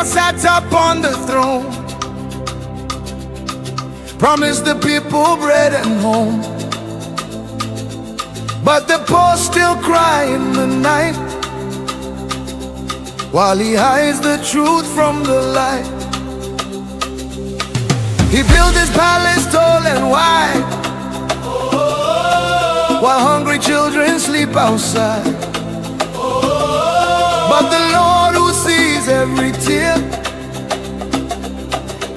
leader sat upon the throne, promised the people bread and home, but the poor still cry in the night, while he hides the truth from the light. He built his palace tall and wide, while hungry children sleep outside. But the Lord who sees every tear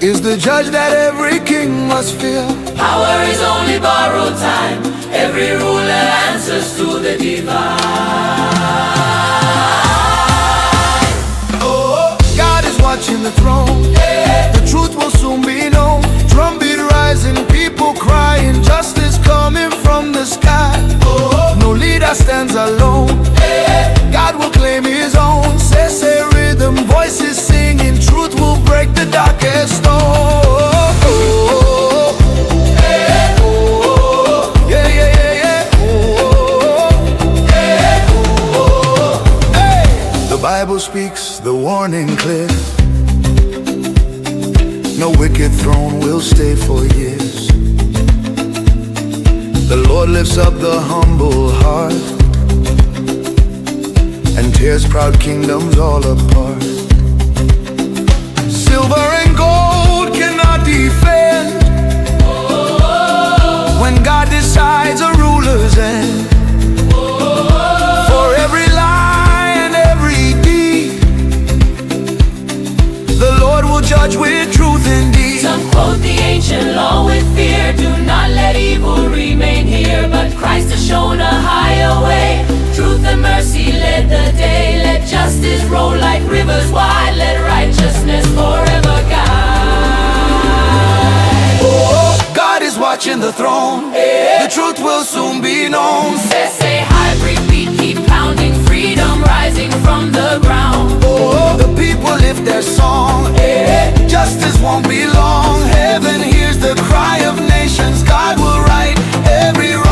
is the judge that every king must fear. Power is only borrowed time. Every ruler answers to the divine. Oh, God is watching the throne. The truth will soon be known. Drumbeat rising, people crying, justice coming from the sky. No leader stands alone. God will claim his own. Say rhythm, voices singing, truth will break the darkest stone. The Bible speaks the warning clear. No wicked throne will stay for years. The Lord lifts up the humble heart and tears proud kingdoms all apart. Silver and gold cannot defend when God decides a ruler's end. For every lie and every deed, the Lord will judge with truth indeed. Some quote the ancient law with fear. Do not let evil remain here, but Christ has shown a higher way. Truth and mercy led the day. Let justice roll like rivers wide. Let righteousness forever guide. Oh, God is watching the throne. The truth will soon be known. Say hybrid beat, keep pounding. Freedom rising from the ground. Oh, the people lift their song. Justice won't be long. Heaven hears the cry of nations. God will right every wrong.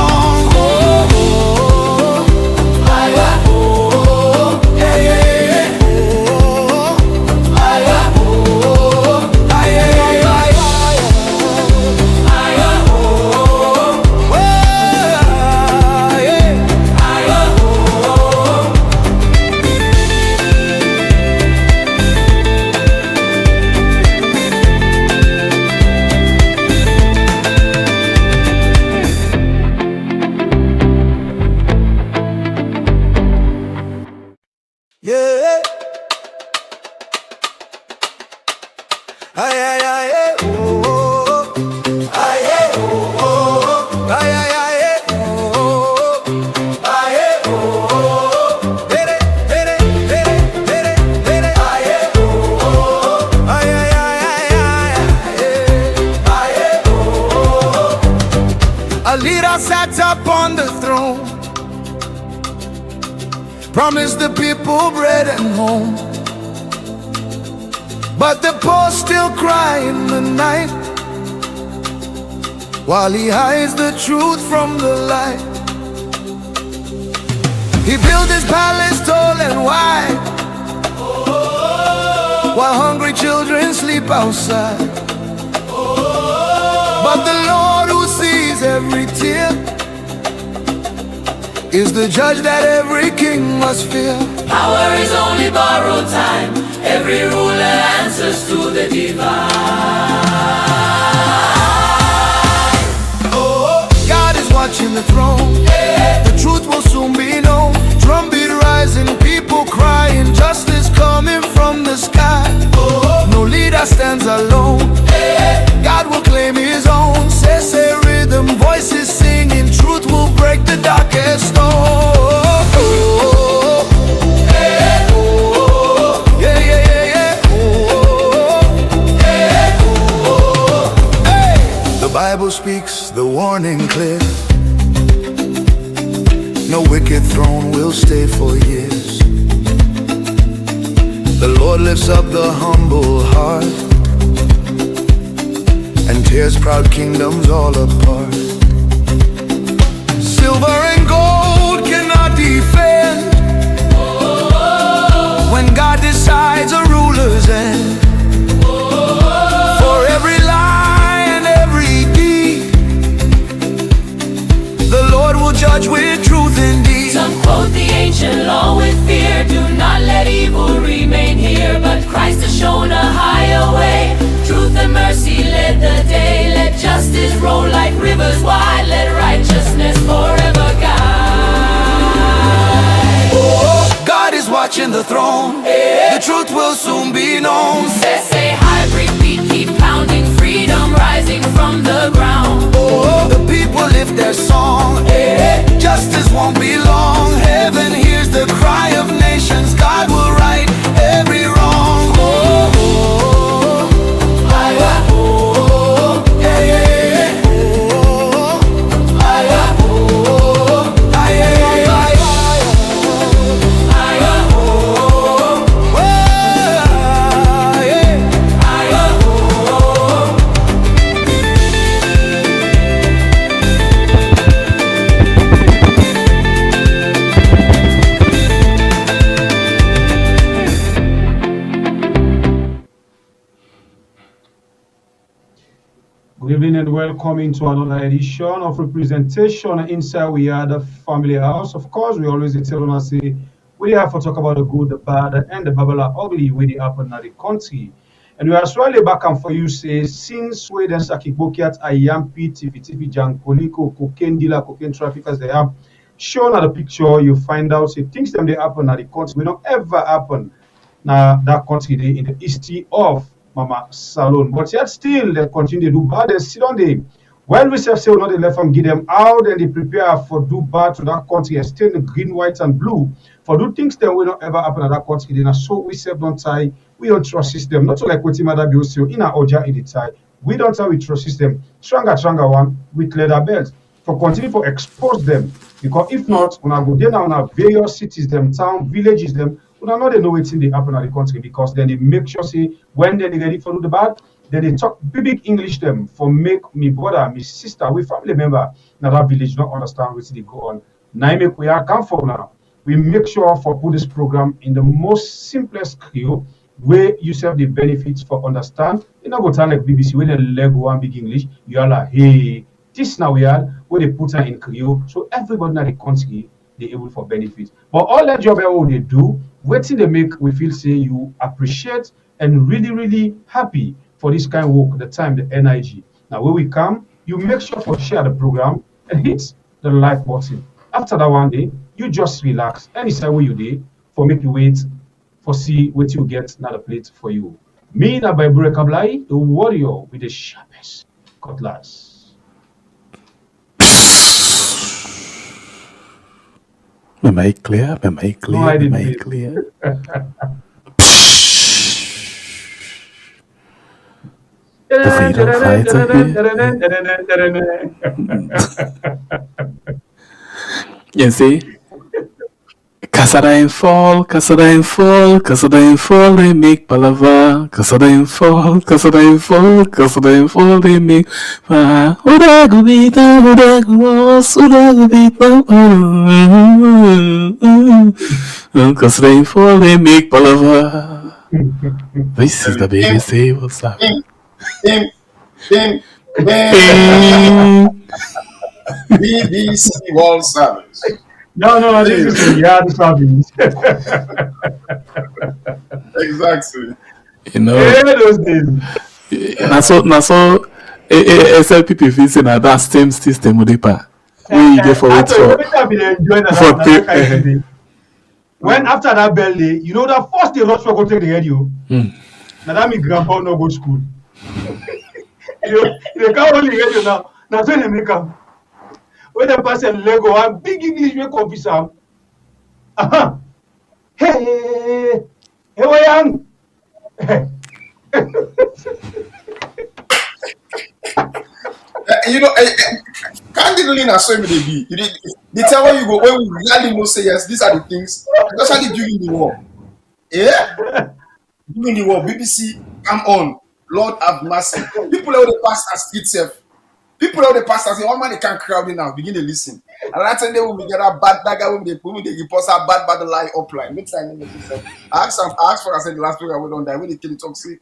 Yeah. Ay, ay, ay, ay, oh, oh. Ay, ay, oh, oh. Ay, ay, ay, ay, oh, oh. Ay, ay, oh, oh. Dere, dere, dere, dere, dere. Ay, ay, oh, oh. Ay, ay, ay, ay, ay, ay, ay, oh, oh. A leader sat upon the throne, promised the people bread and home, but the poor still cry in the night, while he hides the truth from the light. He built his palace tall and wide, while hungry children sleep outside. But the Lord who sees every tear is the judge that every king must fear. Power is only borrowed time. Every ruler answers to the divine. Oh, God is watching the throne. The truth will soon be known. Drumbeat rising, people crying, justice coming from the sky. No leader stands alone. God will claim his own. Say rhythm, voices singing, truth will break the darkest stone. The Bible speaks the warning clear. No wicked throne will stay for years. The Lord lifts up the humble heart and tears proud kingdoms all apart. Silver and gold cannot defend when God decides a ruler's end. judge with truth indeed. Some quote the ancient law with fear. Do not let evil remain here, but Christ has shown a higher way. Truth and mercy led the day. Let justice roll like rivers wide. Let righteousness forever guide. Oh, God is watching the throne. The truth will soon be known. Say hybrid beat, keep pounding. Freedom rising from the ground. Oh, the people lift their song. Justice won't be long. Heaven hears the cry of nations. God will right every wrong. Oh, oh, oh, oh, yeah, yeah. Oh, oh, oh, yeah, yeah. Good evening and welcome into another edition of Representation Inside We Are the Family House. Of course, we always tell us we have to talk about the good, the bad, and the babala ugly way they happen in the country. And we are swally back and for you say since we then Sakibokiat Ayampi, TV, Jankoliko, cocaine dealer, cocaine traffickers they have shown at the picture, you find out say things them they happen at the country will not ever happen now that country they in the history of Mama Salon. But yet still they continue to do bad and sit on them. When we say not they left them give them out and they prepare for do bad to that country and stay in the green, white, and blue. For do things that will not ever happen at that country. Then so we self don't tie, we don't trust system. Not so like what Mother Biosio in our Oja in the tie. We don't tie we trust system. Stronger one with leather belt. For continue to expose them. Because if not, when I go there now in various cities, them town, villages, them well, now they know what's in the happen at the country because then they make sure say when they ready for do the bad, then they talk big English them for make me brother, me sister, we family member in that village not understand what they go on. Now make we are come for now. We make sure for put this program in the most simplest creole where you serve the benefits for understand. You know go turn like BBC where they Lego one big English, you are like hey, this now we are where they put her in creole so everybody in the country they able for benefits. But all that job what they do, waiting they make we feel say you appreciate and really happy for this kind of work, the time, the NIG. Now when we come, you make sure to share the program and hit the like button. After that one day, you just relax. Any side where you did for make you wait for see what you get another plate for you. Me na by Kablai, the warrior with the sharpest cutlass. My mic clear? My mic clear? No, I didn't my hear mic clear? The freedom fighter here. You see? Casada in fall, they make palava. Casada in fall, they make Udagubita, Casada in fall, they make palava. This is the BBC, what's up? BBC World Service. No, this is the yard service. Exactly. You know, those days. na so SLPP fees in that same system with the we get for it for when after that belly, you know that first they rush for go take the radio. Now that means grandpa no go school. They can't only radio now. Now so they make them. When they pass a Lego, one big English make officer. Hey, young. You know, candidly, na so they be. They tell when you go when we really know say yes, these are the things. Especially during the war. Yeah, during the war, BBC come on. Lord have mercy. People that the pass as itself. People that the pass as one man they can't crowd in now. Begin to listen. And that's when they will get a bad dagger when they post a bad lie upline. Next time I asked for I said the last program we don't die when they kill the toxic.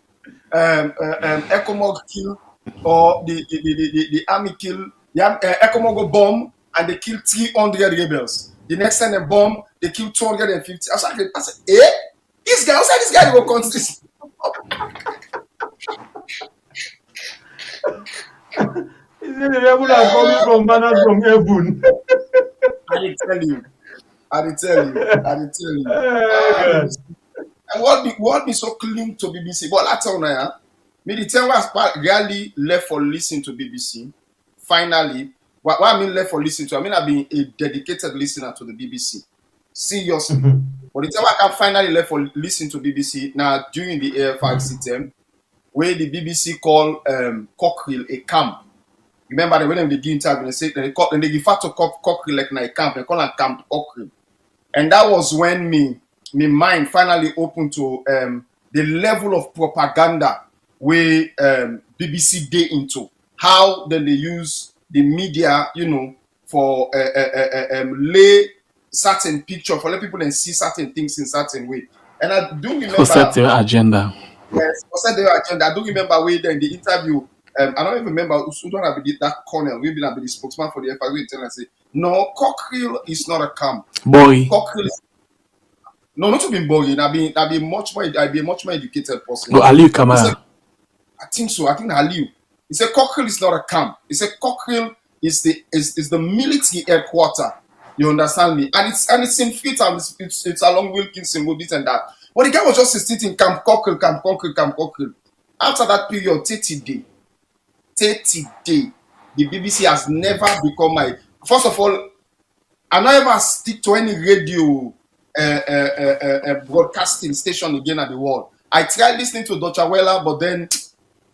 Ecomog kill or the army kill. Ecomog bomb and they killed 300 rebels. The next time they bomb, they killed 250. I said, eh? This guy will consist. Is it the devil are coming from banners from heaven? I tell you. God. And what be so clean to BBC? But that's all now. Me the time was really left for listening to BBC. Finally, what I mean left for listening to, I mean I've been a dedicated listener to the BBC. Seriously. But the time I can finally left for listening to BBC now during the AFI system, where the BBC call Cockrell a camp. Remember when they give interview, they say they refer to Cockrell like a camp, they call it Camp Cockrell. And that was when my mind finally opened to the level of propaganda where BBC day into. How then they use the media, for lay certain picture, for let people and see certain things in certain way. And I do remember For set your agenda. Yes, for set their agenda. I do remember where in the interview. I don't even remember who don't have that colonel. We've been the spokesman for the FIU and say, no, Cockrell is not a camp. Boy. Cockrell is not to be boring. I'd be a much more educated person. No, Aliu Kamara. I think so. I think Aliu. He said Cockrell is not a camp. He said Cockrell is the military headquarter. You understand me? And it's in Freetown. It's along Wilkinson, this and that. But the guy was just sitting Camp Cockrell. After that period, 30 day, the BBC has never become my. First of all, I never stick to any radio broadcasting station again at the world. I tried listening to Deutsche Welle, but then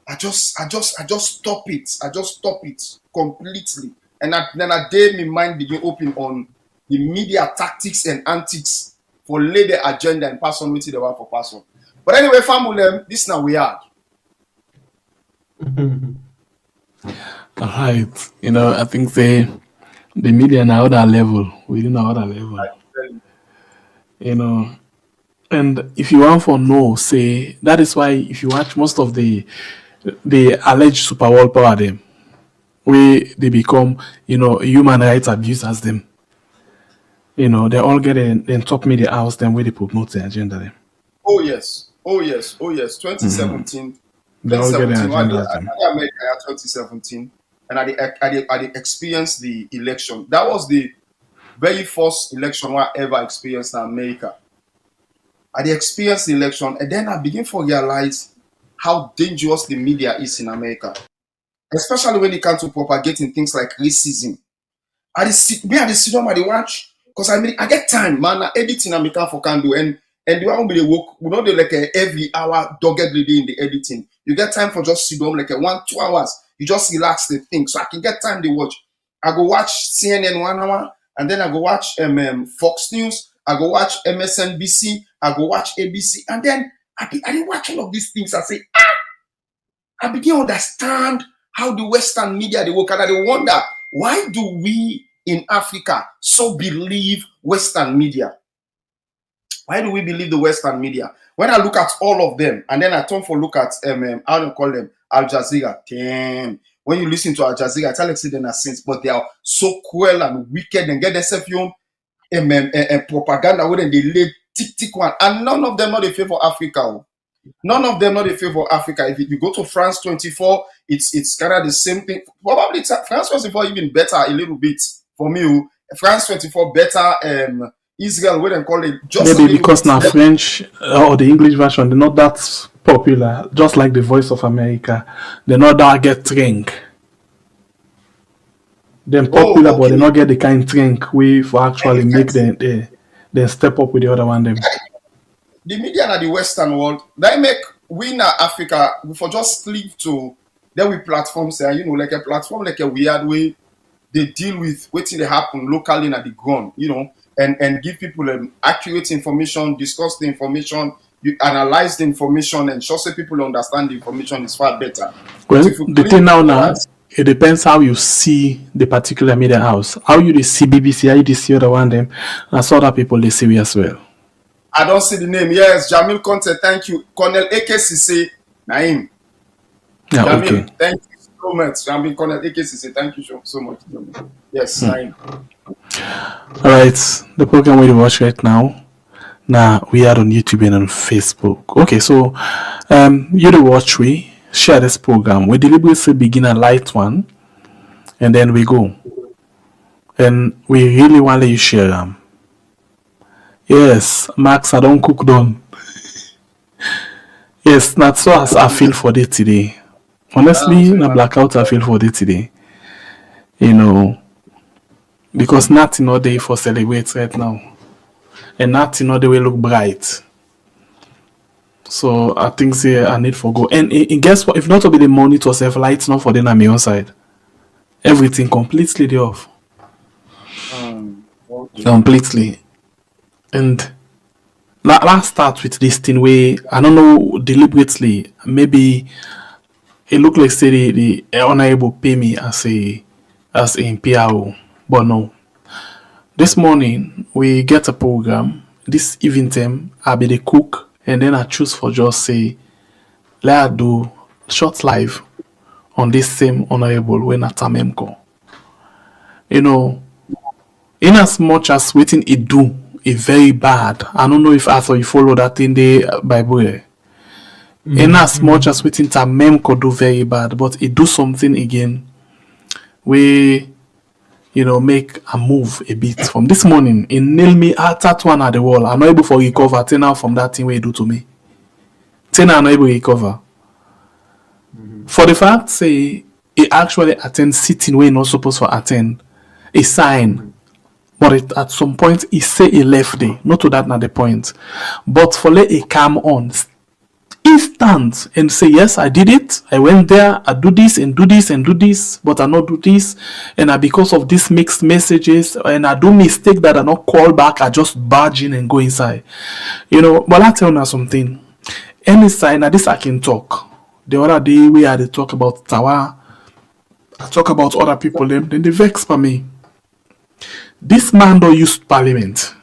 I just stop it. I just stop it completely. And then a day my mind began open on the media tactics and antics for lay the agenda and pass on with the one for person. But anyway, family, this now we are. All right. I think the media now other level. We didn't know other level. And if you want for no, say that is why if you watch most of the alleged super world power them, where they become, human rights abusers them. They all get in top media house them where they promote the agenda them. Oh yes. 2017. They all get the 2017. agenda I them. America 2017, and I experienced the election. That was the very first election I ever experienced in America. I experienced the election, and then I begin to realize how dangerous the media is in America, especially when it comes to propagating things like racism. I sit down, I watch, because I get time, man. Editing I for can do, and the one be work, we don't do like every hour doggedly in the editing. You get time for just sit down like 1-2 hours. You just relax the thing, so I can get time to watch. I go watch CNN 1 hour, and then I go watch Fox News. I go watch MSNBC. I go watch ABC, and then I didn't watch all of these things. I say, I begin to understand how the Western media they work, and I wonder why do we in Africa so believe Western media? Why do we believe the Western media? When I look at all of them, and then I turn for look at how do you call them? Al Jazeera. Damn. When you listen to Al Jazeera, I tell you they are sins, but they are so cruel and wicked and get themselves propaganda where they lay tick one, and none of them not in favor of Africa. None of them not in favor of Africa. If you go to France 24, it's kind of the same thing. Probably France 24 even better a little bit for me. France 24 better. Israel, what they call it, just maybe because now French or the English version, they're not that popular. Just like the Voice of America, they're not that get trained. They're popular, but they not get the kind of drink we for actually make them step up with the other one. Them. The media in the Western world, they make we in Africa, we for just click to there with platforms there, like a platform like a weird way they deal with what they happen locally at the ground, and give people accurate information, discuss the information, you analyze the information, and just so people understand the information is far better. Well, the thing now, it depends how you see the particular media house. How you see BBC, how you see other one them, and so other people they see we as well. I don't see the name. Yes, Jamil Conte, thank you. Colonel AKCC, Naim. Yeah, Jamil, okay. thank you. so much. I'm being connected. AKC, thank you so much. Yes, nine. All right, the program we watch right now. Now we are on YouTube and on Facebook. Okay, so you the watch we share this program. We deliberately begin a light one, and then we go. And we really want you share them. Yes, Max, I don't cook done. Yes, that's so as I feel for it today. Honestly, na blackout I feel for it today. You know, because nothing all day for celebrate right now. And nothing all the way look bright. So I think say I need for go. And guess what? If not to be the money to self lights not for the on my own side. Everything completely the off. Okay. Completely. And let's start with this thing where I don't know deliberately. Maybe it look like say the unable pay me as a PRO. But no. This morning we get a program. This evening time I'll be the cook and then I choose for just say let I do short live on this same honorable when at Tamemko. You know, in as much as waiting it do it very bad. I don't know if after you follow that in the Bible. In as much as waiting Tamemko do very bad, but it do something again we make a move a bit. From this morning, it nail me at that one at the wall. I'm not able to recover. Ten out from that thing where you do to me. Ten I'm not able to recover. For the fact say it actually attend sitting where you're not supposed to attend, a sign. But at some point he say he left there. Not to that not the point. But for let it come on instant and say yes I did it, I went there, I do this and do this and do this, but I not do this, and because of these mixed messages and I do mistake that I not call back, I just barge in and go inside. But I tell you something. Any sign now this I can talk. The other day we had to talk about Tawa, I talk about other people then they vex for me. This man don't use parliament.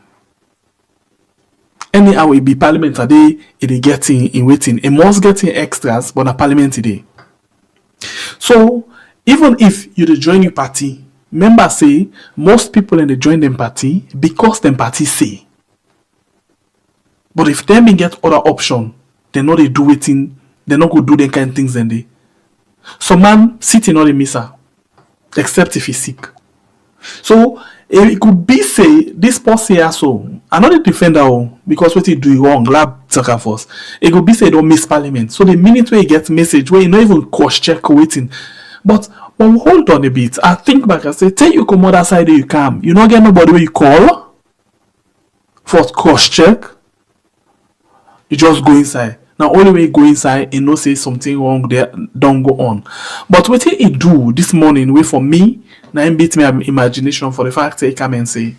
Anyhow, it be parliament today, it getting in waiting. It must get in extras, but a parliament today. So even if you join your party, remember say most people in the join them party because them party say. But if them get other option, they know they do waiting, they not go do them kind of things then they. So man sitting on the missa, except if he's sick. So it could be say this person here so I'm not a defender because what he do wrong lab second force. It could be say don't miss parliament. So the minute where you get message where you not even cross check waiting. But hold on a bit. I think back and say tell you come other side you come. You not get nobody where you call for cross check. You just go inside. Now only way you go inside and no say something wrong there, don't go on. But what he do this morning way for me, now him beat my imagination for the fact that he come and say,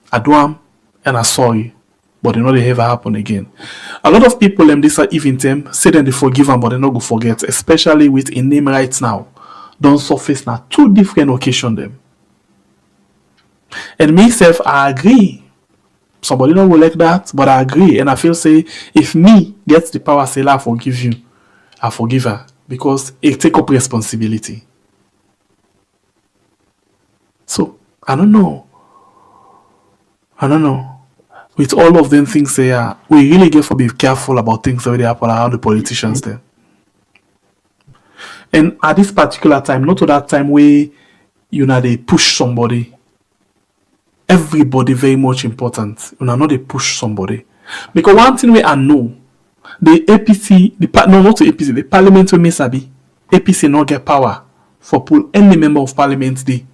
I do am and I sorry, but they ever happen again. A lot of people this even time say then they forgive them, but they not go forget, especially with a name right now. Don't surface now 2 different occasion them. And myself, I agree. Somebody not will like that, but I agree. And I feel say if me gets the power, say I forgive you, I forgive her. Because it take up responsibility. So I don't know. With all of them things they are, we really get to be careful about things that they happen around the politicians there. And at this particular time, not to that time where they push somebody. Everybody very much important. Not they push somebody. Because one thing we I know, the APC, not the APC, the parliament will sabi. APC not get power for pull any member of parliament they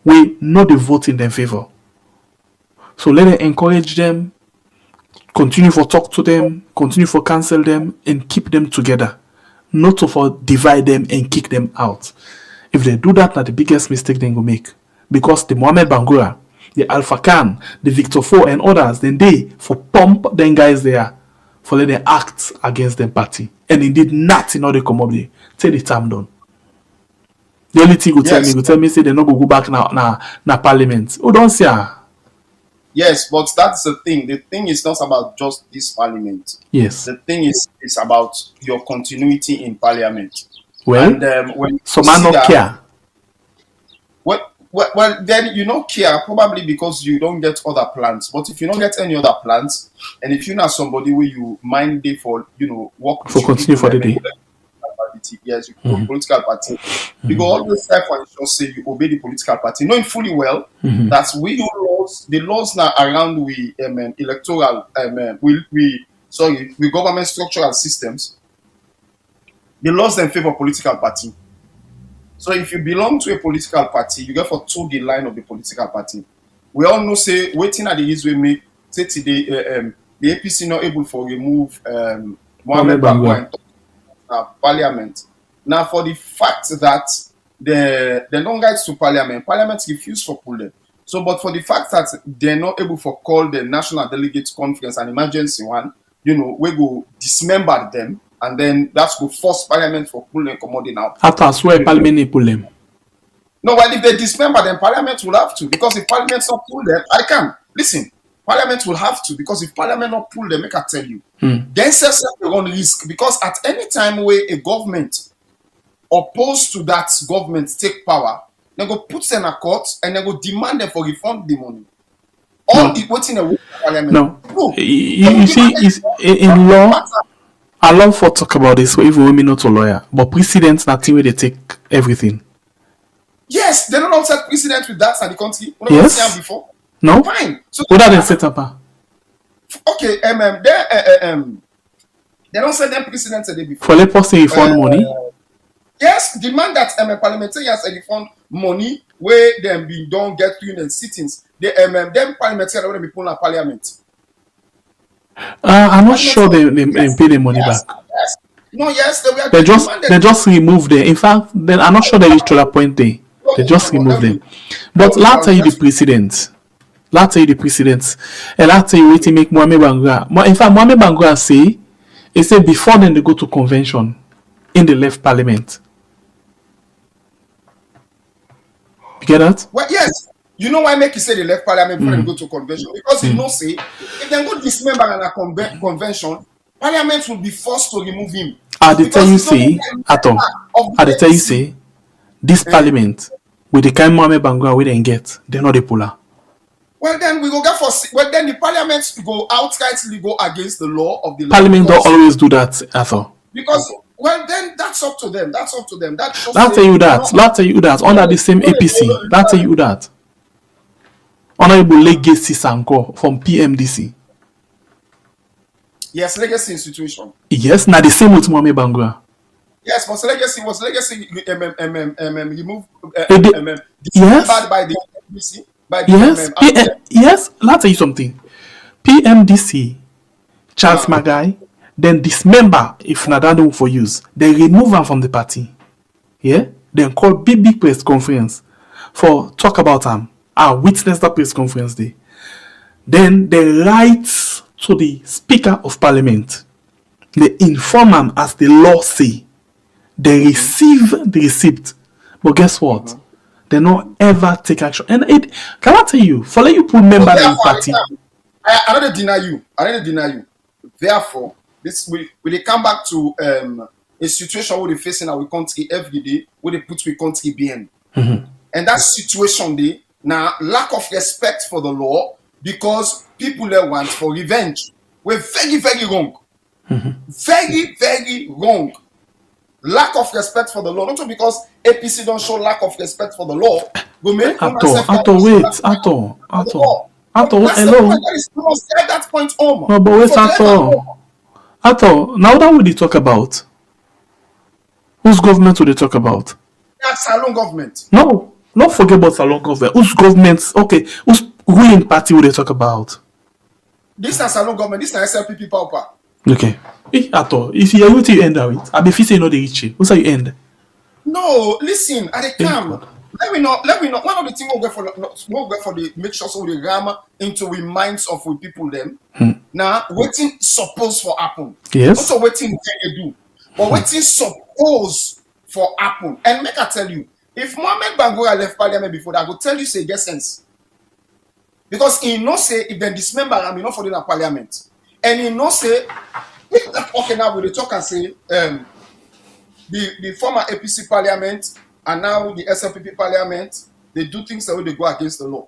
we not the vote in their favor. So let them encourage them, continue for talk to them, continue for cancel them, and keep them together. Not to for divide them and kick them out. If they do that, that's the biggest mistake they go make. Because the Mohamed Bangura, the Alpha Khan, the Victor 4 and others, then they for pump them guys there for let them act against them party. And indeed nothing how they come up there. Till the time done. The only thing go tell me say they not go back na parliament. Who don't say Yes, but that's the thing. The thing is not about just this parliament. yes. The thing is about your continuity in parliament. Well, And when you some man see not that, care. well, then you don't care probably because you don't get other plans. But if you don't get any other plans, and if you're not somebody where you mind day for work with For you continue for the day. party, yes, you go political party. You go always try for ensure say you obey the political party, knowing fully well that the laws now around we electoral we government structural systems, the laws then favor political party. So if you belong to a political party, you get for toe the line of the political party. We all know say waiting at the east way make say today the APC not able to remove Mohamed Bangwa in parliament. Now for the fact that they don't get to parliament refuse for pull them. So but for the fact that they're not able to call the National Delegates Conference an emergency one, we go dismember them. And then that's go force parliament for pulling commodity now. After I swear parliament they pull them. No, well, if they dismember, then parliament will have to. Because if parliament not pull them, I can. Listen, parliament will have to. Because if parliament not pull them, I can tell you. Then they run risk. Because at any time where a government opposed to that government take power, they go put them in a court and they go demand them for refund the money. All it waiting a parliament. No. You see, in law, I love for talk about this, even when me not a lawyer, but precedents nothing where they take everything. Yes, they don't set precedent with that in the country. We Yes. seen before. No? Fine. So What are they set up? okay, they don't set them precedent today before. For let person refund money? Yes, demand that parliamentarians refund money where them be don't get during the sittings. Them parliamentarians don't be put in parliament. I'm not sure they pay the money back. Yes. No, yes, they were They just remove them. In fact, then I'm not sure they reach to that point there. They just remove them. But let's tell you the precedent. And let's tell you what to make Mohamed Bangura. In fact, Mohamed Bangura say before then they go to convention in the left parliament. You get that? Well, yes. You know why make you say the left parliament before they go to convention? Because you know say if they go dismember in a convention, parliament will be forced to remove him. I tell you say this parliament with the kind Mohamed Bangura we didn't get, they're not a puller. Well then we go get then the parliament go outrightly go against the law of the Parliament don't always do that, Arthur. Because well then that's up to them. That's up to them. I'll tell you that. Under the same APC. I'll tell you that. Honorable Legacy Sanko from PMDC. Yes, legacy institution. Yes, now the same with Mohamed Bangura. Yes, but legacy removed yes. by the PMDC. Yes, let's tell you something. PMDC, Charles Magai, then dismember if Nadando for use. They remove him from the party. Yeah? Then call big press conference for talk about him. Witness that press conference day. Then they write to the Speaker of Parliament. They inform him as the law say. They receive the receipt. But guess what? They don't ever take action. And can I tell you, for let you put member in the party. I don't deny you. Therefore, this we come back to a situation where they facing our country every day, where they put we country behind. And that situation they now lack of respect for the law because people there want for revenge. We're very, very wrong. Very, very wrong. Lack of respect for the law. Not only because APC don't show lack of respect for the law. Hello. That point home. No, but wait, Atto. Now that would they talk about? Whose government would they talk about? That's Salon government. No, not forget about Salon government. Whose government? Okay, whose ruling party would they talk about? This is Salon government. This is SLPP Pauper. Okay. Atto, if you are to end with, I be say no the rich. What's you end? No, listen, at the camp. Let me not. One of the things we'll go for the make sure so the grammar into the minds of we people them. Now, waiting supposed for happen. Yes. Also waiting they do. But waiting supposed for happen. And make I tell you, if Mohamed Bangura left parliament before that, I will tell you say get sense. Because he no say if they dismember him, he not for the parliament. And he no say okay now we talk and say the former APC parliament and now the SLPP parliament, they do things that way they go against the law.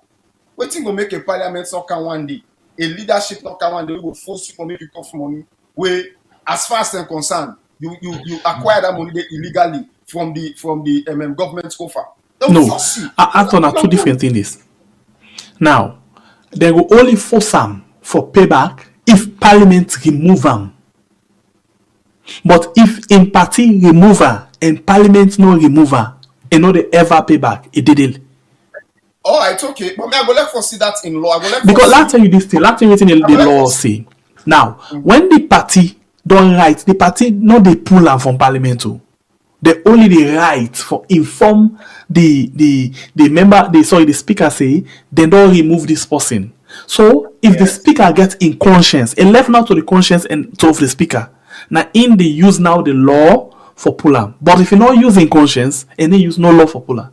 Waiting will make a parliament not come one day, a leadership not come one day, we will force you to make you cough money. Where, as far as they're concerned, you acquire that money illegally from the government coffer. No, I thought two different things. Now, they will only force them for payback if Parliament remove them. But if in party remover and Parliament no remover, and no they ever pay back, it didn't. Oh, it's okay. But I go let for see that in law. Because last time you did still, last time you in the law say. Now, when the party don't write, the party no they pull them from Parliament too. They only the right for inform the member, the speaker say, they don't remove this person. So if the speaker gets in conscience, it left now to the conscience and of the speaker. Now in the use now the law for puller. But if you not using conscience, and they use no law for puller.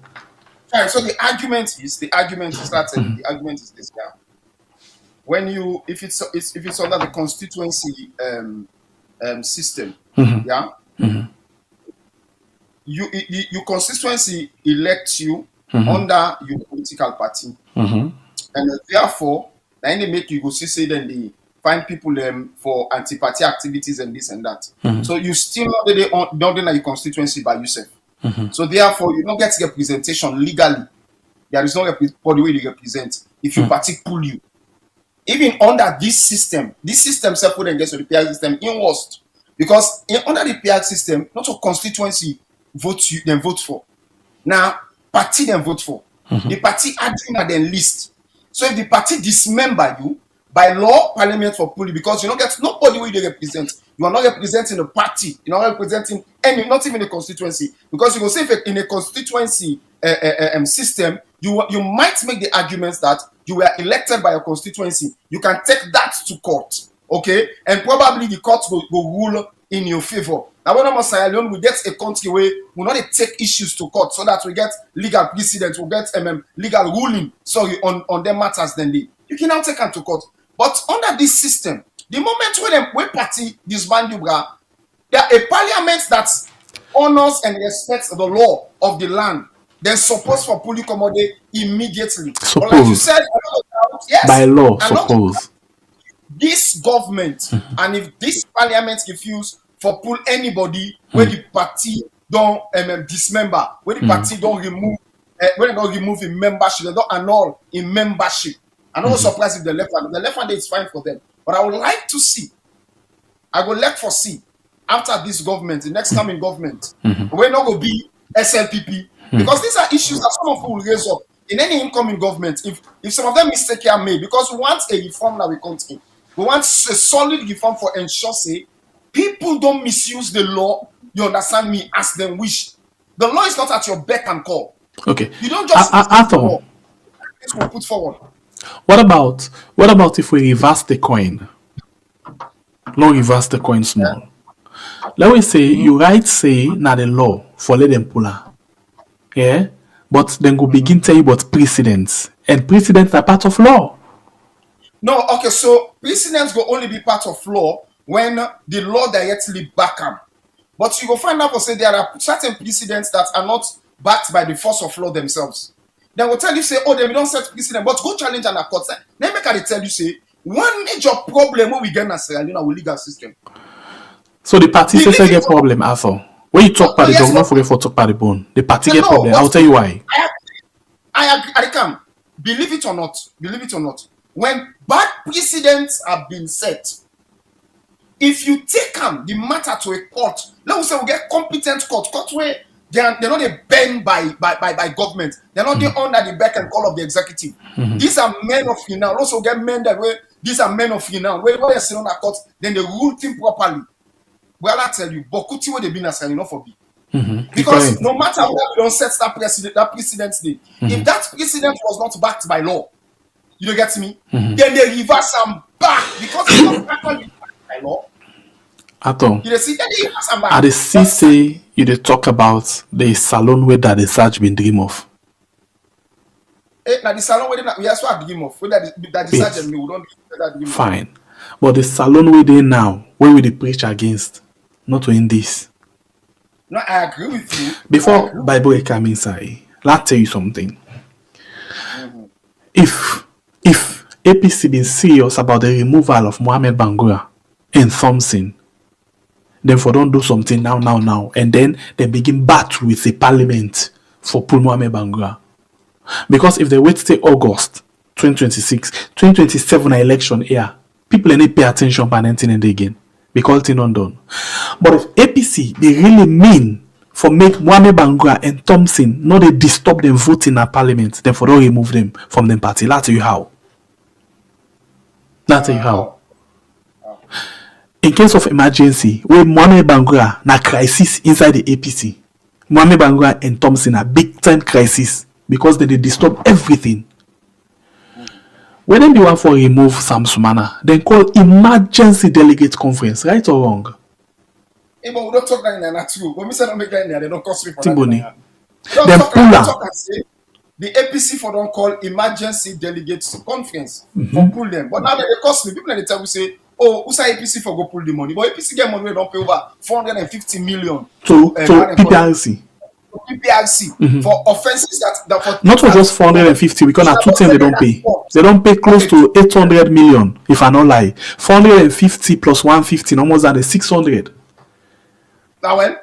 Fine. So the argument is the argument is this now. When you if it's under the constituency system, yeah. Your constituency elects you under your political party, and therefore, then they make you go see say then they find people for anti-party activities and this and that. So you still not in your constituency by yourself. So therefore, you don't get representation legally. There is no body way to represent if your party pull you. Even under this system self would get to the PR system in worst because under the PR system, not a constituency vote you then vote for. Now party then vote for. The party adding at the list. So if the party dismember you by law, parliament for pulling because you don't get nobody where you represent. You are not representing a party. You're not representing any, not even a constituency. Because you will say in a constituency system, you might make the arguments that you were elected by a constituency. You can take that to court, okay? And probably the court will rule in your favor. Now, when I'm Sierra Leone, we get a country where we not take issues to court so that we get legal precedent, we get legal ruling, on them matters. Then you can now take them to court. But under this system, the moment when party disband you, there are a parliament that honors and respects the law of the land. Then suppose for pull you commodity immediately. Suppose. But like you said, yes, by law, suppose. This government and if this parliament refuse for pull anybody where the party don't dismember, where the party don't remove, when they don't remove in membership, they don't annul in membership. I'm not surprised if the left hand is fine for them. But I would like to see, I would like for see after this government, the next coming government, we're not going to be SLPP because these are issues that some of you will raise up in any incoming government. If some of them mistakes are made, because we want a reform that we continue. We want a solid reform for ensure say people don't misuse the law. You understand me? As them wish. The law is not at your beck and call. Okay. You don't just Arthur, this will put forward. What about if we reverse the coin? No, reverse the coin small. Let me say you right say now the law for let them pull her. Yeah, but then go begin tell you about precedents, and precedents are part of law. No, okay, so precedents will only be part of law when the law directly back them. But you will find out say there are certain precedents that are not backed by the force of law themselves. They will tell you say, oh, they don't set precedent, but go challenge and accord. Then make they tell you say one major problem when we get in Sierra Leone our legal system. So the party says get problem, Arthur. When you talk about the dog, don't forget for talk about the bone. The party get problem. I'll tell you why. I can believe it or not. When bad precedents have been set, if you take the matter to a court, let us say we get competent court where they're not banned by government. They're not under the beck and call of the executive. These are men of renown. Also get men that way. These are men of renown. When they sit on the court, then they rule things properly. Well, I tell you, Bokuti would have been as enough for me. Because no matter what we don't set that precedent day, if that precedent was not backed by law, you don't get me? Then they reverse them back because it's not backed by law. Atom. You see, then they reverse them back. At the CC, you dey talk about the salon where that the Sarge been dream of. Now the salon where we also have dream of. Whether that the Sarge and me, we don't that dream. Fine, but the salon where they now, where we dey preach against, not to end this. No, I agree with you. Before Bible come inside, let's tell you something. If APC been serious about the removal of Mohamed Bangura and Thompson, then for don't do something now, and then they begin battle with the parliament for pull Mohamed Bangura. Because if they wait till August 2026, 2027 election year, people need pay attention for anything and again. Because it's not done. But if APC they really mean for make Mohamed Bangura and Thompson not they disturb them voting at parliament, then for don't remove them from the party. That's tell you how. That's tell you how. In case of emergency, where Mohamed Bangura na crisis inside the APC, Mohamed Bangura and Thompson are big time crisis because they disturb everything. When they want for remove Sam Sumana, then call emergency delegate conference, right or wrong? Hey, but we don't talk like that too. When we say don't make that, they don't cost me for Timboni. that. Then pull Talk and say the APC for don't call emergency delegates conference for pull them. But now they cost me. People in the tell we say, oh, who's APC for go pull the money? But APC get money we don't pay over 450 million to PPRC. PPRC for offenses that for not for just 450 because at 210 they don't pay. They don't pay close to 800 million, if I not lie. 450 plus 150, almost at the 600. Now when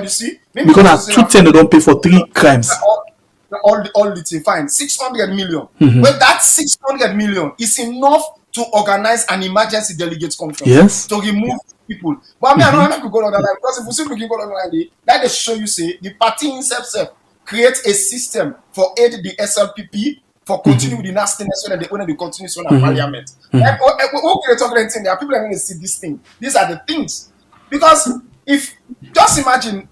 you see, maybe because at 210 they don't pay for 3 crimes. All the thing fine. 600 million. But that 600 million is enough to organize an emergency delegates conference. Yes. To remove people. But I mean, I don't have to go on that line because if we still looking go on that line, that they show you say the party itself create a system for aid the SLPP for continue with the nastiness when they continue so in parliament. Like, okay, talk anything. There are people that are going to see this thing. These are the things. Because if just imagine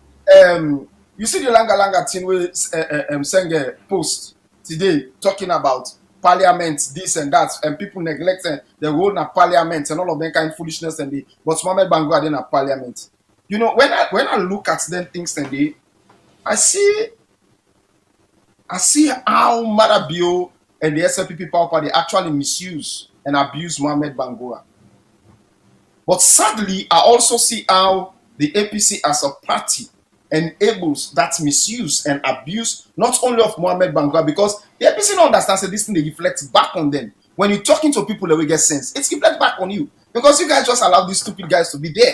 you see the langa thing where Senge post today talking about parliament, this and that, and people neglecting the role of parliament and all of that kind of foolishness and but Mohamed Bangura then at parliament. You know, when I look at them things and I see how Marabio and the SLPP power party actually misuse and abuse Mohamed Bangura. But sadly, I also see how the APC as a party enables that misuse and abuse not only of Mohamed Bangura, because the APC don't understand that this thing they reflect back on them. When you're talking to people that will get sense, it's reflect back on you because you guys just allow these stupid guys to be there.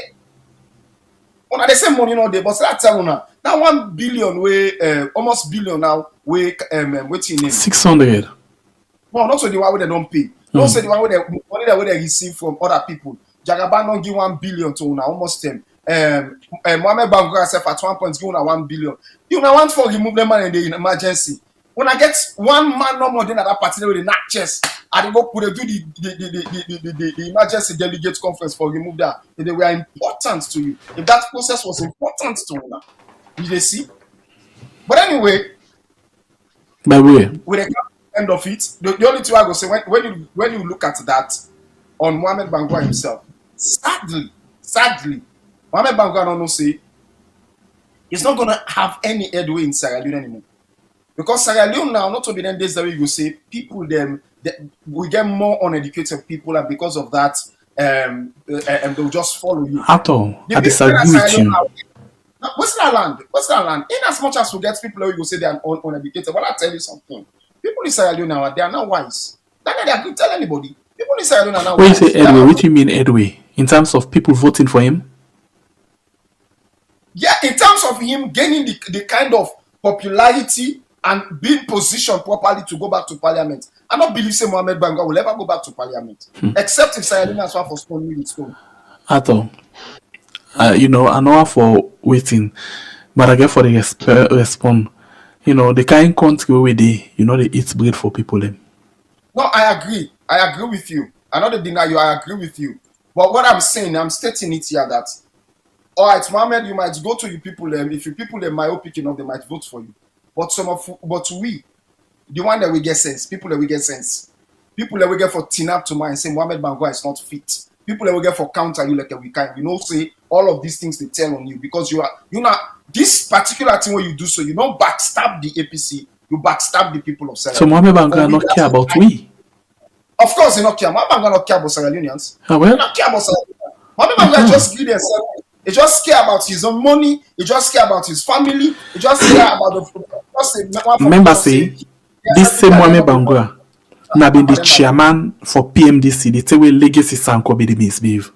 When they say money not there, but that tell now 1 billion way almost billion now way what's your name? 600. No, not so the one where they don't pay. Don't say the one where they money that they receive from other people. Jagaban don't give 1 billion to now almost 10. Mohamed Bangura said at 1 point give 1 billion. You now want for remove them man in the emergency. When I get one man no more than that party with the knock chest, I go put do the emergency delegate conference for remove that. If they were important to you, if that process was important to you now, you they see. But anyway, by the way, with the end of it, the only thing I go say when you look at that on Mohamed Bangura himself, sadly, Mohamed Bangura don't say he's not gonna have any headway in Sierra Leone anymore. Because Sierra Leone now, not to be them days that we go say people we get more uneducated people, and because of that, they'll just follow you. At all, I disagree with you. What's that land? In as much as we get people who go say they are uneducated, well, I tell you something. People in Sierra Leone now, they are not wise. That's why they could tell anybody. People in Sierra Leone are not When wise. you say headway, what do you mean headway? In terms of people voting for him? Yeah, in terms of him gaining the kind of popularity and being positioned properly to go back to parliament. I don't believe say Mohamed Bangura will ever go back to parliament, except if Sierra Leone has one for stone with stone. At all. You know, I know for waiting, but I get for the respond. You know, the kind country where they, you know, they eat bread for people. Them. No, I agree with you. I don't deny you. I agree with you. But what I'm saying, I'm stating it here that, all right, Mohamed, you might go to your people. If your people are myopic enough, they might vote for you. But we, the one that we get sense, people that we get sense, people that we get for tin up to mind, say Mohamed Bangura is not fit. People that we get for counter you like a weekend. You know, say all of these things they tell on you because you know this particular thing where you do so, you don't backstab the APC, you backstab the people of Sierra Leone. So Mohamed Bangura not care about we. Of course, he not care. Mohamed Bangura not care about Sierra Leoneans. Oh, well? He not care about Sierra Leone. Mohamed Bangura just greedy himself. He just care about his own money. He just care about his family. He just care about the. Remember, say this same Mwame Bangura na been the chairman for PMDC. The way legacy Sanko be the misbehave.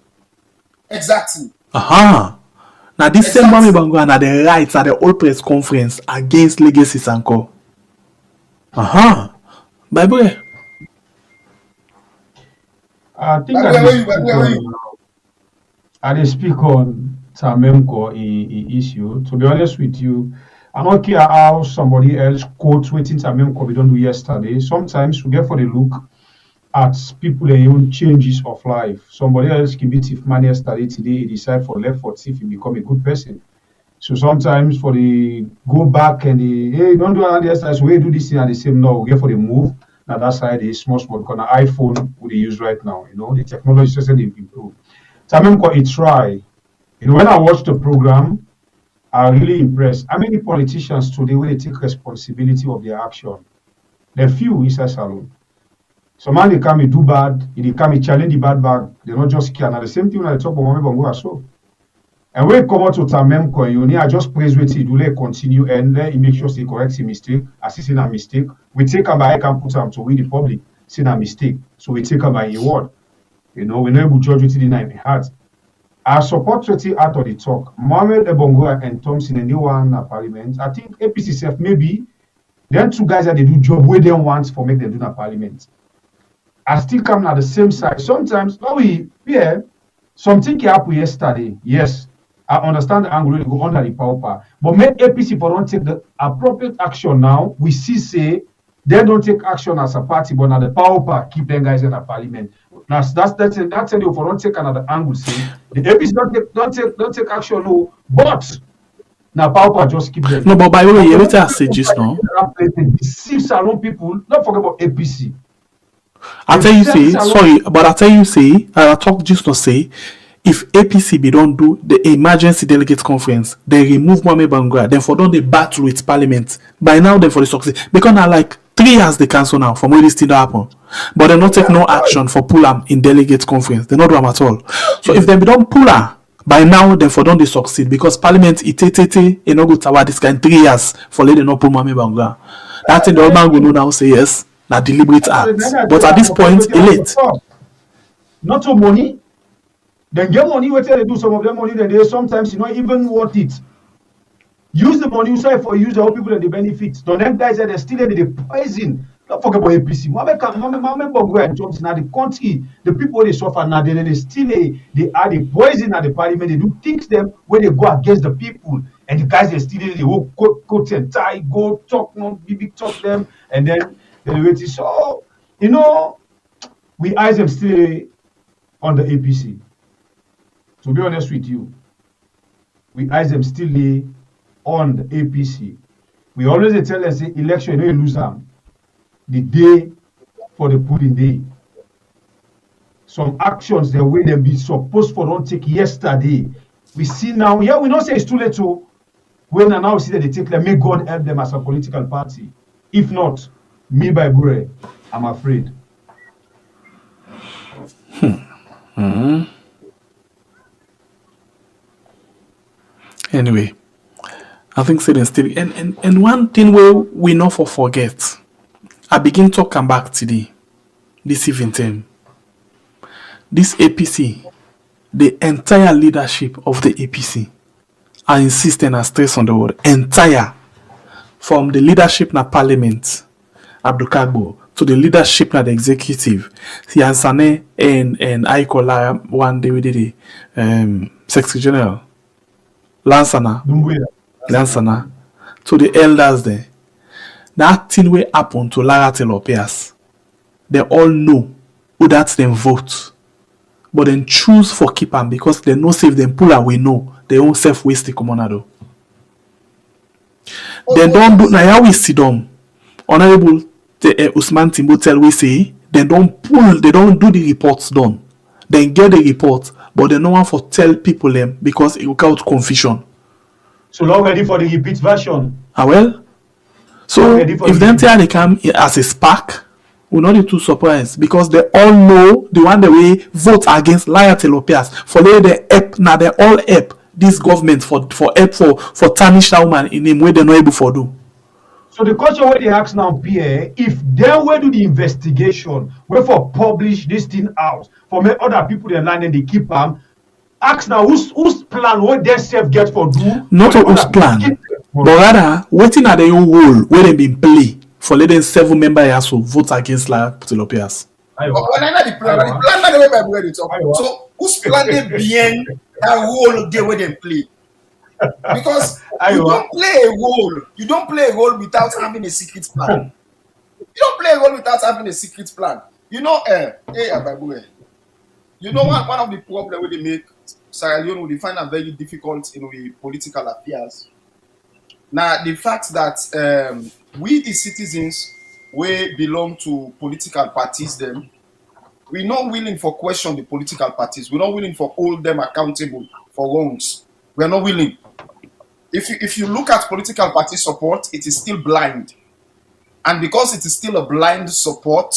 Exactly. Now this same Mwame Bangura na the rights at the old press conference against legacy Sanko. By the way. I think I speak on Tamemko issue. To be honest with you, I don't care how somebody else quotes waiting Tamemko we don't do yesterday. Sometimes we get for the look at people and own changes of life. Somebody else can be thief man yesterday, today he decide for left for thief, he become a good person. So sometimes for the go back and the hey, don't do another yesterday, so we do this thing at the same now, we get for the move. Now that side is small because the iPhone we use right now, the technology just improve. Tamemko he try. When I watch the program, I'm really impressed. How many politicians today when they take responsibility of their action? There are few inside salon. Some man they come and do bad, they come and challenge the bad bag, they're not just care. Now the same thing when I talk about Mwame Bangura as well. And when it come out to Tamemko, I just praise what he do, let continue and let him make sure he corrects his mistake. As he's in a mistake, we take him by I can put him to win the public, saying a mistake. So we take him by a word. We know able judge with the nine heart. I support 20 out of the talk. Mohamed Bangura and Thompson and the one parliament. I think APC self maybe then two guys that they do job where they want for make them do that parliament. I still come at the same side. Sometimes something can happen yesterday. Yes. I understand the angle go under the power. But make APC for don't take the appropriate action now. We see they don't take action as a party, but now the power keep them guys in the parliament. Now that's for don't take another angle. Say the APC don't take action, no. But now power just keep them. No, but by the way, you better say just now. Deceive salon people. Don't forget about APC. I tell you say, I talk just to say. If APC be don't do the emergency delegate conference, they remove Mwame Bangura, then for don't they battle with parliament. By now, then for the succeed. Because now like 3 years they cancel now from where this thing happen. But they not take no action for pull them in delegate conference. They not do them at all. So if they be don't pull her, by now, then for don't they succeed. Because parliament, it no go toward this kind 3 years for let them not pull Mwame Bangura. That thing the old man will know now say yes, na deliberate act. But at this point, late. Not to money. Then get money, wait till they do some of them money, then they sometimes not even worth it. Use the money you say for use the whole people and the benefits. Don't them guys that they still in the poison. Don't forget about APC. Mwame Bangura and Johnson now the country, the people they suffer now, they still they are the poison at the parliament. They do things them when they go against the people. And the guys they still they will coat and tie, go talk, no big talk them, and then they wait. So we eyes them still on the APC. To be honest with you, we eyes them still lay on the APC. We always tell us the election, you lose them. The day for the polling day. Some actions the way they be supposed for don't take yesterday. We see now, we don't say it's too late to when and now we see that they take them, may God help them as a political party. If not, me by Bure, I'm afraid. Anyway, I think still and one thing we not forget. I begin to come back today, this evening. This APC, the entire leadership of the APC are insisting and stress on the word entire, from the leadership na parliament, Abdukagbo, to the leadership na the executive, Siansane and Aikola one day we did Secretary General. Lansana, to the elders there. That thing will happen to Lara Telopias. They all know who that them vote. But then choose for keep them because they know if them pull away, no. They own self-waste commonado. They don't do, now how we see them. Honorable Usman Timbo tell we say, they don't pull, they don't do the reports done. They get the report, but they no one for tell people them because it will cause confusion. So now ready for the repeat version. Well. So if them tell they come as a spark, we're not too surprised because they all know the one that we vote against liar telopias for the app now they all app this government for help for tarnish that woman in name where they're not able for do. So the question where they ask now, Pierre, if they will do the investigation, where for publish this thing out, for make other people they land and they keep them, ask now whose plan what they self get for do? Not for whose other plan, people but rather waiting at their own role where they been play for letting 7 members to vote against La Tilopias. But when I know the plan not the way my boy they talk. So who's plan they behind that role they where they play? Because you don't play a role. You don't play a role without having a secret plan. You don't play a role without having a secret plan. You know, you know one of the problems where they make Sierra Leone, they find it very difficult in political affairs. Now, the fact that we the citizens we belong to political parties, them we're not willing for question the political parties. We're not willing for hold them accountable for wrongs. We're not willing. If you look at political party support, it is still blind. And because it is still a blind support,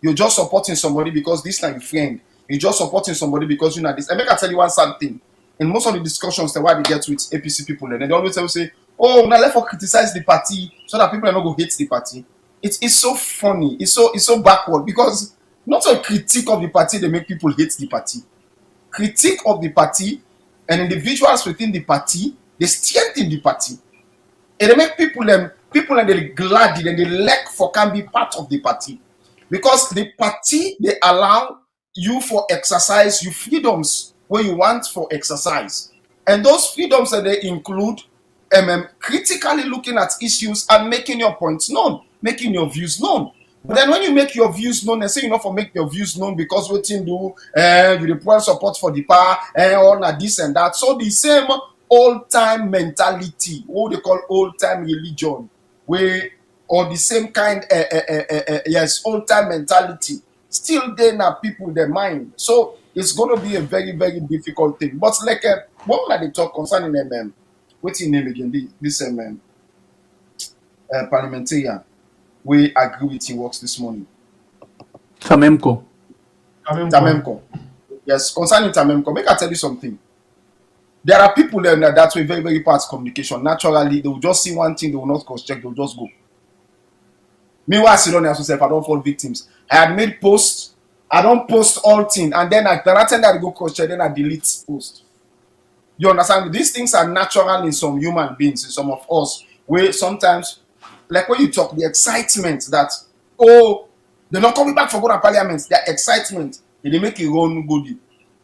you're just supporting somebody because this time you're friend. You're just supporting somebody because you know this. And make I tell you one sad thing. In most of the discussions that why they get with APC people, and they always say, oh, now let's criticize the party so that people are not going to hate the party. It's so funny. It's so backward because not a critique of the party they make people hate the party. Critique of the party and individuals within the party, they strengthen the party. And they make people and they glad and they like for can be part of the party. Because the party, they allow you for exercise, your freedoms where you want for exercise. And those freedoms that they include critically looking at issues and making your points known, making your views known. But then when you make your views known and say you know for make your views known because what you do, you deploy support for the power and all that this and that. So the same old-time mentality, what they call old-time religion, where or the same kind yes, old-time mentality still there now people their mind. So it's going to be a very, very difficult thing. But like what will they talk concerning what's your name again? This parliamentarian. We agree with him works this morning. Tamemko. Yes, concerning Tamemko, make I tell you something. There are people there that way very, very fast communication. Naturally, they will just see one thing, they will not cross-check, they will just go. Meanwhile, I don't fall victims. I had made posts, I don't post all things, and then at the time that I go cross-check, then I delete post. You understand? These things are natural in some human beings, in some of us, where sometimes like when you talk, the excitement that, oh, they're not coming back for good parliament, their excitement, they make it run goodie.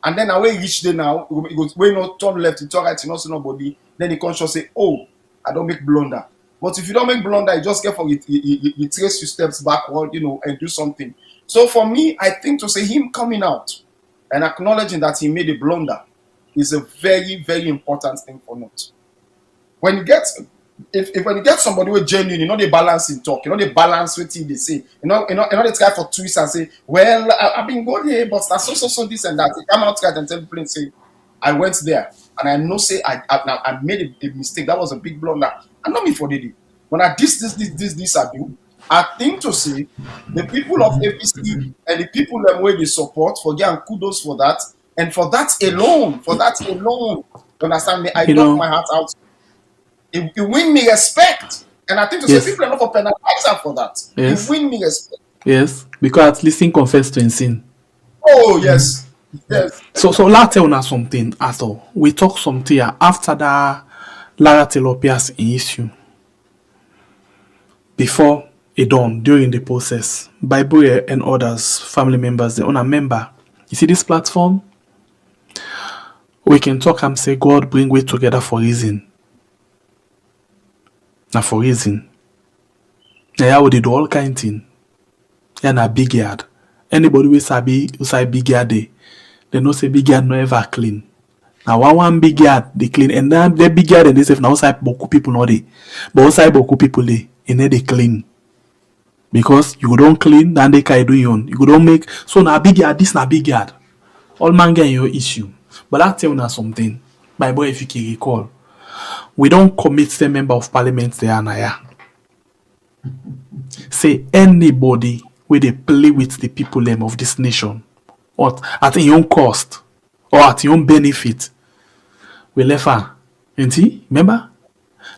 And then when you reach there now, it goes, when you turn left, you turn right, you not see nobody, then the conscious say, oh, I don't make blunder. But if you don't make blunder, you just get for it, you trace your steps backward, and do something. So for me, I think to say him coming out and acknowledging that he made a blunder is a very, very important thing for not. When you get when you get somebody with genuine, they balance in talk, they balance what they say, they try for twist and say, well, I've been good here, but that's so this and that. They come out and tell people and say, I went there and I know say I made a mistake. That was a big blunder. And not me for the day. When I this I do, I think to say the people of APC and the people that way they support for and kudos for that, and for that alone, you understand me, I knock my heart out. It win me respect, and I think to say people are not for penalizer for that. Yes. It win me respect. Yes, because at least he confessed to sin. Oh yes, yes. So let's tell us something at all. We talk something after that Lara Telopia's issue. Before it done, during the process, Bible and others, family members, they own a member. You see this platform? We can talk and say God bring we together for reason. Now for reason. Now we did all kind thing. Yeah, na big yard. Anybody we say big yard they know say big yard no ever clean. Now one big yard they clean, and then the big yard and they say now outside beaucoup people not they. But outside beaucoup people they clean. Because you don't clean, then they can do yon. You don't make so now big yard, this na big yard. All man get your issue. But I tell you something. My boy, if you can recall, we don't commit the member of parliament there now. Say anybody where they play with the people of this nation, or at your own cost, or at your own benefit, we left her. Ain't he? Remember?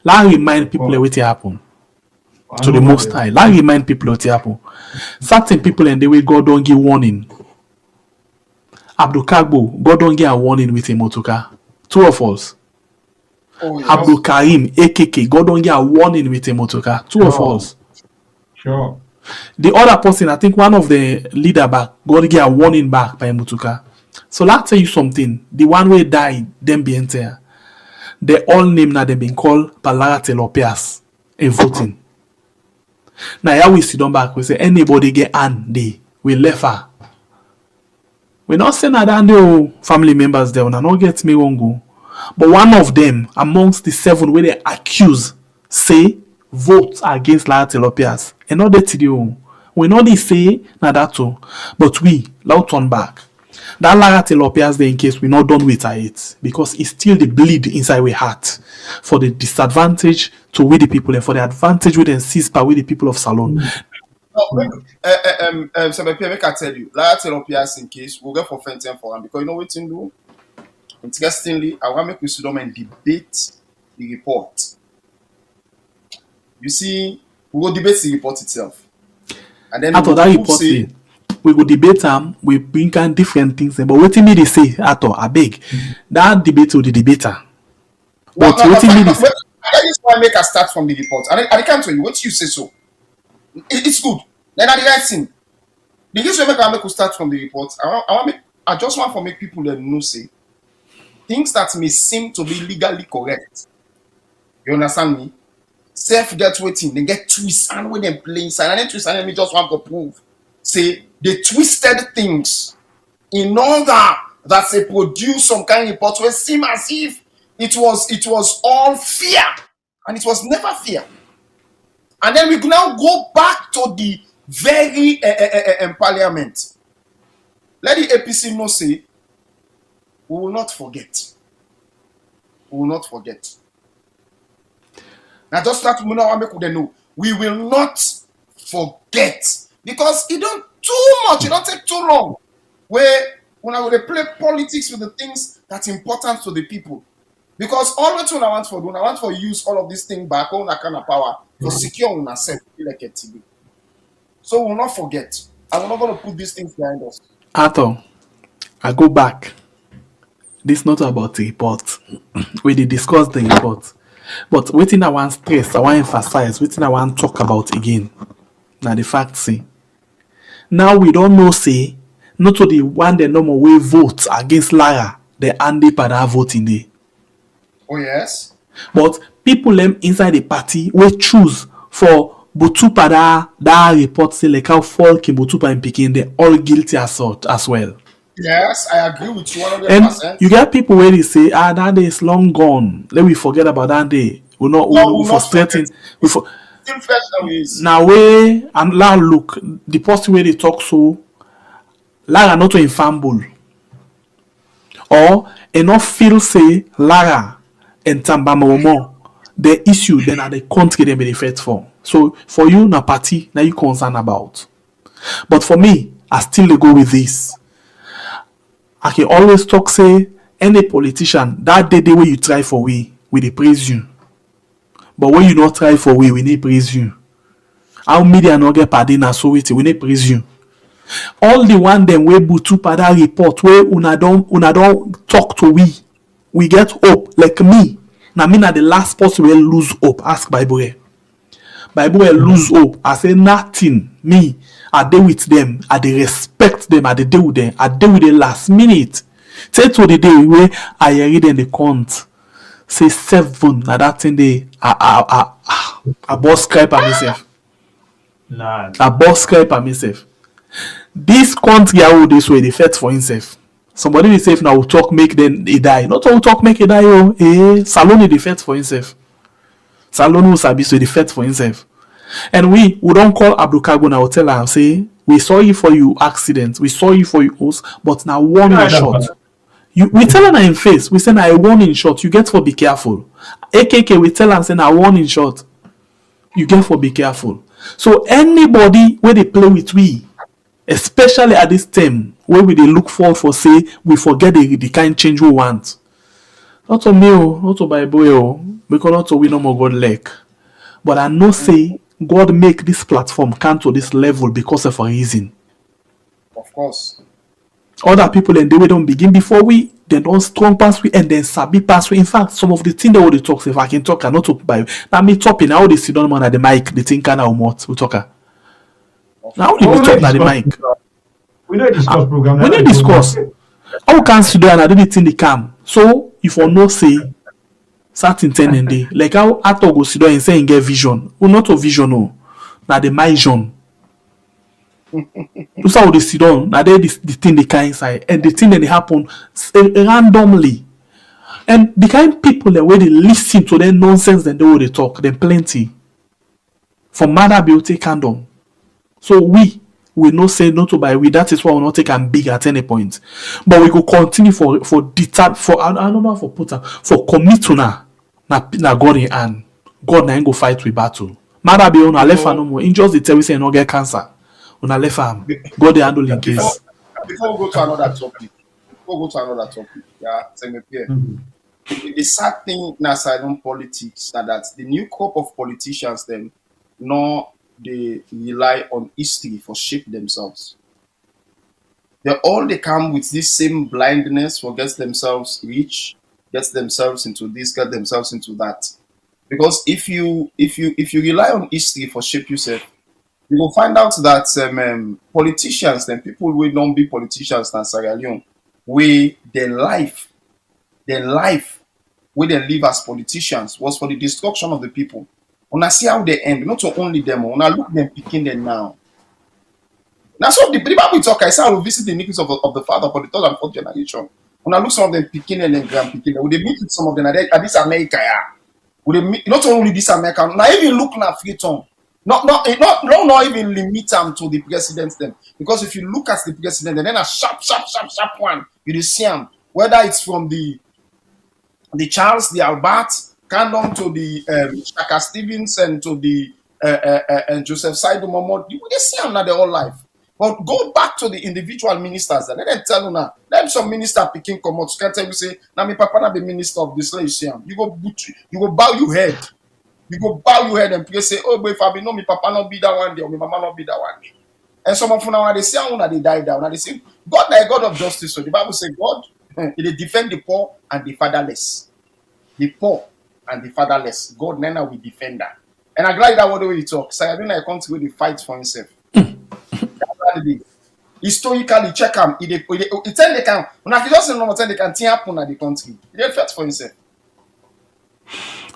Let remind people what happen to the Most High. Let remind people what happen. Certain people and the way God don't give warning. Abdul Kagbo, God don't give a warning with him motoka. Two of us. Oh, yes. Abdul Karim, AKK, God don't give a warning with him motoka. Two of us. Sure. The other person, I think one of the leader back, God give a warning back by Mutuka. So let's tell you something. The one way died, them be entire. They all name now they been called Palara Telopias in voting. Now here we sit down back, we say anybody get an day, we left her. We not saying that the family members there, will not get me wrong go. But one of them amongst the 7 where they accuse say vote against Lara Telopias. And not that we know they say na that too, but we loud turn back. That Lara Telopias there in case we not done with it because it's still the bleed inside we heart for the disadvantage to we the people and for the advantage we then seize by we the people of Salon. SLPP, make I tell you, Lara Telopias in case we'll get for Fenton for him because you know what to do. Interestingly, I want to make we sit down and debate the report. You see, we will debate the report itself. And then after that report, we will debate them, we bring in different things. But what me they say, after I beg, that debate with the debater. But what me they say. That is why I make a start from the report. And I can't tell you, what you say so. It's good. Then I the right thing. The reason I make start from the report, I just want to make people that know say things that may seem to be legally correct. You understand me? Self get waiting, they get twist and when they play inside, and then twist and then me just want to prove. Say they twisted things in order that they produce some kind of report where it seem as if it was all fear, and it was never fear. And then we now go back to the very parliament. Let the APC know say we will not forget. We will not forget. Now just start to know. We will not forget because it don't too much, it don't take too long. Where when I will play politics with the things that's important to the people. Because always when I want to use all of these things back on that kind of power to secure on ourselves like a TV. So we will not forget. And we're not going to put these things behind us. Arthur, I go back. This is not about the report. We did discuss the report. But waiting I want stress, I want emphasize, waiting I want talk about again. Now the fact say. Now we don't know say, not to the one the normal way vote against Lara, the Andy Pada voting day. Oh yes. But people them inside the party will choose for Butu Pada that report say like how folk in Butu Pada and Peking they all guilty as well. Yes, I agree with you 100%. And you get people where they say, that day is long gone. Let me forget about that day. We're frustrating. Now way and now look the person where they talk so Lara not to infamble or enough feel say Lara and Tambamomo the issue then are the country they benefit for. So for you na party now you concerned about. But for me, I still go with this. I can always talk say any politician that day where you try for we dey praise you. But when you not try for we need praise you. How media not get pardon na so we need praise you. All the one them we Butu Pada report where una don't talk to we get hope like me. Now me na the last person will lose hope. Ask Bible. Bible will lose hope. I say nothing. Me, I deal with them. I dey respect them. I dey deal with them. I deal with the last minute. Say to the day where I read in the count. Say 7. Now that thing day I boss scribe by myself. Nah. I boss scribe by myself. This country I will this way the fight for himself. Somebody will say if now will talk make them he die. Not all talk make he die. Oh, Salon the fight for himself. Salon will sabi so the fight for himself. And we don't call Abdul Kago now tell her say we sorry for you accident, we sorry for you host, but now warning shot. We tell her in face, we say now a warning shot, you get for be careful. AKK we tell her say now warning shot, you get for be careful. So anybody where they play with we, especially at this time where we they look for say we forget the kind change we want. Not to me, not to Bible, because not to we no more God like. But I know say God make this platform come to this level because of a reason. Of course. Other people and they don't begin before we, they don't strong pass we and then sabi pass we. In fact, some of the things they would talk, if I can talk, I not talk by now me topping now they sit down man at the mic, the thing can or what we talk. Now they Oh, be talking at the mic. We don't discuss program. We don't discuss. How can sit down and do the thing they come? So if you no say certain thing in day, like how actor go sit down and say get vision. Well, not a vision, no. Now the my vision. That's how they sit down. Now they the thing they can inside, and the thing that they happen randomly. And the kind people the way they listen to their nonsense and the way they talk, them plenty. For mother beauty condom. So we no say no to buy we. That is why we not take and big at any point. But we go continue for deter for I don't know for put for commit to na God in hand. God na him go fight with battle. Mother be on a left no more. In just the tell we say no get cancer. On a left arm. God they handle in case. Before we go to another topic, yeah, tell me Pierre. The sad thing in asylum politics that the new crop of politicians then no they rely on history for shape themselves. They come with this same blindness for get themselves rich, get themselves into this, get themselves into that. Because if you rely on history for shape yourself, you will find out that politicians, then people will not be politicians than Sierra Leone, where their life, where they live as politicians was for the destruction of the people. When I see how they end, not only them, when I look them picking them now. That's what the Bible talk. I say I will visit the iniquities of the father for the third and fourth generation. When I look some of them picking them and grand picking them, would they meet with some of them at this America? Yeah. Would they meet, not only this America, now even look na Freeton. Not even limit them to the president then. Because if you look at the president, then a sharp one, you see them. Whether it's from the Charles, the Albert, come down to the Shaka Stevens and to the and Joseph Saidu Momo, you they see them now their whole life. But go back to the individual ministers and let them tell you now. Let some minister picking come out. Can't tell you say, now my papa na be minister of this place. You go bow your head. You go bow your head and pray, say, oh, but if I be no, my papa not be that one day, or my mama not be that one day. And some of them now they say, oh, they die down. And they say, God is a God of justice. So the Bible says, God, He defend the poor and the fatherless. The poor and the fatherless. God now will defend that. And I'm glad that what the way you talk. So I don't know, I come to where they fight for himself. Historically, check him. He tell they can. When I just say no, tell they can tear up on the country. He fight for himself.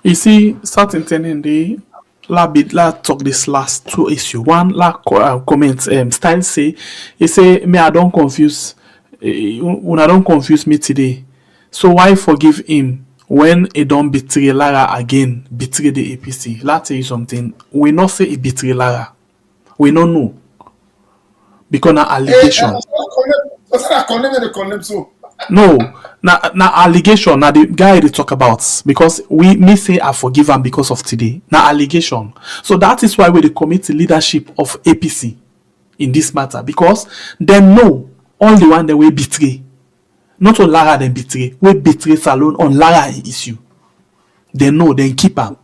You see, certain thing in the la talk this last two issue. One la comment style say he say me I don't confuse when I don't confuse me today. So why forgive him when he don't betray Lara again, betray the APC? Let tell you something. We not say he betray Lara. We don't know. Because na allegation. No, na allegation. Na the guy they talk about because me say I forgive him because of today. Na allegation. So that is why we commit the leadership of APC in this matter because they know all the one that we betray. Not on Lara then betray. We betray Salon on Lara issue. They know then keep am.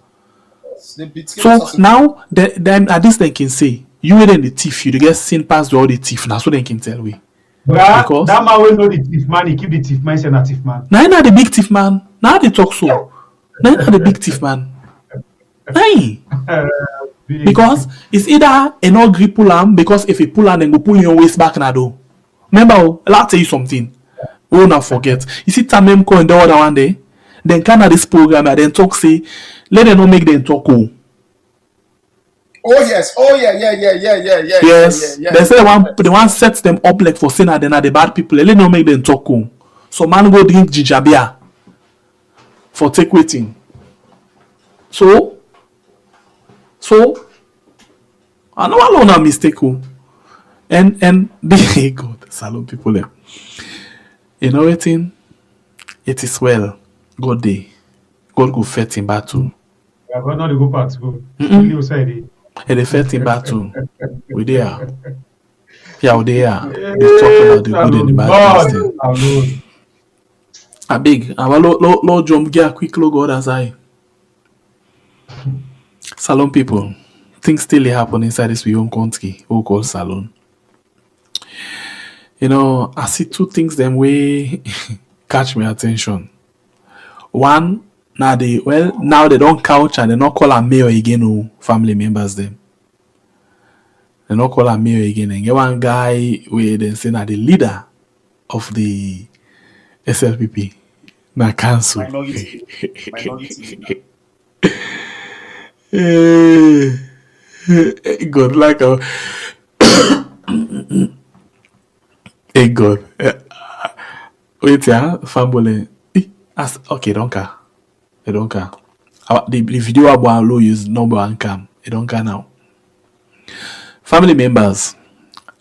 So now then at this they can say. You ain't the thief, you get seen past all the thief now, so they can tell we. Because that man will know the thief man, he keep the thief man, say not thief man. Now not the big thief man. Now they talk so. Now not the big thief man. Hey. Because it's either a no grip pull am because if you pull am then go pull your waist back na do. Remember, I'll tell you something. We will not forget. You see Tamem call in the other one day, then kind of this program and then talk say, let them not make them talk oh. Oh yes, oh yeah. Yes, yeah. They say the one sets them up like for saying that they're not the bad people. Let them make them talk home. So man go drink jijabia for take waiting. So I know alone a mistake. And the God, salon people there. You know what? It is well. God day. God go fight in battle. Yeah, God not go back to go. You say it. And the first in battle, we there. Yeah, we there. They talk about the good and the bad. A big. Our Lord jump get a quick logo other side. Salon people. Things still happen inside this we own country. We call salon. You know, I see two things them way catch my attention. One, now they don't couch and they not call a mayor again who family members them. They not call a mayor again. And get one guy where they say now the leader of the SLPP. Na council. Minority leader. God, like a hey God. Wait, yeah, family. Okay, don't care. I don't care. The video about low use number one cam. I don't care now. Family members,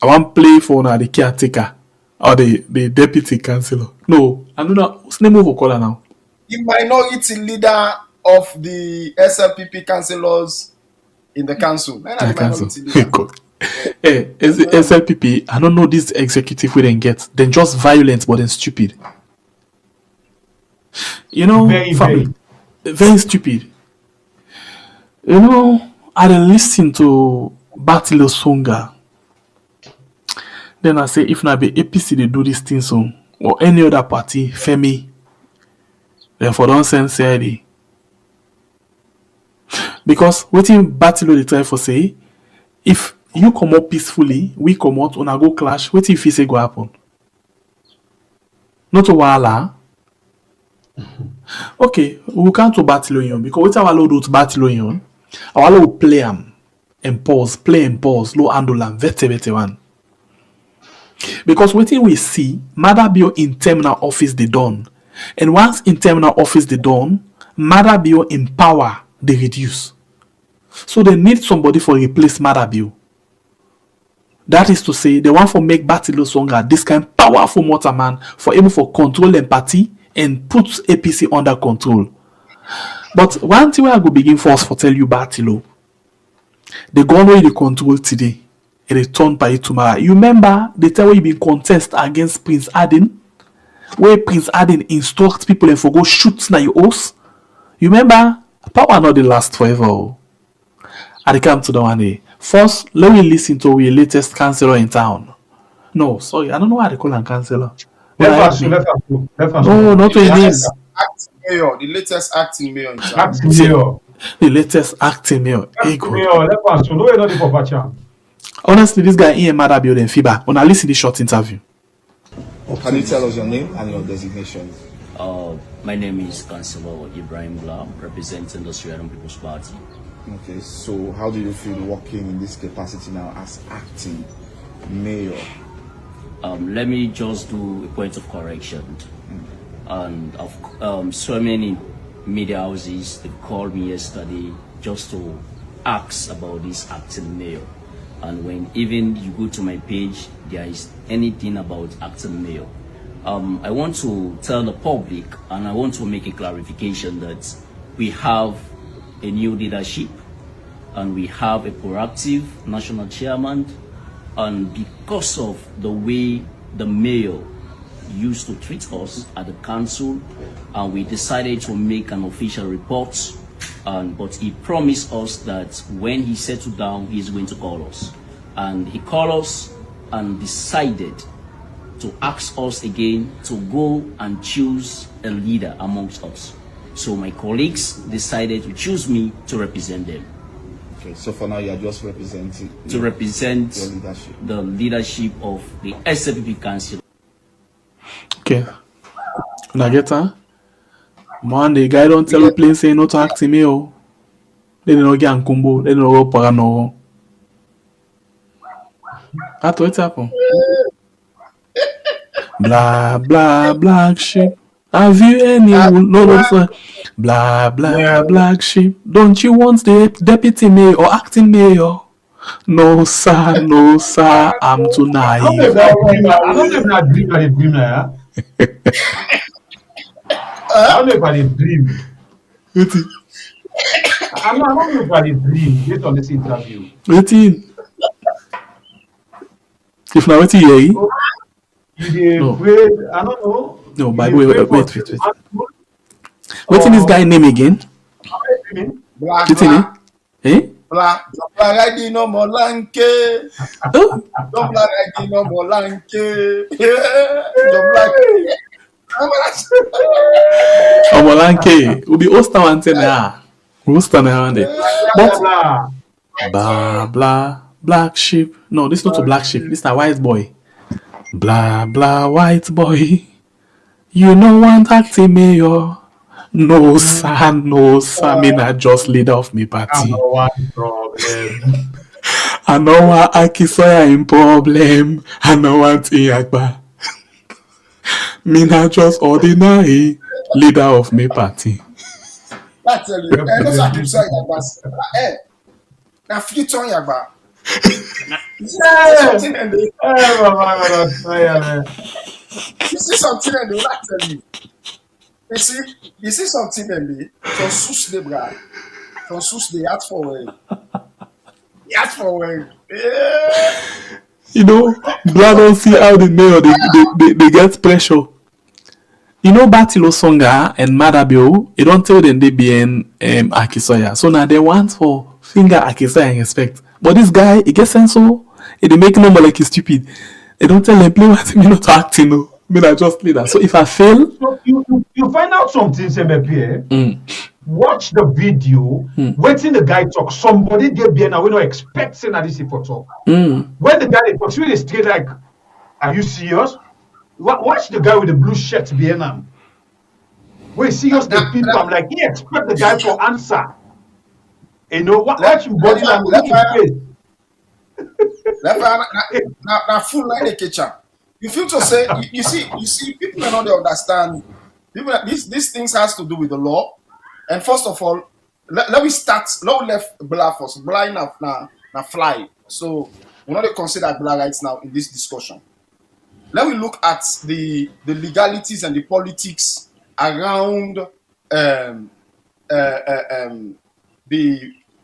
I want play for now the caretaker or the deputy councillor. No, I don't know. What's the name of caller now? The minority leader of the SLPP councillors in the council. The council. Hey, SLPP, I don't know this executive we didn't get. They're just violent, but then stupid. You know, very stupid. You know, I didn't listen to Batilo Songa. Then I say, if not be APC, they do this thing so, or any other party, Femi, then for don't send CID. Because what in Batilo they try for say, if you come out peacefully, we come out, on a go clash, what if he say go happen? Not a wala. Okay, we can't to Batilo because what our load to Batilo our load play and pause, play and pause, low handle and vete one. Because what we see, Mother Bio in terminal office they done. And once in terminal office they done, Mother Bio in power they reduce. So they need somebody for replace Mother Bio. That is to say, they want to make Batilo Songa this kind of powerful motorman for able for control empathy and put APC under control. But one thing I go begin first for tell you Batilo, they go away the control today. And they turn by it tomorrow. You remember the time when you been contest against Prince Aden, where Prince Aden instructs people and for go shoot na your house. You remember power not the last forever. I come to the one day. First, let me listen to our latest councillor in town. No, sorry, I don't know why they call him councillor. No, not to his name. Acting mayor, the latest acting mayor in town. Acting mayor. The latest acting mayor. Acting mayor, let us know where not the proper. Honestly, this guy in Mother Bio and FIBA. When I listen to this short interview. Can you tell us your name and your designation? My name is Councillor Ibrahim Bla, representing the Sierra Leone People's Party. Okay, so how do you feel working in this capacity now as acting mayor? Let me just do a point of correction. And so many media houses they called me yesterday just to ask about this acting mayor. And when even you go to my page, there is anything about acting mayor. I want to tell the public and I want to make a clarification that we have a new leadership and we have a proactive national chairman, and because of the way the mayor used to treat us at the council, and we decided to make an official report, but he promised us that when he settled down he's going to call us, and he called us and decided to ask us again to go and choose a leader amongst us. So my colleagues decided to choose me to represent them. Okay, so for now you are just representing To represent your leadership. the leadership of the SLPP Council. Okay. Now get her. Man, the guy don't tell you plain say not to act me oh. They don't get kumbo. They don't go parano. That's what happened. Blah blah black sheep. Have you any no sir? Blah blah black sheep. Don't you want the deputy mayor or acting mayor? No sir, no sir. I'm too I naive. don't know if I dream like a dream now. I don't know if I dream. I don't know if I dream based on this interview. Waiting. If now waiting here. You dey No. afraid, I don't know, No, He but dey pray wait. for What's in this guy name again? Blah, What's in it? blah, Eh? blah. Blah, riding no more lanke. Oh, Don't black riding no more lanke. Don't black. Omolanke. We'll be Osta one ten now. Osta around it. But blah. blah blah black sheep. No, this is not a black sheep. This is a white boy. Blah blah white boy. You no want acting mayor. No sir, no sir. Me not just leader of me party. Number one problem. I know what Akisoya in problem. I know what Iyagba. Me not just ordinary leader of me party. I tell you, that's what I'm saying. Now, future Yagba. You see something and they, you see something and they will not tell you. You see something and they, ton sous de bras, ton sous de yacht forward. Yacht forward. Yeah. You know, blood don't see how the mayor they get pressure. You know, Batilo Songa and Madabio, you don't tell them they be in Akisoya. So now they want for finger Akisoya and respect. But this guy, he gets sense so they make number like he's stupid. They don't tell them play what me not acting no. Me not just leader. So if I fail, So you find out something, Semepi. Watch the video. Waiting the guy talk. Somebody there be now we not expecting that this for talk. When the guy they talk, so they straight like, are you serious? Watch the guy with the blue shirt behind him. Wait, serious the people. I'm like, he expect the guy for answer. You know what? Watch him body language. Now full like the kitchen. You feel to say you see people may not understand. People these things has to do with the law. And first of all, let me start. Let me left Blah first. Blah na fly. So we're not consider Blah right now in this discussion. Let me look at the legalities and the politics around the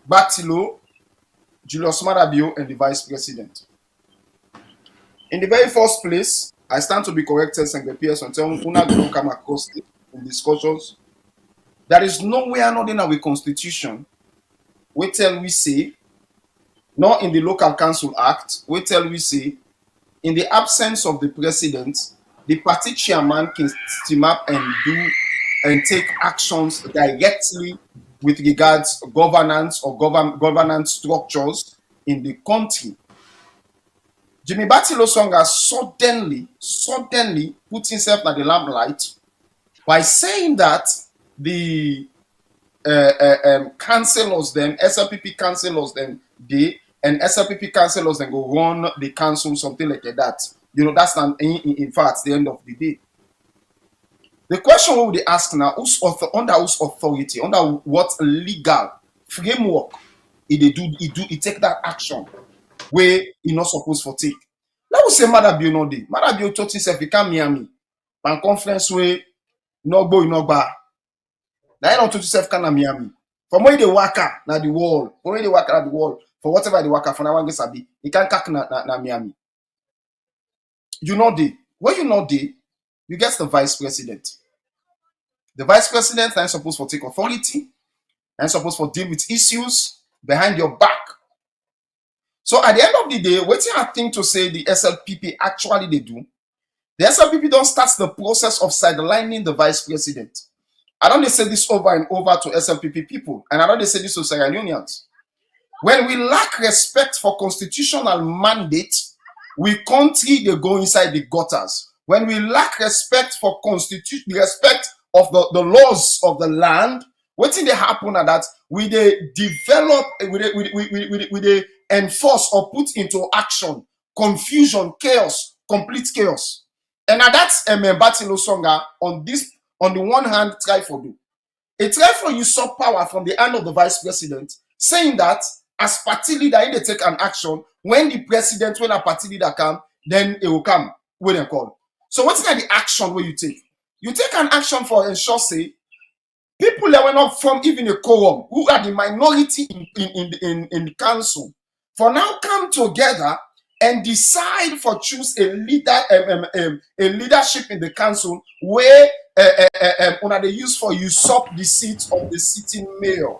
Batilo, Julius Marabio, and the vice president. In the very first place, I stand to be corrected, Sengle Pierce, until una don't come across it in discussions. There is nowhere not in our constitution we tell we say, nor in the Local Council Act, we tell we say, in the absence of the president, the party chairman can team up and do and take actions directly with regards to governance or governance structures in the country. Jimmy Batilo Songa suddenly put himself in the limelight by saying that the councillors, them SLPP councillors, them they and SLPP councillors then go run the council, something like that. You know, that's not in fact the end of the day. The question we would ask now, under whose authority, under what legal framework he take that action where he not supposed to take. Let us say Madabio no day. Madabio told himself he come Miami. Pan conference where no ba. Now not told himself can Miami. From where they work na the wall. From where they work at the wall. For whatever they work for now, sabi, he can't cack na Miami. You know the where you know the you get the vice president. The vice president is supposed to take authority and supposed to deal with issues behind your back. So at the end of the day, what you have think to say the SLPP actually they do, the SLPP don't start the process of sidelining the vice president. I don't say this over and over to SLPP people, and I don't say this to Sierra Leoneans. When we lack respect for constitutional mandate, we country they go inside the gutters. When we lack respect for respect of the laws of the land, what thing they happen at that we they develop, we they enforce or put into action confusion, chaos, complete chaos. And that's Batilo Songa on the one hand try for do. A try for usurp power from the hand of the vice president, saying that as party leader, they take an action when the president, when a party leader come, then it will come when they call. So what's the action where you take? You take an action for ensure say people that were not from even a quorum, who are the minority in the council, for now come together and decide for choose a leader, a leadership in the council where una they use for usurp the seat of the sitting mayor.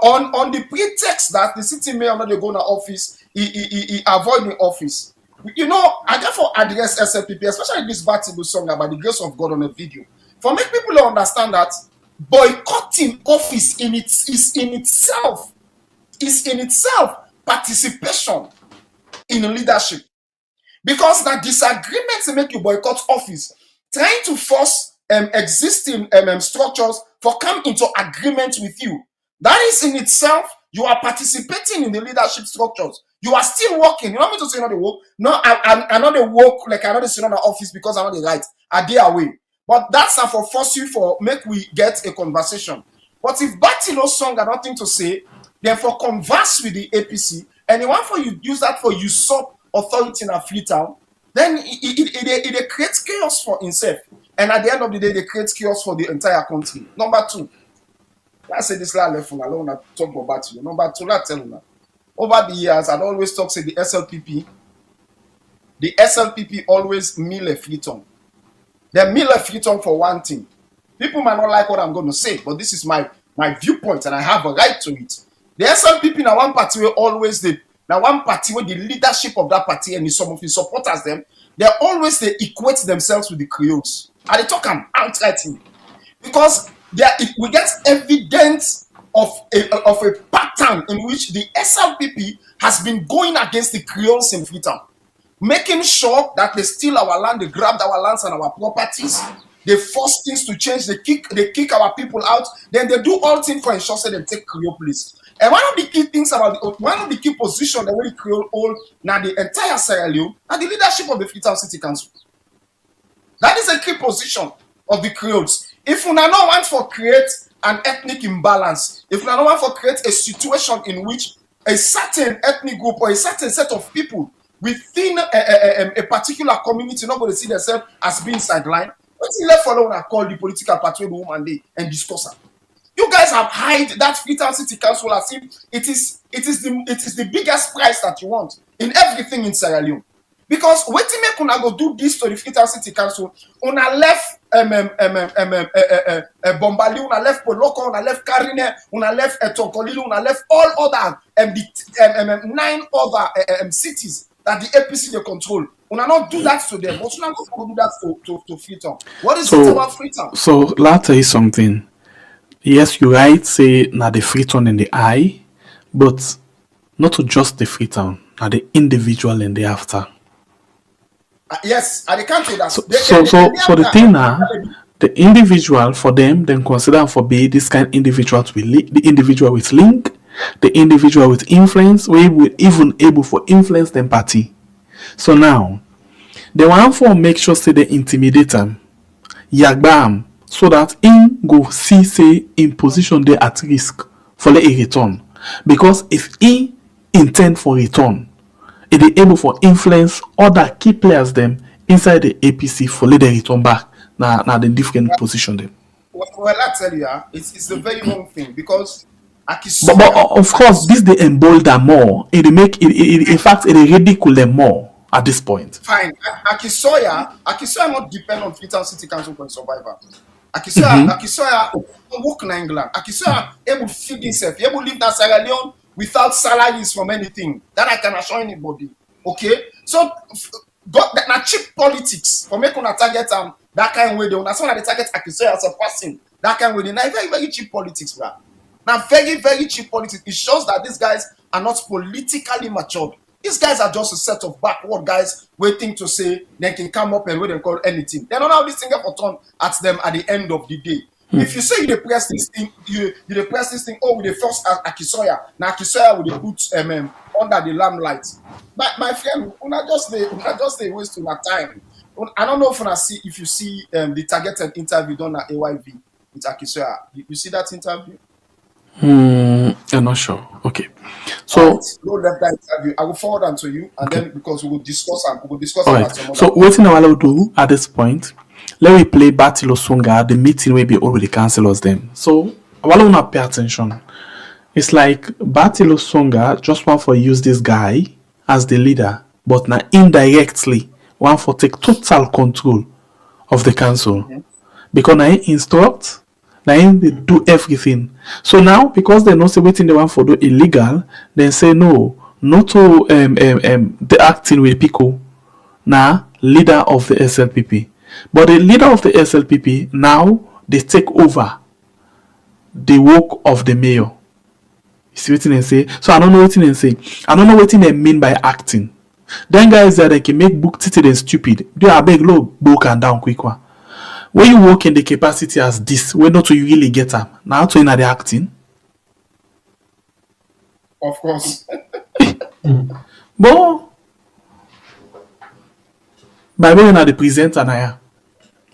On the pretext that the sitting mayor not they go to office, he avoid the office. You know, I therefore address SLPP, especially this battle song about the grace of God on a video, for make people understand that boycotting office is in itself participation in leadership, because that disagreements make you boycott office, trying to force existing structures for come into agreement with you. That is in itself, you are participating in the leadership structures. You are still working. You want me to say another work? No, I'm not a work like I'm not sitting on the office because I'm not the right. I dare away. But that's not for force you for make we get a conversation. But if Batilo song got nothing to say, then for converse with the APC, and you want for you use that for usurp authority in a Freetown, then it creates chaos for himself. And at the end of the day, they create chaos for the entire country. Number two, I say this last level, I don't want to talk about Batilo. Number two, let's tell you. Over the years, I'd always talk to the SLPP always mill a Freetown. They mill a Freetown for one thing. People might not like what I'm going to say, but this is my viewpoint, and I have a right to it. The SLPP now one party where always the leadership of that party and some of the supporters them, they equate themselves with the Creoles. And they talk them outright because we get evidence of a pattern in which the SLPP has been going against the Creoles in Freetown, making sure that they steal our land, they grabbed our lands and our properties, they force things to change, they kick our people out, then they do all things for ensure they take Creole place. And one of the key things one of the key positions that we Creole hold now the entire Sierra Leone and the leadership of the Freetown City Council. That is a key position of the Creoles. If we now want to create an ethnic imbalance, if we now want to create a situation in which a certain ethnic group or a certain set of people within a particular community not going to see themselves as being sidelined, what's left for alone call the political party woman day and discuss it. You guys have hide that Freetown City Council as if it is the biggest prize that you want in everything in Sierra Leone. Because when you make una go do this to the Freetown City Council, una left Bombali, una left Poloko, una left Karine, una left Etonkolilu, una left all other 9 other cities that the APC they control. Una not do that to them, but una go do that to Freetown. What is it about Freetown? So let me tell you something. Yes, you're right, say now the Freetown in the eye, but not to just the Freetown, now the individual in the after. Yes, I can't say that. So the thing now, the individual for them, then consider for be this kind of individual to be the individual with link, the individual with influence, we will even able for influence them party. So now, they want for make sure say they intimidate them, yagbam, so that in go see say in position they at risk for a return. Because if he intend for return, it is able for influence other key players them inside the APC for let them return back now the different position them. Well, I tell you, it's the very wrong thing because but of course this they embolden more. It make it in fact it ridicule them more at this point. Fine, Akisoya not depend on Freetown City Council for survival. Akisoya work in England. Akisoya able to feed himself. He able to live in Sierra Leone without salaries from anything. That I can assure anybody. Okay, so got that na cheap politics for make una target that kind of way. They una someone they target Akisoya as a person. That kind of way. Now very very cheap politics, bro. Now very very cheap politics. It shows that these guys are not politically matured. These guys are just a set of backward guys waiting to say they can come up and wait and call anything. They don't have this thing for turn at them at the end of the day. If you say you depress this thing, you depress this thing. Oh, with the first Akisoya. Now Akisoya will put under the lamplight. But my friend, una just they waste your time. I don't know if you see the targeted interview done at AYV with Akisoya. You see that interview? I'm not sure. Okay. So go left that interview. I will forward them to you, and okay. then because we will discuss and we will discuss all about right. So what I will do at this point, let me play Batilo Songa, the meeting will be already cancelled them. So I want to pay attention. It's like Batilo Songa just want to use this guy as the leader, but now indirectly one for take total control of the council. Because now he instruct, now they do everything. So now, because they not say waiting the one for do illegal, then say no, not to the acting with people. Now leader of the SLPP, but the leader of the SLPP now they take over the work of the mayor. You see what they say? So I don't know what they say. I don't know what they mean by acting. Then guys that they can make book titty and stupid. Do a big low book and down quick one. When you work in the capacity as this, when not to you really get them. Now to in the acting. Of course. But Bible when I the presenter now.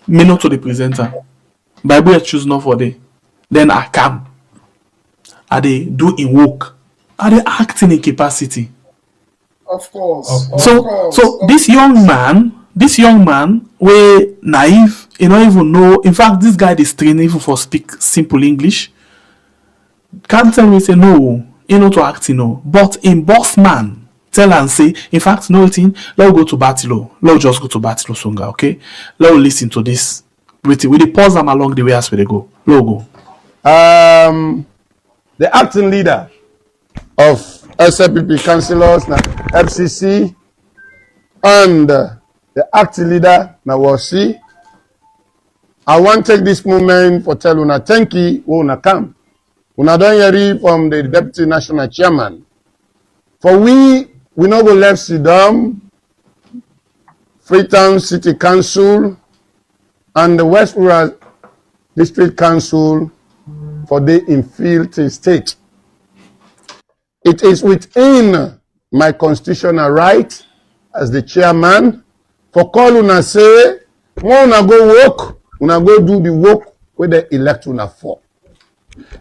Me not to the presenter. Bible I choose not for the. Then I come. I they do in work. I they acting in capacity. Of course. So this young man, we naive, you don't even know. In fact, this guy is trained even for speak simple English. Can't tell me say no, you know to act, you know. But in boss man, tell and say, in fact, no thing. Let's go to Batilo. Let's just go to Batilo Songa, okay? Let's listen to this. We pause them along the way as we go. Let's go. The acting leader of SLPP councillors, na FCC, and the acting leader, na WASI. I want to take this moment for tell una thank you when una come. Una don hear from the Deputy National Chairman. For we no go left Sidam, Freetown City Council, and the West Rural District Council for the infiltrated state. It is within my constitutional right as the chairman for call una say, una go work, una go do the work where they elect una for.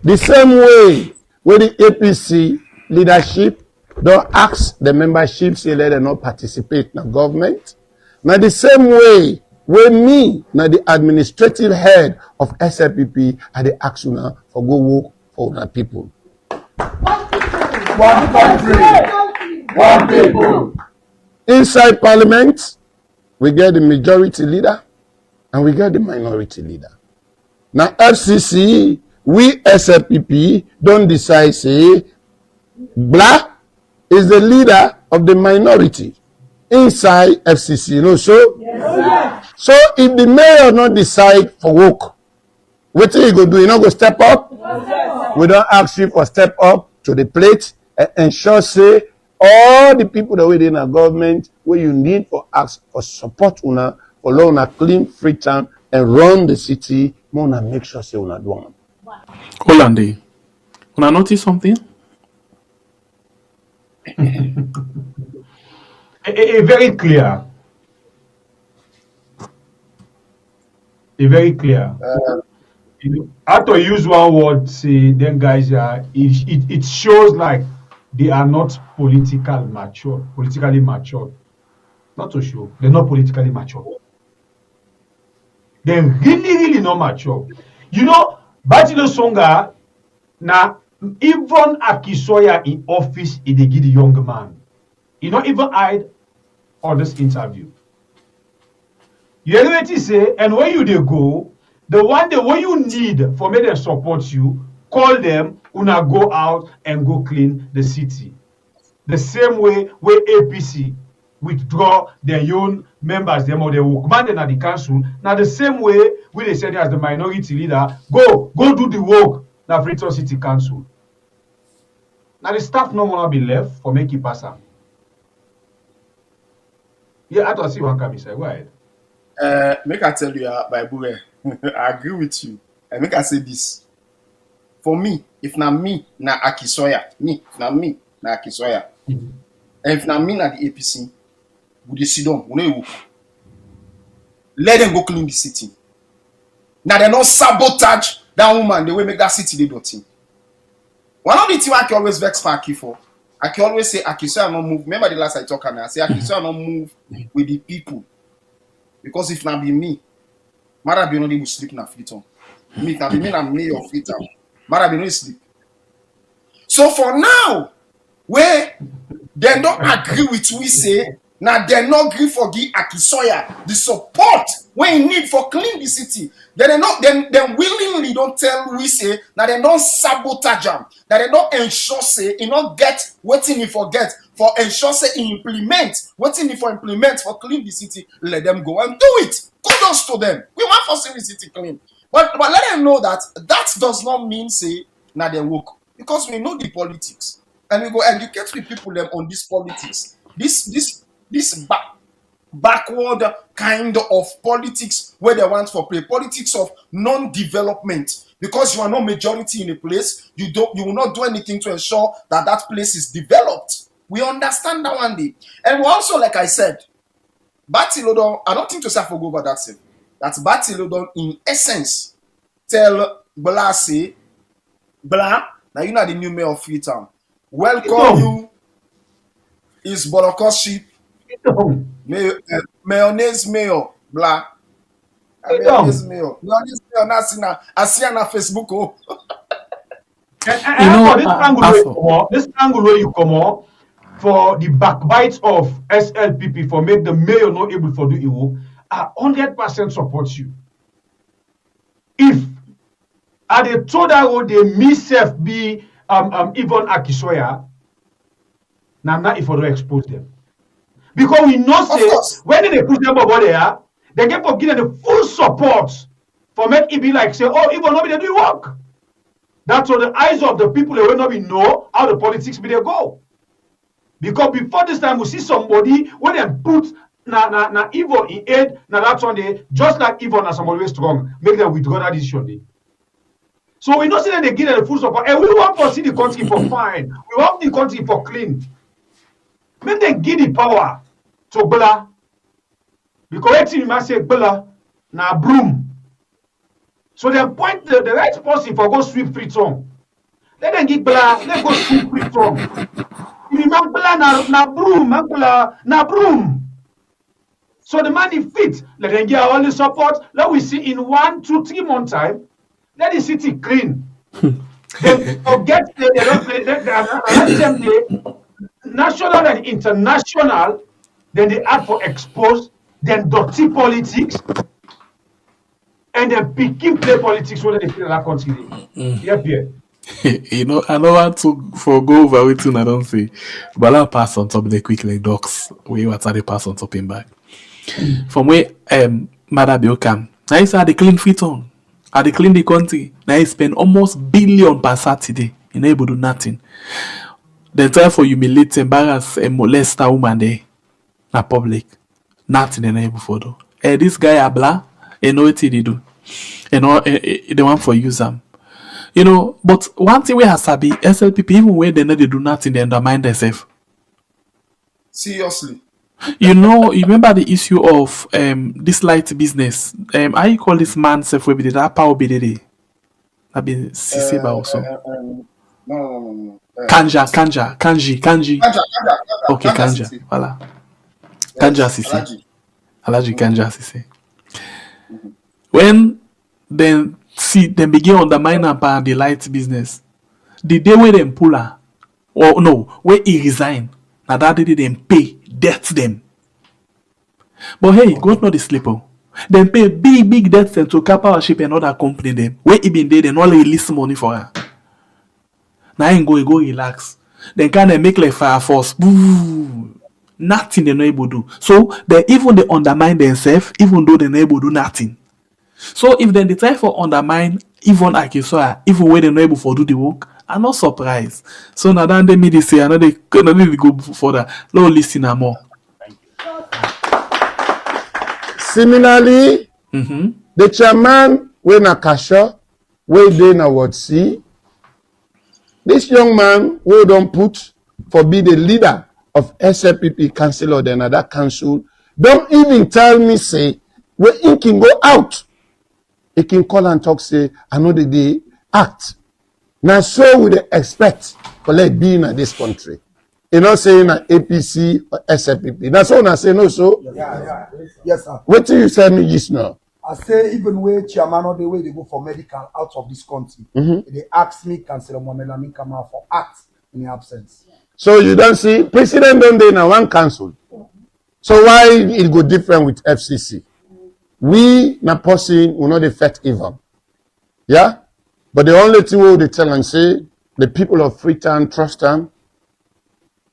The same way where the APC leadership don't ask the membership say let them not participate in the government. Now the same way where me, now the administrative head of SLPP, I dey ask una for go work for una people. One country, one people. Inside parliament, we get the majority leader and we get the minority leader. Now FCC, we SLPP don't decide say Blah is the leader of the minority inside FCC, you know so? Yes. So if the mayor not decide for work, what you go do? You not go step up? Yes. We don't ask you for step up to the plate and ensure say all the people that within our government where you need for ask for support una for law una clean free town and run the city, una make sure say una do one. Holland, una notice something? Very clear. Very clear. I have to use one word, say, them guys are, it shows like they are not politically mature. Not to show, they're not politically mature. They're really not mature. You know, Batilo Songa, now, even Akisoya in office, he dey give the young man. He not even hide on this interview. You hear what he say, and when you dey go, the one day when you need for me to support you, call them, una go out and go clean the city. The same way where APC withdraw their own members, them or their workman at the council. Now the same way we they said as the minority leader, go do the work na Freetown City Council. Now the staff no wanna be left for make it pass am. Yeah, I thought see one come inside. Go ahead. Make I tell you, Bible, I agree with you. And make I say this. For me, if na me, na Akisoya, na Akisoya. And if na me, na the APC, we dey sit down, we no work. Let them go clean the city. Now they not sabotage that woman the way make that city they dirty. One of the things I can always vex for Aki for, I can always say Akisoya not move. Remember the last I talk and I say Akisoya not move with the people. Because if not be me, Mara be only will sleep in a Freetown. Me, na be me na mayor of Freetown. Mara be no sleep. So for now, where they don't agree with we say. Now they not agree for the Akisoya the support when you need for clean the city. They not then willingly don't tell we say now they don't sabotage them. That they don't ensure say you not get waiting you forget for ensure say implement waiting you for implement for clean the city. Let them go and do it. Kudos to them. We want for the city clean. But let them know that that does not mean say now they work because we know the politics and we go educate the people them on this politics. This backward kind of politics where they want for play politics of non-development because you are not majority in a place you will not do anything to ensure that that place is developed. We understand that one day, and we also, like I said, Batilodon, I don't think to say I forgo over that thing. That's Batilodon in essence tell Blah say Blah now you know the new mayor of Freetown. Welcome you is Bolokoshi mayonnaise mayor Blah. Mayonnaise mayor. Mayonnaise mayor I see on Facebook. Oh. This angle where you come up for the backbites of SLPP for make the mayor not able to do it, I 100% support you. If at the told that they myself be Yvonne Akisoya, now not if I don't expose them. Because we know say when they push them over there, they get for giving the full support for make it be like say, oh, Yvonne not be they do work. That's on the eyes of the people they will not be know how the politics be they go. Because before this time we see somebody when they put na Yvonne in aid, now that's on the just like Yvonne as somebody strong, make them withdraw that decision. So we know say that they give them the full support, and we want to see the country for fine. We want the country for clean. Make them give the power to Bella. Because you must say Bella na broom. So they point the right person for go sweep Freetown. Let them give Bella, let go sweep Freetown. If you want Bella na broom, Bella na broom. So the man is fit. Let them get all the support. Let we see in 1, 2, 3 months time. Let the city clean. Then forget they don't play. Let them the national and international. Then they add for expose. Then dirty politics. And then picking play politics whether they feel that country. Yep. You know, I don't want to forgo over everything I don't say. But I'll pass on top of the quick like docs. We want to pass on top in back. From where Mother Biokam. Now you say the clean Freetown. I dey clean the country. Now he spend almost $1 billion per Saturday. He no able to do nothing. Then try for humiliate, embarrass, and molest a woman there. Na public. Nothing they no able for do. This guy a blah. He know what he do. You know, they want for use them. You know, but one thing we have sabi, SLPP, even when they know they do nothing, they undermine themselves. Seriously. You know, you remember the issue of this light business. How you call this man self with that power BDD? That been Sisiba also. No. Kanji. Okay, Kanja. Voilà. Kanja Sisi. Alaji Kanja Sisi. When then see them begin undermine about the light business, the day when them pull her, or no, when he resign, now that day them pay debt them. But hey, God not the sleeper. Them pay big debts them to Kappa Ship and other company them. When he been there, they not release money for her. Now he go relax. Then kind of make like fire force. Boo. Nothing they not able to do. So they undermine themselves, even though they not able to do nothing. So if they try for undermine even Akisoya, even when they not able to do the work, I'm not surprised. So now that they me say, I know they go further. Let's listen more. Similarly, the chairman when Nakasha, where they na what see, this young man who don't put for be the leader of SLPP council or the another council, don't even tell me say where he can go out. He can call and talk, say, I know that they act. Now, so we expect for like being in this country. You know, saying an APC or SLPP. That's all I say, no, so. Yeah. Yes, sir. What do you say me just now? I say, even where chairman or the way they go for medical out of this country, they ask me, Councillor Mohamed Lamin Kamara for act in the absence. So you don't see president don't dey na one council. So why it go different with FCC? We na person will not affect even. Yeah? But the only thing we dey tell and say the people of Freetown trust them,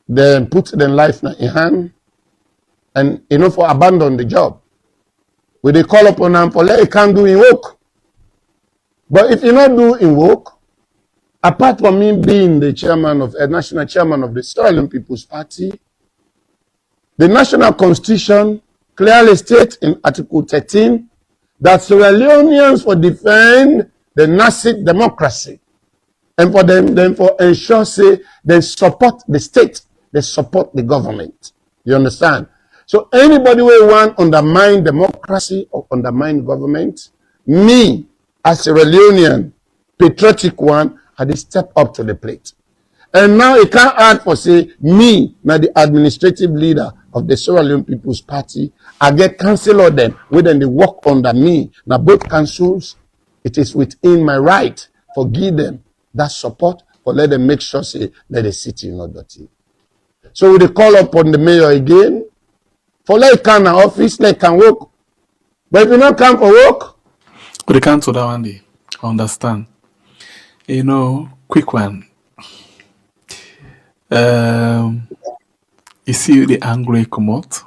they put their life in hand, and for abandon the job. We they call upon them for let it can't do in work. But if you not do in work, apart from me being the chairman of national chairman of the Sierra Leone People's Party, the national constitution clearly states in Article 13 that Sierra Leoneans will defend the national democracy, and for them for ensure say they support the state, they support the government. You understand? So anybody who want undermine democracy or undermine government, me as a Sierra Leonean patriotic one, I dey step up to the plate. And now it can't add for say me, now the administrative leader of the Sierra Leone People's Party, I get councillor them, where then they work under me. Now both councils, it is within my right for give them that support, for let them make sure say that the city is not dirty. So we dey call upon the mayor again, for let can office, let can work. But if you not come for work, We can't to that one day. Understand? Quick one. You see the angry come out.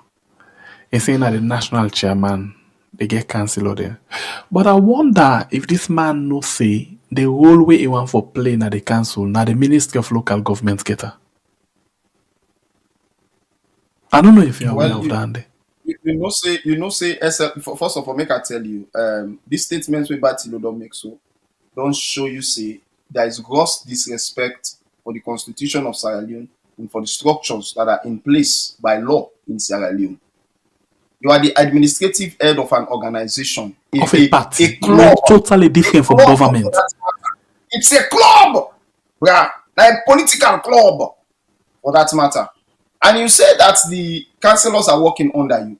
It's saying that the national chairman, they get cancelled there. But I wonder if this man no say the whole way he want for playing at the council, now the Ministry of Local Government get her. I don't know if you're aware of that. First of all, make I tell you, this statement we Batilo don't make so, don't show you say there is gross disrespect for the constitution of Sierra Leone and for the structures that are in place by law in Sierra Leone. You are the administrative head of an organization, Of a party. a club, Totally different from club government. It's a club, like a political club, for that matter. And you say that the councillors are working under you.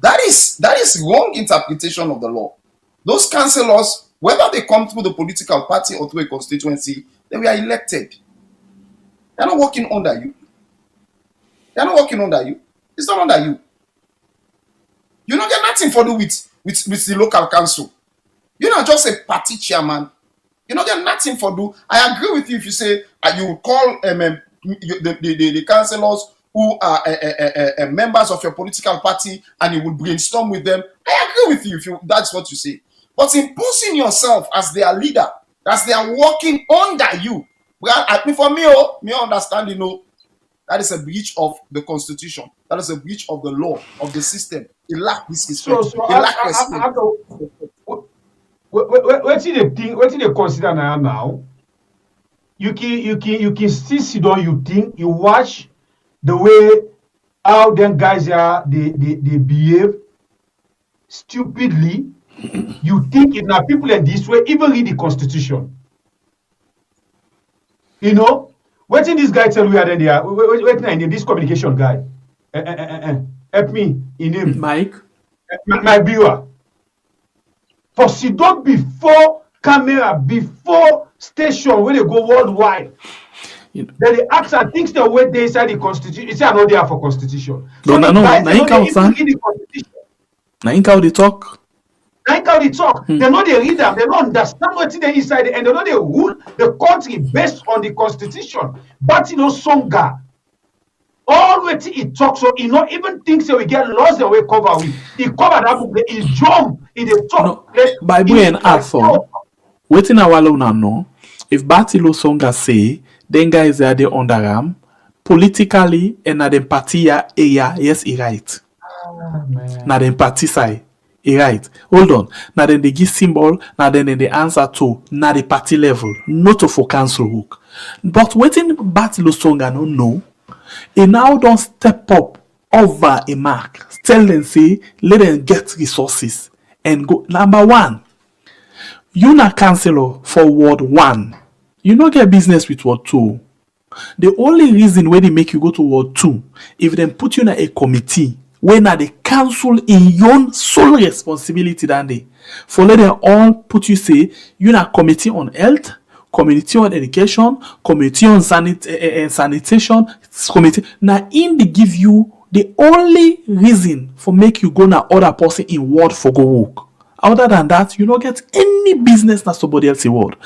That is wrong interpretation of the law. Those councillors, whether they come through the political party or through a constituency, they were elected. They're not working under you. They're not working under you. It's not under you. You don't get nothing for do with the local council. You're not just a party chairman. You don't get nothing for do. I agree with you if you say you call the councillors who are members of your political party and you will brainstorm with them. I agree with you if that's what you say. But imposing yourself as their leader, as they are working under you, well, for me, understand, that is a breach of the constitution. That is a breach of the law, of the system. They lack this respect. They lack respect. What do they consider now? You can still sit down, you watch the way how them guys are, they behave stupidly. You think it now people in this way, even read the constitution. What did this guy tell you then they are? Wait, this communication guy. Help me in him. Mike? My viewer. For sit down before camera, before station, when they go worldwide. Then they ask and things the way they inside the constitution. It's not there for constitution. So no, now you can't they talk. Like how they talk, they know they read them, they don't understand what's there inside, and they know they rule the country based on the constitution. But Songa, all what he talks, so he not even thinks that we get lost the way cover with. He covered up, he jump, he talk. No, Bible and Arthur, waiting a while now know if Batilo Songa say, then guys are the underarm, politically and at the party area, yes, he right. Now the party side. Right. Hold on. Now then they give symbol, now then they answer to now the party level, not for council hook. But waiting Battle Songa no know, he now don't step up over a mark. Tell them say, let them get resources and go. Number one, you na councillor for Ward 1. You no get business with Ward 2. The only reason why they make you go to Ward 2, if they put you in a committee, when are the council in your sole responsibility that day? For let them all put you say, you na committee on health, community on education, community on sanitation, community. Now, in they give you the only reason for make you go na other person in ward for go work. Other than that, you don't get any business na somebody else in ward.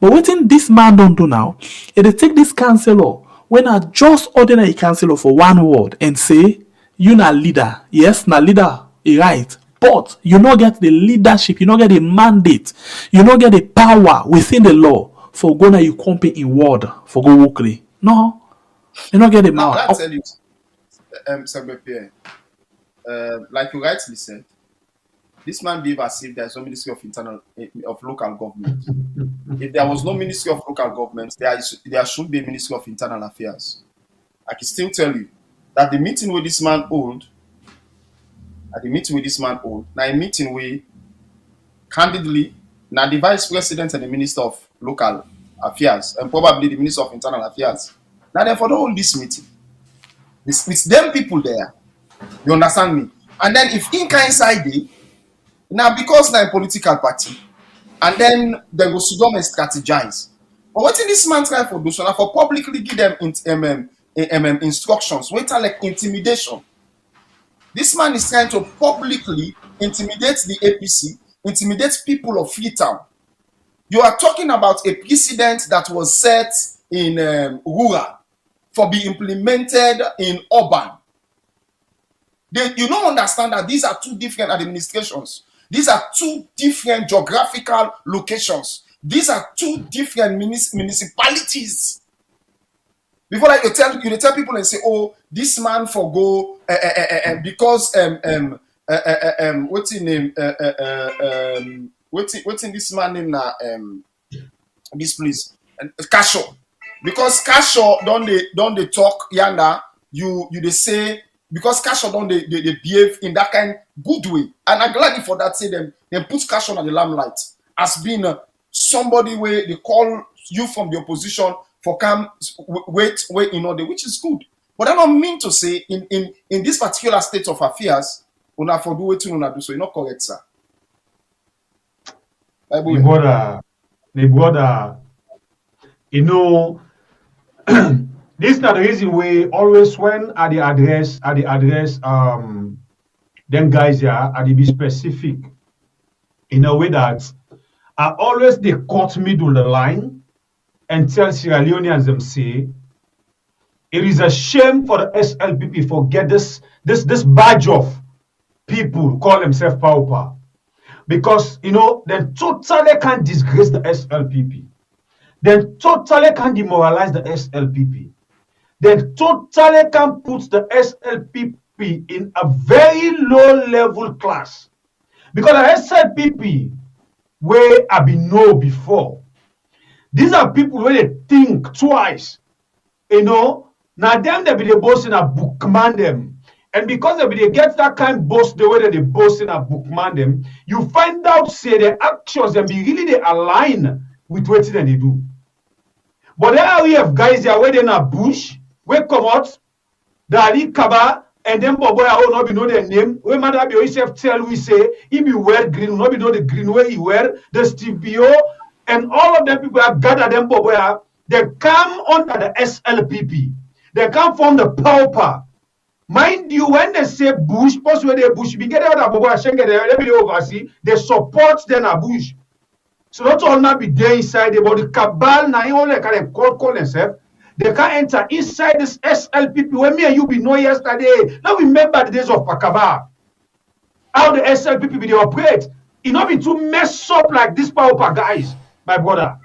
But what this man don't do now, they take this councillor, when I just ordinary councillor for one ward and say, you na leader. Yes, na leader, right. But you don't get the leadership, you don't get the mandate, you don't get the power within the law for go na you compete in ward for go work. No, you don't get the Now, power. I'll tell you, SLPP, like you rightly said, this man behave as if there's no Ministry of Local Government. If there was no Ministry of Local Government, there should be a Ministry of Internal Affairs. I can still tell you that the meeting with this man hold, now a meeting with, candidly, now the Vice President and the Minister of Local Affairs, and probably the Minister of Internal Affairs, now they for the whole this meeting. It's them people there. You understand me? And then if in kind side day, now because they're a political party, and then they go sit down and strategize. But what in this man try for do so now for publicly give them instructions, wait like intimidation. This man is trying to publicly intimidate the APC, intimidate people of Freetown. You are talking about a precedent that was set in rural for be implemented in urban. You don't understand that these are two different administrations. These are two different geographical locations. These are two different municipalities. Before like you tell people and say, oh, this man forgo because what's his name? What's in this man name now? This place, Kasho. Because Kasho don't they talk yanda, you they say. Because Kasho don't they behave in that kind good way, and I'm glad for that. Say them put Kasho on the limelight as being somebody where they call you from the opposition for come wait in order, which is good. But I don't mean to say in this particular state of affairs, una for do what una do so. You're not correct, sir. The brother, you know. This is not the reason we always when at the address them guys here at the be specific in a way that I always they cut middle the line and tell Sierra Leoneans them say it is a shame for the SLPP forget this badge of people who call themselves pauper, because you know they totally can't disgrace the SLPP, they totally can't demoralize the SLPP. They totally can put the SLPP in a very low level class. Because the SLPP, where I been know before, these are people where they think twice. You know, now them they be the boss in a bookman them. And because they get that kind of boss the way that they boss in a bookman them, you find out say their actions and be really they align with what they do. But there we have guys here where they in a bush. We come out, Dali Kaba, and then Bobo, I will not be know their name. We mother be yourself tell we say, he be wear green, not be know the green way he wear, the Steve Bio, and all of them people have gathered them Bobo. They come under the SLPP. They come from the pauper. Mind you, when they say bush, post where they bush, be get out of Bobo, they support them a bush. So not all not be there inside, but the cabal, now only can call themselves. They can't enter inside this SLPP where me and you be know yesterday. Now remember the days of Pakaba. How the SLPP they operate. It not be too mess up like this pauper guys, my brother.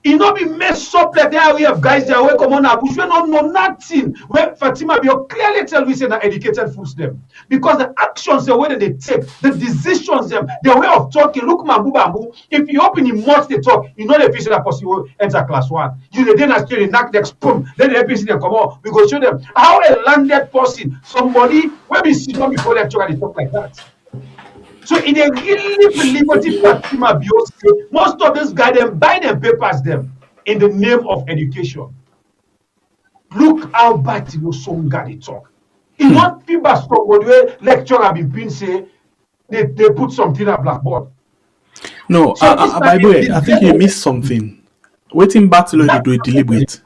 It not be mess up like that we have guys that way come on our bush. We don't know nothing. When Fatima be clearly tell we say that educated fools them. Because the actions the way that they take, the decisions them, their way of talking, look mambu bamboo. If you open your mouth they talk, you know the person that person will enter class 1. You the then still knock the boom, then the APC they come out. We go show them how a landed person, somebody when we sit down before lecture and they talk like that. So in a really liberty Fatima Biosque, most of these guys them buy them papers them in the name of education. Look how bad you some guy they talk. In what people somebody where lecturer have been say they put something on blackboard. No, So by the way, I think you missed something. Waiting battle they do it deliberate.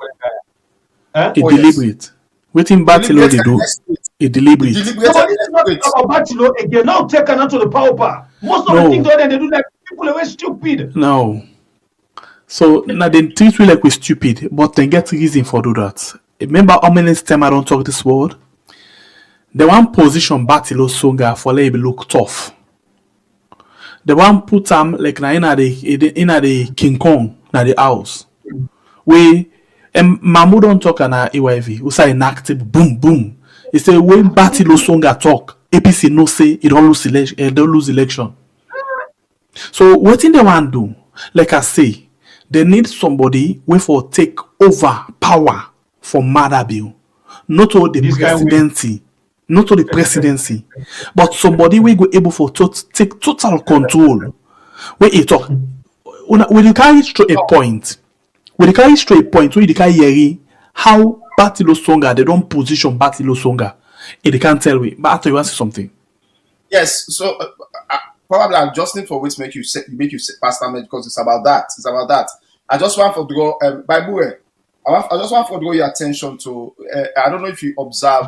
Eh? A Oh, yes. deliberate. Waiting battle Deliberate they and do desperate. a deliberate. Deliberate No, and this is not desperate. about Bachelor again. Now take her to the power. Most of No. the things that they do, like people are very stupid. No. So now they treat we like we stupid, but they get reason for do that. Remember how many times I don't talk this word? The one position Batilo Songa for let it look tough. The one put him like na in the King Kong na the house. We Mahmoud don't talk na EYV. We say inactive boom boom. He say when Batilo Songa talk, APC no say it don't lose election. So what in the one do? Like I say, they need somebody wey for take over power for Madabiu, not all the This guy will- presidency, not all the presidency, but somebody we go able for take total control. When he talk, when you carry straight a point, when you carry straight point, when you carry hearing how Batilo Songa they don't position Batilo Songa, they can't tell me. But after you want to say something, Yes, so probably I'm just need for which make you say Pastor Med, because it's about that. It's about that. I just want to draw Bible. I just want to draw your attention to. I don't know if you observe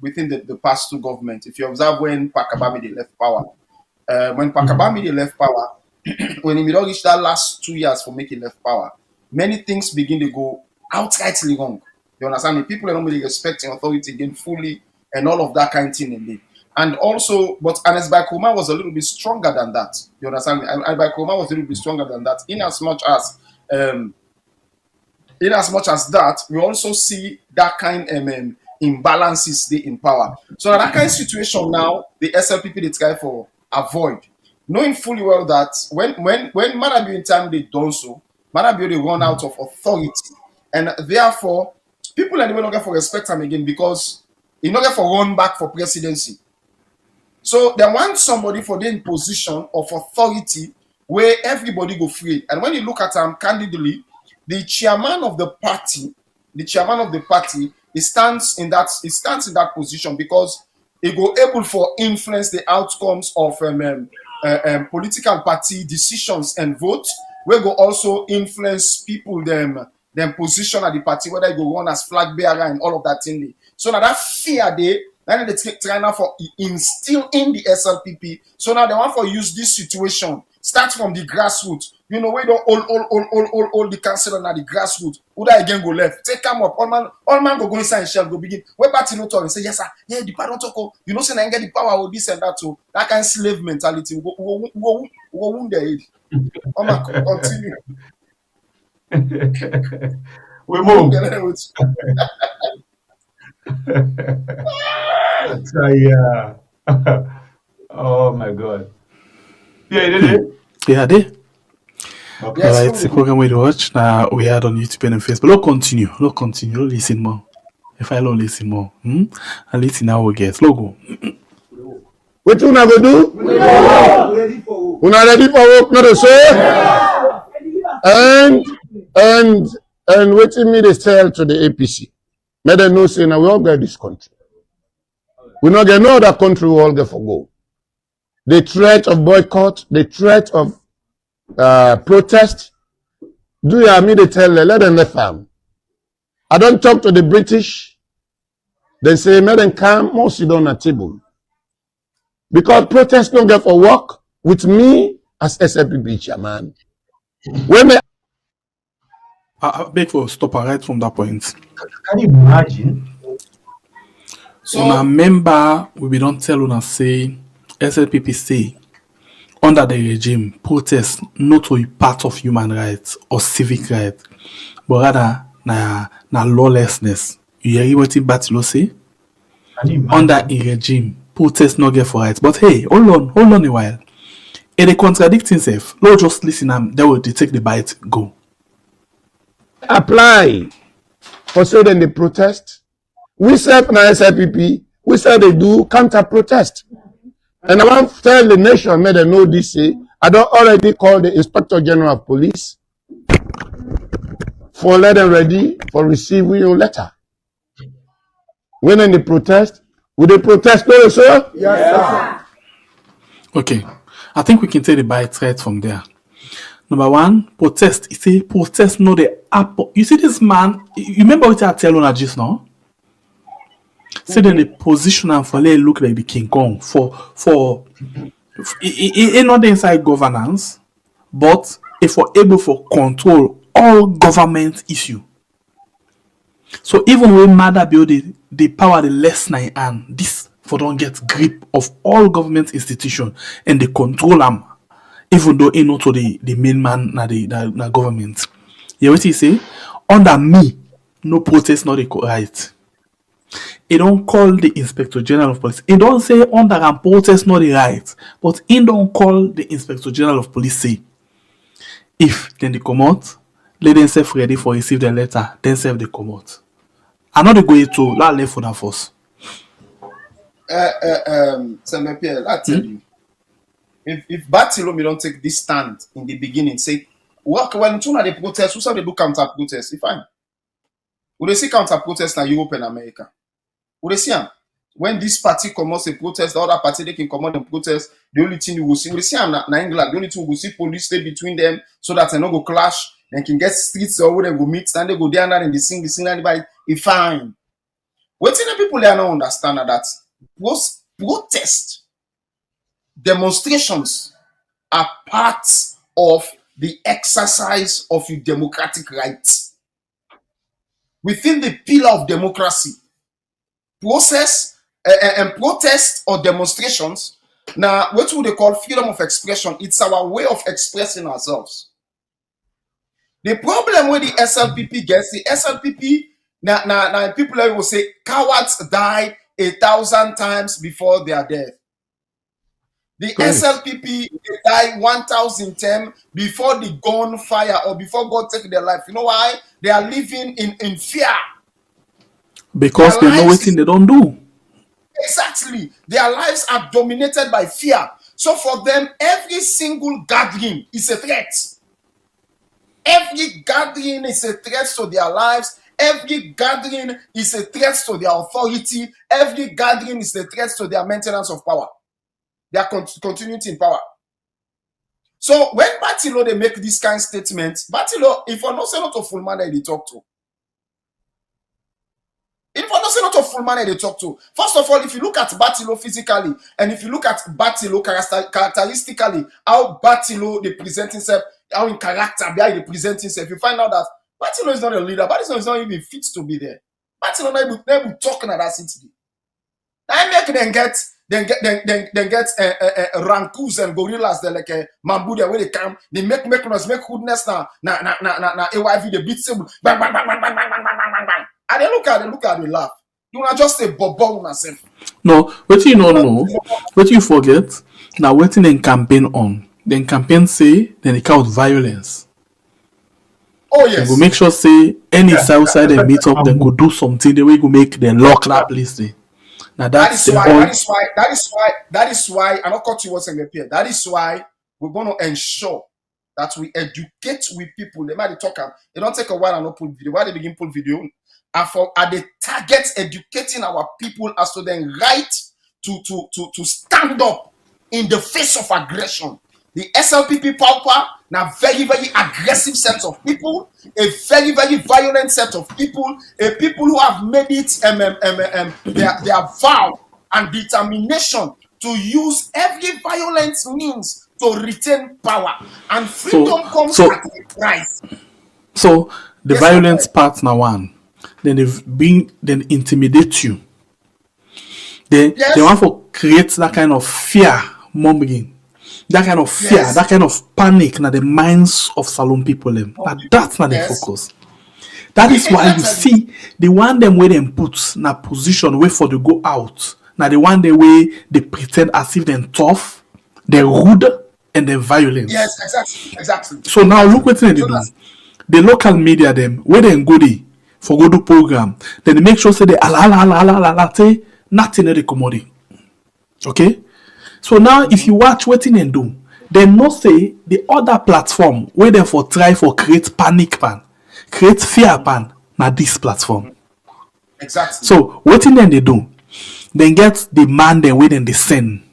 within the past two government. If you observe when Pakabami they left power, when Pakabami they left power, when he don't reach that last 2 years for making left power, many things begin to go outrightly wrong. You understand me? People are not really respecting authority again fully, and all of that kind of thing indeed. And also, but Anes Bakuma was a little bit stronger than that. You understand me? Anes Bakuma was a little bit stronger than that. In as much as that, we also see that kind of imbalances in power. So that kind of situation now, the SLPP they try for avoid, knowing fully well that when Marabi in time they done so, Marabi they run out of authority, and therefore people are no longer for respect them again because in order for run back for presidency. So they want somebody for the position of authority where everybody go free. And when you look at them candidly, the chairman of the party, he stands in that position because he go able for influence the outcomes of political party decisions and votes. We go also influence people them position at the party, whether they go run as flag bearer and all of that thing. So now that fear they try now for instill in the SLPP. So now they want for use this situation, start from the grassroots. You know, we don't all the council at the grassroots. Who that again go left? Take come up. All man go inside and shall go begin. Where party no talk and say, yes, sir, yeah, the power don't talk. You know, say I get the power with this and that too. That kind of slave mentality. We go wound their head. Continue. We move. So, yeah. Oh my God. Yeah, you did it. yeah, they. Okay. Yes. Alright, the program we watch now we had on YouTube and on Facebook. Look, continue. Listen more. If I don't listen more, and listen now we get logo. What you gonna do? Ready for work. Una ready for work, not to say? And waiting me they tell to the APC. May they know say now we all get this country. We not get no other country we all get for go. The threat of boycott, the threat of protest. Do you hear me they tell them, let them left farm. I don't talk to the British. They say, let them come, more sit down at table. Because protest don't get for work with me as SLPP chairman. When they I beg for stop right from that point. Can you imagine? So Una member we be don't tell una say SLPP say under the regime protest not to be part of human rights or civic rights, but rather na lawlessness. You hear what Batilo say? Can you imagine? Under a regime, protest not get for rights. But hey, hold on a while. And they contradict himself. Lord just listen and they will take the bite, go. apply for say then they protest, we said na SLPP, we said they do counter protest. And I want to tell the nation, may they know this say, I don't already call the Inspector General of Police for let them ready for receiving your letter. When in the protest, will they protest no, sir? Yes, sir. Okay. I think we can take the bite right from there. Number one, protest. He say protest no the apple. You see this man, you remember what I tell you just now? Say then the position and for let look like the King Kong for not the inside governance, but if we're able for control all government issue. So even when matter build the power the less nine and this for don't get grip of all government institution and they control them, even though it not to the main man na government. You what he say? Under me, no protest not the right. He don't call the Inspector General of Police. He don't say under and protest not the right, but he don't call the Inspector General of Police say if then they come out, let them self ready for receive the letter, then self they come out. I know they go to that left for that force. Pierre, I tell you, if Bartholomew don't take this stand in the beginning, say, work when two of the protests, who saw they do counter protest, if fine. We see counter protest in Europe and America. We see them. When this party comes a protest, the other party they can come out and protest. The only thing you will see, we see them in England. The only thing we will see police stay between them so that they not go clash. They can get streets or where they go meet, and they go there and they sing, anybody. It's fine. What the people they don't understand that protest demonstrations are part of the exercise of your democratic rights. Within the pillar of democracy, process and protest or demonstrations, now what would they call freedom of expression? It's our way of expressing ourselves. The problem with the SLPP gets, the SLPP, now people will say cowards die 1,000 times before they are dead. The SLPP they die 1,000 times before the gunfire or before God take their life. You know why? They are living in fear. Because they know what they don't do. Exactly. Their lives are dominated by fear. So for them, every single gathering is a threat. Every gathering is a threat to their lives. Every gathering is a threat to their authority. Every gathering is a threat to their maintenance of power. Their continuity in power. So when Bartholomew they make this kind of statement, Bartholomew, if you're not saying not a full man they talk to. If you're not saying not a full man they talk to. First of all, if you look at Bartholomew physically, and if you look at Bartholomew characteristically, how Bartholomew they present himself, how in character, how he presents himself, you find out that Bartholomew is not a leader. Bartholomew is not even fit to be there. Bartholomew not even talking at that city. I make them get rancoons and gorillas. They're like a mambudia where they come. They make noise, make goodness na AYV they beat them. Bang bang bang bang bang bang bang bang bang. And they look at they laugh. You not just a bobo on yourself. No, what you don't know, what you forget. Now waiting in campaign on. Then campaign say then they count violence. Oh yes. They go make sure say any south side they meet up, then go do something. They will go make them lock that place. Now that is why I'm not cut you what's in the peer. That is why we're going to ensure that we educate with people. They might talk. They don't take a while and not pull video. Why they begin pull video? Are the targets educating our people as to the right to stand up in the face of aggression? The SLPP power now very, very aggressive set of people, a very, very violent set of people, a people who have made it their vow and determination to use every violent means to retain power. And freedom comes at a price. So the violence part now one, then then intimidate you. They want to create that kind of fear mongering. That kind of fear, that kind of panic in the minds of Salon people. That's not the focus. That is why you see the one them way them put in a position wait for to go out. Now the one the way they pretend as if they're tough, they're rude, and they're violent. Yes, exactly. So now look what they do. The local media them where they go there for go do program, then they make sure say they say nothing they commodity. Okay? So now, if you watch what they do, they not say the other platform where they for try for create panic pan, create fear pan. Now this platform. Exactly. So what they do, then get the man then where then they send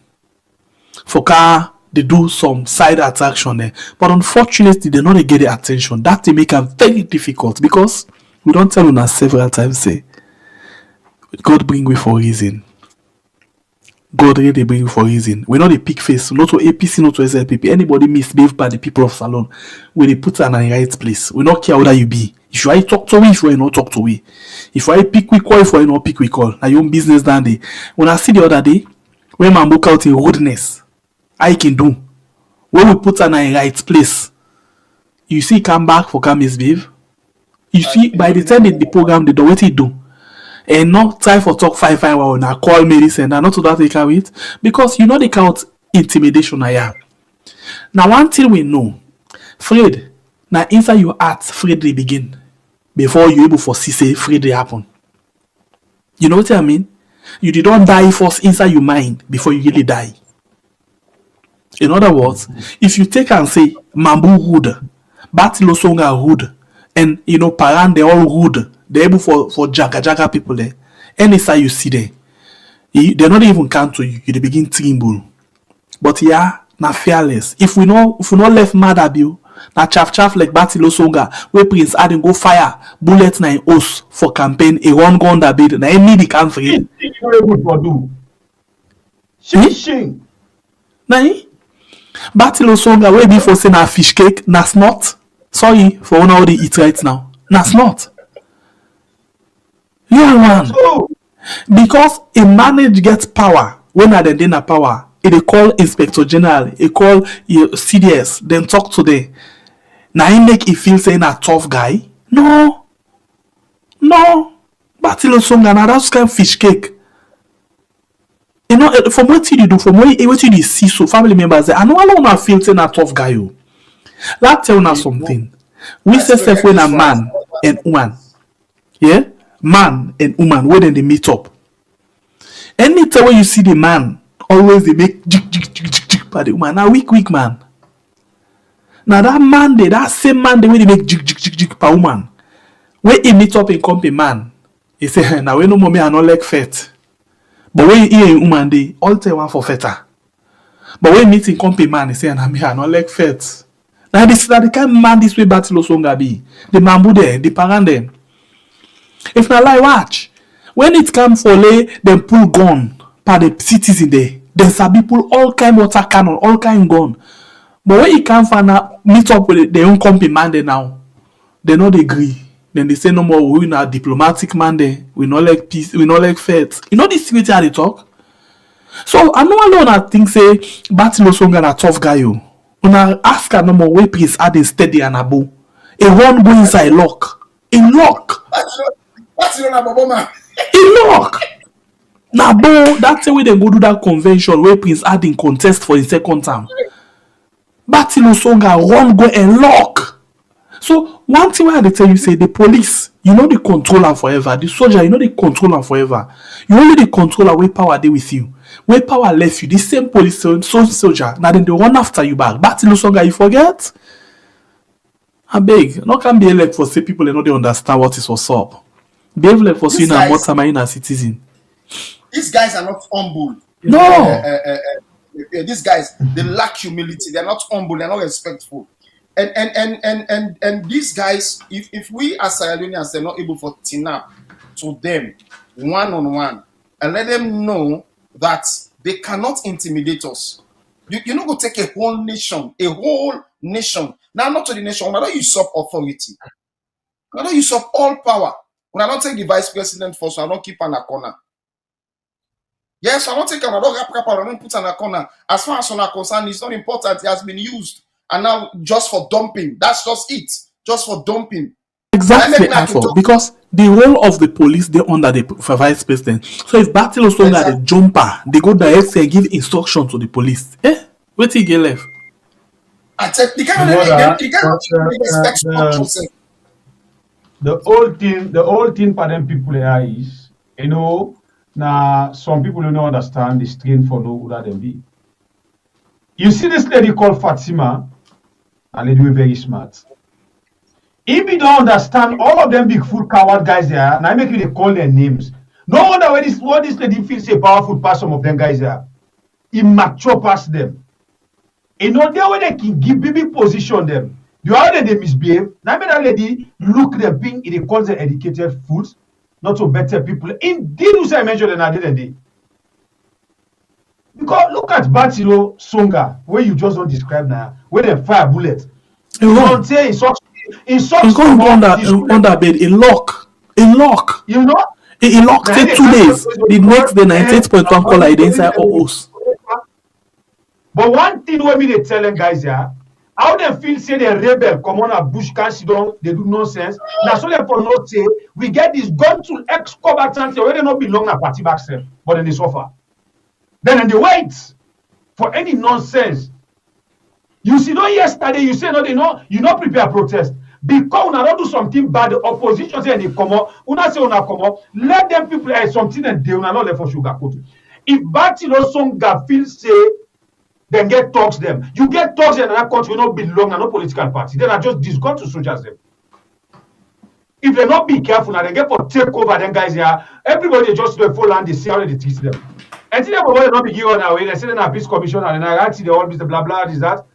for car they do some side attraction there. But unfortunately, they not get the attention. That they make them very difficult because we don't tell them several times say God bring we for a reason. God really bring you for a reason. We're not a pick face, not to APC, not to SLPP. Anybody misbehaved by the people of Salon, where they put an in the right place. We not care whether you be. If you are talk to we, if you are not talk to we. If you are pick we call, if you are not pick we call. Now your own business down there. When I see the other day, when man book out in rudeness, I can do. When we put an in the right place, you see come back for come misbehave. You see by the time the program they do what it do. And not try for talk 5 hours now call me this and not to that take out it because you know they count intimidation I am. Now one thing we know, Fred, now inside your heart, Fred they begin before you able for see say Fred they happen. You know what I mean? You did not die first inside your mind before you really die. In other words, if you take and say Mambu rude, Batilo Songa rude, and you know Paran they all rude. They're able for jaga people there. Any side you see there, they're not even count to you. You begin tremble. But yeah, na fearless. If we not left mad at you, na chaff like Batilo Songa, where Prince Adam go fire bullets na in us for campaign a one gun that bid na any the can free. Na Batilo Songa where be for say na fish cake na snot. Sorry for one how they eat right now. Na snot. Yeah, man. Because a manage gets power when at the dinner power, they call Inspector General, they call CDS, then talk to them. Now he make it feel saying a tough guy. No. Batilo Songa na that's kind of fish cake. You know, from what you do, from what you see, so family members, I know alone I feel saying a tough guy. You. Let's tell you something. We say self when a man and woman. Yeah? Man and woman when they meet up. Anytime when you see the man, always they make jig by the woman. Now weak man. Now that man that same man the way they make jig per woman. When he meet up in company man, he say now we no more me I not like fat. But when he hear woman they all tell one for fatter. But when meet in company man, he say na me I not like fat. Now this is the kind of man this way Batilo Songa be. The mambu there, the parent there. If na lie watch, when it come for lay them pull gun by the citizens there, then sabi pull all kind water cannon, all kind gun. But when it come for now meet up with their own company man there now, they not agree. Then they say no more. We na diplomatic man there. We not like peace. We not like faith. You know this security how they talk. So I know alone I think say Batilo Songa na tough guy you. When I ask her no more way Prince Adam steady and abo. A one go inside lock. In lock. What's your name, man? In lock. Now, bo, that's the way they go do that convention where Prince Adam contest for his second term. Batilo Songa run go and lock. So one thing why they tell you say the police, you know the controller forever. The soldier, you know the controller forever. You only the controller where power they with you. Where power left you, the same police soldier. Now then they run after you back. Batilo Songa, you forget? I beg, not can be elect for say people they know they understand what is what's up. Behave like for seeing a more in a citizen. These guys are not humble. No. These guys, they lack humility. They're not humble. They're not respectful. And these guys, if we as Sierra Leoneans are not able to tin up to them one-on-one and let them know that they cannot intimidate us. You know, go take a whole nation. Now, not to the nation. When I don't usurp authority. When I don't usurp all power. When I don't take the vice president first, I don't keep an corner. Yes, I don't take another rap, I don't put an corner. As far as I'm concerned, it's not important. It has been used. And now just for dumping. That's just it. Just for dumping. Exactly, because the role of the police, they're under the vice president. So if Batilo Songa the jumper, they go direct and give instruction to the police. Wait till you get left. I take the whole thing for them people there is, you know, now some people don't understand the strain for no who them be. You see this lady called Fatima, and they do very smart. If you don't understand, all of them big fool coward guys there, now I make you they call their names. No wonder what this lady feels say powerful past some of them guys there. Immature past them. You know, they way they can give big position them. The way they misbehave. Now that lady look them being it they call them educated fools, not to better people. Indeed, you say mention than I didn't. Because look at Batilo Songa, where you just don't describe now, where they fire bullet. You don't say in such He's going under bed, a lock. You know? He locked it 2 days. The next day, 98.1 caller inside OOS. But one thing when me they tell them guys here, how they feel say they rebel come on a bush can't sit down, they do nonsense. Now so they for not say we get this gun to ex-combatants where they not belong na party back self, but then they suffer. Then they wait for any nonsense. You see, no yesterday you say no, they know you not prepare protest. Because una don't do something bad, the opposition say they come up, una say una come up, let them people something and they una not left for sugar coat. If Batilo Songa feel say then get talks them. You get talks in another country will not belong and no political party. Then I just discount to soldiers them. If they not be careful now, they get for take over them guys here. Everybody just do a full and they see how they teach them. And see them they not be given away. They say they're a peace commission and I see they all be the blah blah this that.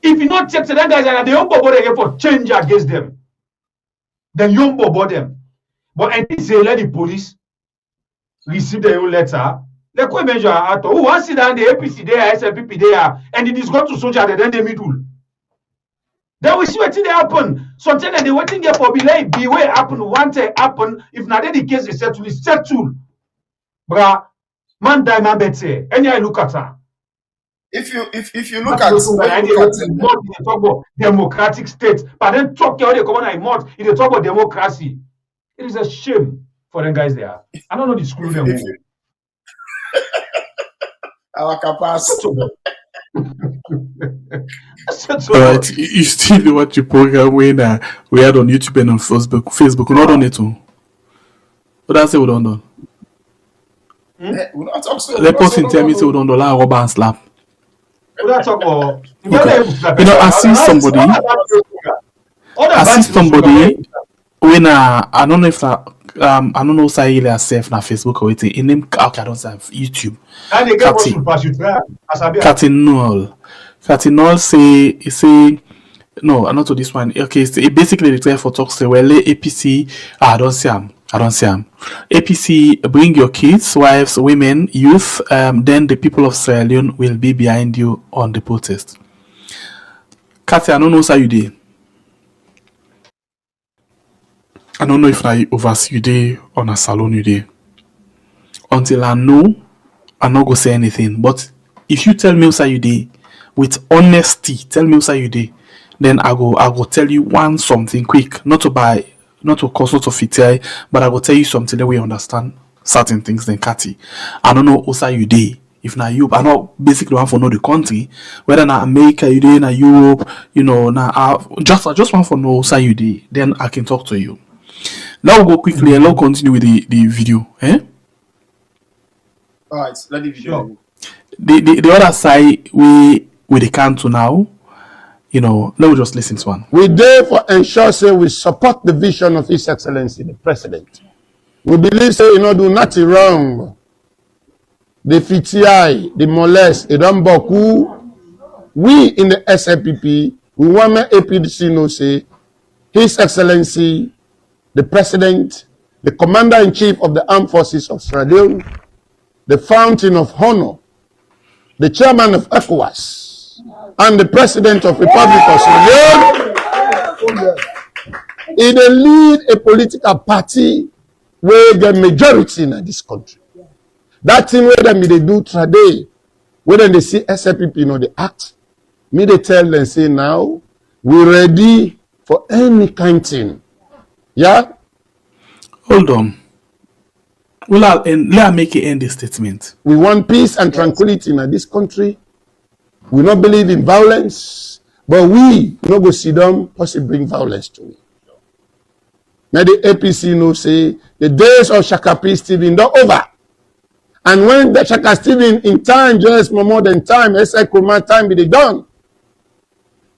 If you not check to them guys and the young bobo they get for change against them. Then young bobo them. But and they say let the police receive their own letter. They could measure at who wants to sit down the APC there, SLPP there, and it is going to soldier then the middle. Then we see what they happen. Something that they waiting there for be way happen, one thing happen. If not the case is settle. Bruh, man die man better. And I look at her. If you look at they talk about democratic states, but then talk how they come on mod, if they talk about democracy. It is a shame for them guys there. I don't know the school them. Our capacity. Alright, you still do what you program when we had on YouTube and on Facebook. Not on it too. But that's it we don't do. Let person tell me say we don't do like rubber and slap. Okay. You know, I see somebody when I don't know if I don't know say he herself na Facebook or anything. In name okay, I don't have YouTube. Cardinal say no, not to this one. Okay, so basically the for talk say well APC I don't see him. APC bring your kids, wives, women, youth, then the people of Sierra Leone will be behind you on the protest. Cathy, I don't know how you did. I don't know if I oversee you day on a salon you day. Until I know, I'm not gonna say anything. But if you tell me how you day with honesty, tell me how you day, then I go tell you one something quick, not to cause not to fit, but I will tell you something that we understand certain things. Then Cathy, I don't know how you day. If na you, I know basically one for know the country, whether na America you day, na Europe, you know, I just want for know how you day. Then I can talk to you. Now we'll go quickly and now continue with the video. Alright, let the video. The other side we the council now, you know, let me just listen to one. We therefore ensure say we support the vision of His Excellency the President. We believe say you know do nothing wrong. The FTI, the molest, the Ramboku. We in the SLPP, we want my APC know say His Excellency the President, the Commander-in-Chief of the Armed Forces of Sierra Leone, the Fountain of Honor, the Chairman of ECOWAS, and the President of Republic of Sierra Leone, he dey lead a political party where the majority in this country. That thing where them they do today, when they see SLPP, you know, they act, me they tell them, say now, we ready for any kind thing. Yeah? Hold on. Let me make it end this statement. We want peace and tranquility in this country. We don't believe in violence, but we no go sit down possibly bring violence to it. Now the APC know say the days of Shaka P. Stephen not over. And when the Shaka Stephen in time, just more than time, SI command time be done.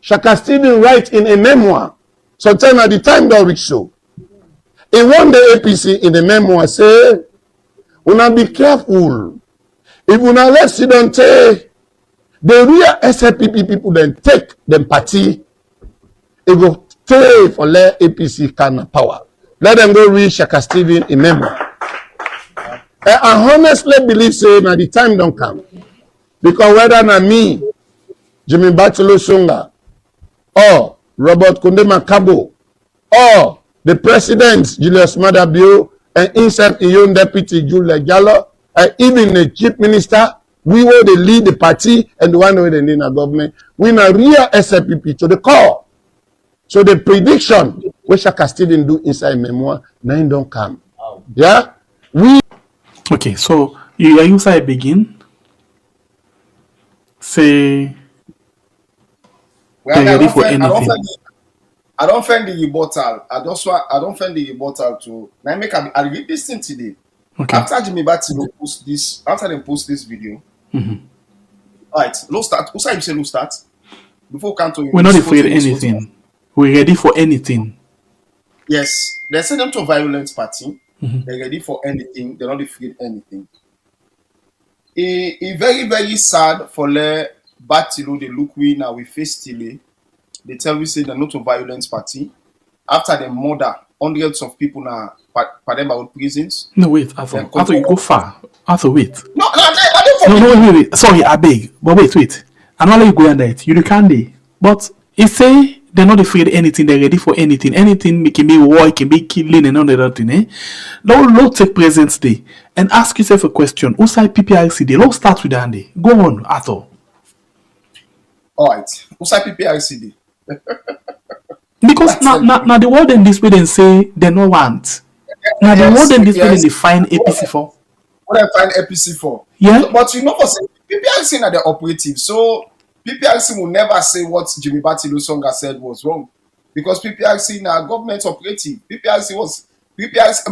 Shaka Stephen write in a memoir, sometime at the time that we show. In one day APC in the memoir say, "Una be careful. If una let sit down take The real SLPP people then take them party, it go pay for let APC kind of power. Let them go read Shaka Stephen in memoir. I honestly believe say now the time don't come. Because whether na me, Jimmy Batilo Sunga, or Robert Kunde Makabo, or the president, Julius Madabio, and himself, his own deputy, Julia Gallo, and even the chief minister, we will they lead the party and the one who they need a government. We na real SLPP to the core. So the prediction, which I can still do inside memoir, nine don't come. Yeah? Okay, so you say begin. Say Well, they're ready for anything. I don't find the rebuttal. I don't find the rebuttal to. Now I read this thing today. Okay. After Jimmy Batilo post this, after they post this video. Right, low start. Who say you say low start? Before Canto, We're not afraid of anything. We're ready for anything. Yes, they send them to a violent party. They're ready for anything. They're not afraid of anything. It's very, very sad for the Batilo. They look we now we face delay. They tell me say they're not a violent party. After they murder hundreds of people now, about prisons. No, wait, Arthur, you go far. Arthur, wait. No, I don't wait. Sorry, I beg. But wait. I don't let you go under it. You can't be. But he say they're not afraid of anything, they're ready for anything. Anything can be war, it can be killing and all that thing, eh? Now take present day and ask yourself a question. Who say PPRC day? Let's start with that day. Go on, Arthur. Alright. Who say PPRC day? Because now the word in this way they say they no want. Now the word in this way they find APC for. What I find APC for? Yeah. But you know for say PPRC are the operative, so PPRC will never say what Jimmy Batilo Songa said was wrong. Because PPRC now government operative. PPRC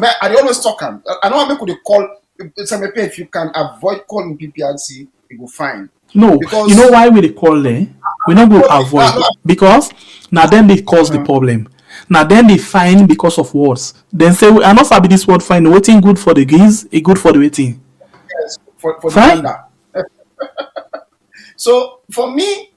but I always talk and I know how many could call if you can avoid calling PPRC, it will fine. No, because you know why we call them? We not go avoid because now then they cause the problem. Now then they fine because of words. Then say we are not sabi this word fine. Waiting good for the geese, it good for the waiting. Yes, for the under. So for me,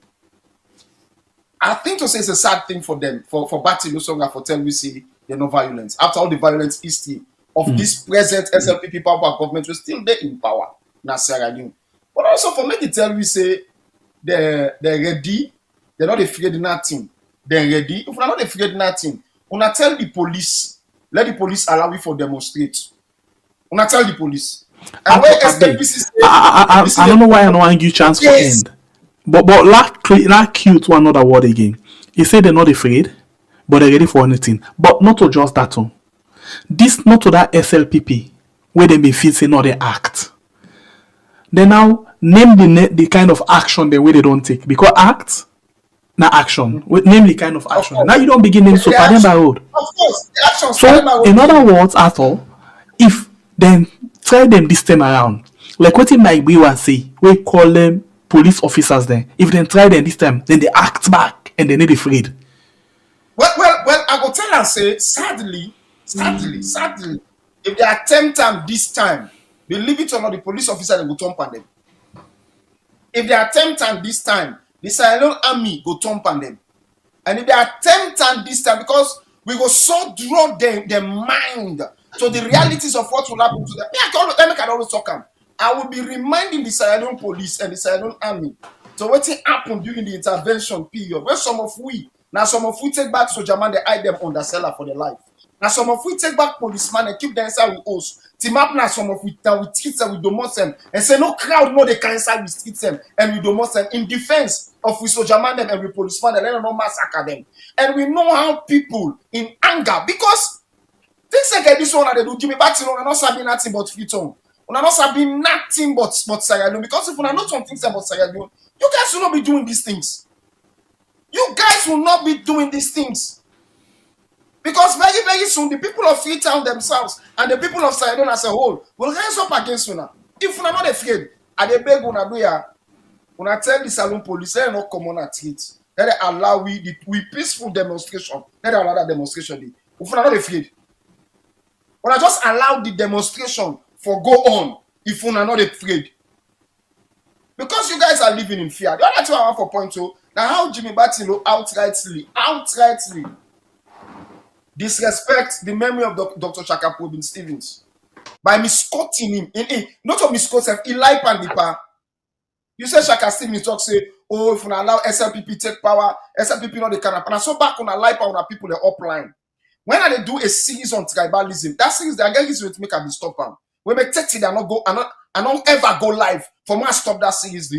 I think to say it's a sad thing for them, for Batilo Songa, for tell we see they're no violence. After all the violence history of this present SLPP power government, we're still there in power. Now Sierra Leone. But also for me to tell we say they're ready, they're not afraid of nothing. They're ready. If we're not afraid of nothing, una tell the police, let the police allow you for demonstrate. Una tell the police. And where SLPC say, I don't know why I don't want you chance for end. But like cute to another word again. He said they're not afraid, but they're ready for anything. But not to just that one. This not to that SLPP where they be feel say no they act. They now name the kind of action the way they don't take. Because act na action. Name the kind of action. Now you don't begin name so far by road. Of course, the action. So in other words, Arthur, if then try them this time around, like what Mike Brewer say, we call them police officers then. If they try them this time, then they act back and they need afraid. Well, I go tell and say, sadly, if they attempt them this time, believe it or not, the police officer they go thump on them. If they attempt them this time, the Sierra Leone army go thump on them. And if they attempt them this time, because we go so draw their mind to the realities of what will happen to them. I can always talk them. I will be reminding the Sierra Leone police and the Sierra Leone army to what happened during the intervention period. Where some of we take back soldier man, they hide them on the cellar for their life. Now some of we take back policeman and keep them inside with us. Team up now some of we treat them with domos them and say no crowd no they can inside with treat them and we domos them in defense of we soldier man them and we policeman and let them not massacre them. And we know how people in anger because things like this one that they do Jimmy Batilo and not sabi nothing but freedom. Una not sabi nothing but Sierra Leone because if una know some things about Sierra Leone, you guys will not be doing these things. You guys will not be doing these things. Because very, very soon, the people of Freetown themselves and the people of Sierra Leone as a whole will rise up against una. If una not afraid, I dey beg una do ya. Una tell the Salon police, let them not come on at it. Let them allow we peaceful demonstration. Let them allow that demonstration. If una not afraid, una just allow the demonstration for go on. If una not afraid. Because you guys are living in fear. The other thing I want for point two, now how Jimmy Batilo outrightly disrespect the memory of Dr. Shaka Probin Stevens by misquoting him. Not of misquote him, he lie pan the pa. You say Shaka Stevens talk say, oh, if we allow SLPP take power, SLPP not the can happen. And so back on a lie pan on people the upline. When they do a series on tribalism, that series they get this way to make a stop them. When they take it and not go and not ever go live for me to stop that series.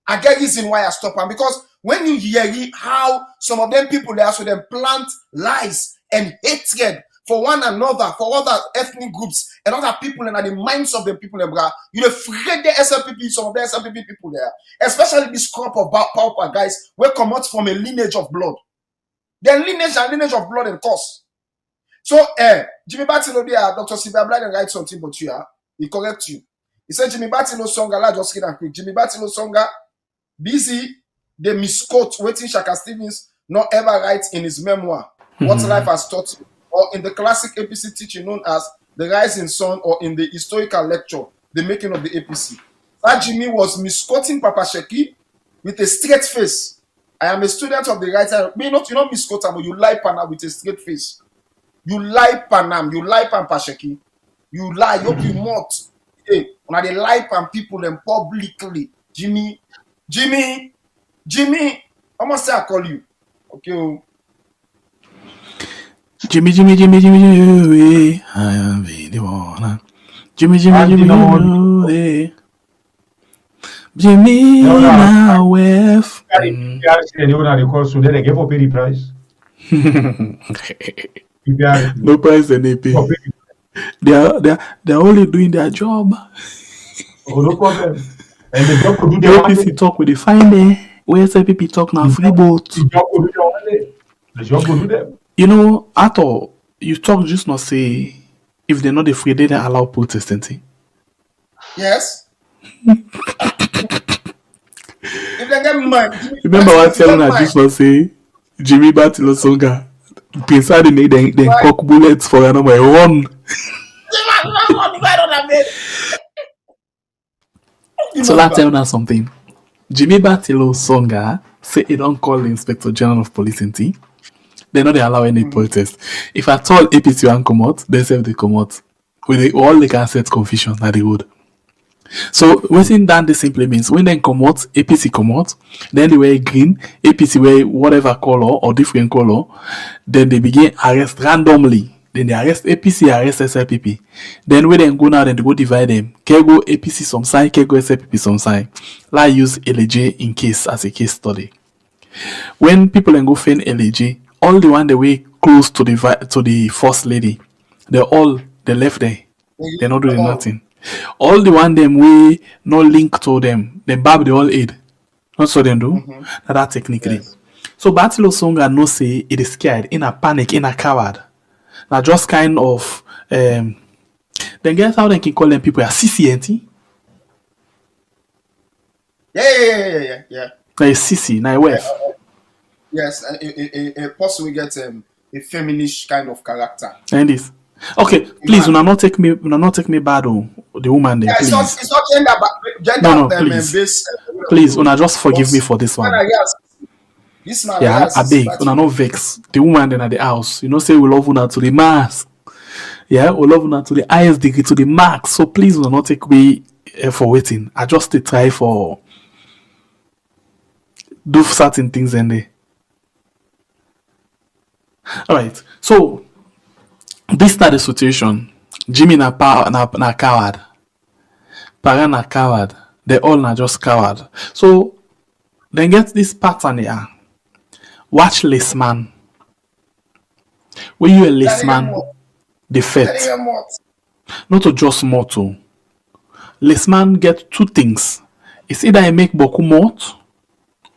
I get reason why I stop them because when you hear how some of them people there so them plant lies and hatred for one another, for other ethnic groups and other people and the minds of the people in you afraid the SLPP, some of the SLPP people there, especially this crop of pauper guys, will come out from a lineage of blood. Their lineage and lineage of blood and cause. So, Jimmy Batilo there, Dr. Sylvia Blyden write something but you he correct you. He said Jimmy Batilo Songa, let's just read and quick. Jimmy Batilo Songa, busy, they misquote waiting Shaka Stevens not ever write in his memoir what life has taught you, or in the classic APC teaching known as The Rising Sun, or in the historical lecture, The Making of the APC. That Jimmy was misquoting Papa Sheki with a straight face. I am a student of the writer. You not misquote him, but you lie Panam with a straight face. You lie Panam, you lie Pan Pasheki. You lie, you mouth. Hey, when they lie Pan people them publicly. Jimmy, how much say I call you? Okay. Jimmy, I am the one. Jimmy, Jimmy, now with. They call so then they give up the price. No price and AP. They're only doing their job. Oh, no problem. And the job could do The their APC talk with the fine where SLPP talk now free boat. The job could do their money. The job could do them. You know, at all, you talk just not say if they're not afraid, they don't allow protest, ain't it? Yes. If they get mad, Remember what telling I just not say Jimmy Batilo Songa. Inside the need then cock bullets for another run. So let's tell you something. Jimmy Batilo Songa say he don't call the Inspector General of Police in T. They not they allow any protest. If at all APC want come out, they say they come out. With all they can set confusion at the road. So within that this simply means when they come out, APC come out, then they wear green, APC wear whatever color or different color, then they begin arrest randomly. Then they arrest APC, arrest SLPP. Then when they go now, then they go divide them. Can go APC some side, can go SLPP some side. Like use LJ in case as a case study. When people then go find LJ, all the one they way close to the first lady, they left there. They're not doing nothing. All the one them we no link to them, they bab the all aid. Not so them do. That technically. Yes. So Batilo Songa no say it is scared, in a panic, in a coward. Now just kind of then guess how they can call them people are CCNT? Yeah. Like CC, now where? Yes, a person will get a feminist kind of character. And this. Okay, please, do not take me bad on the woman there, please. It's not gender no, please. Based. Please, una just forgive me for this one. This man, yeah, I beg, una no vex. The woman then at the house, you know, say we love una to the max. Yeah, we love una to the highest degree, to the max. So please, do not take me for waiting. I just try for do certain things in there. All right, so. This is the situation. Jimmy na coward. Para na coward. They all na just coward. So, then get this pattern here. Watch less man. When you a less man, the fet. Not to just motto. Less man get two things. It's either I make boku mort,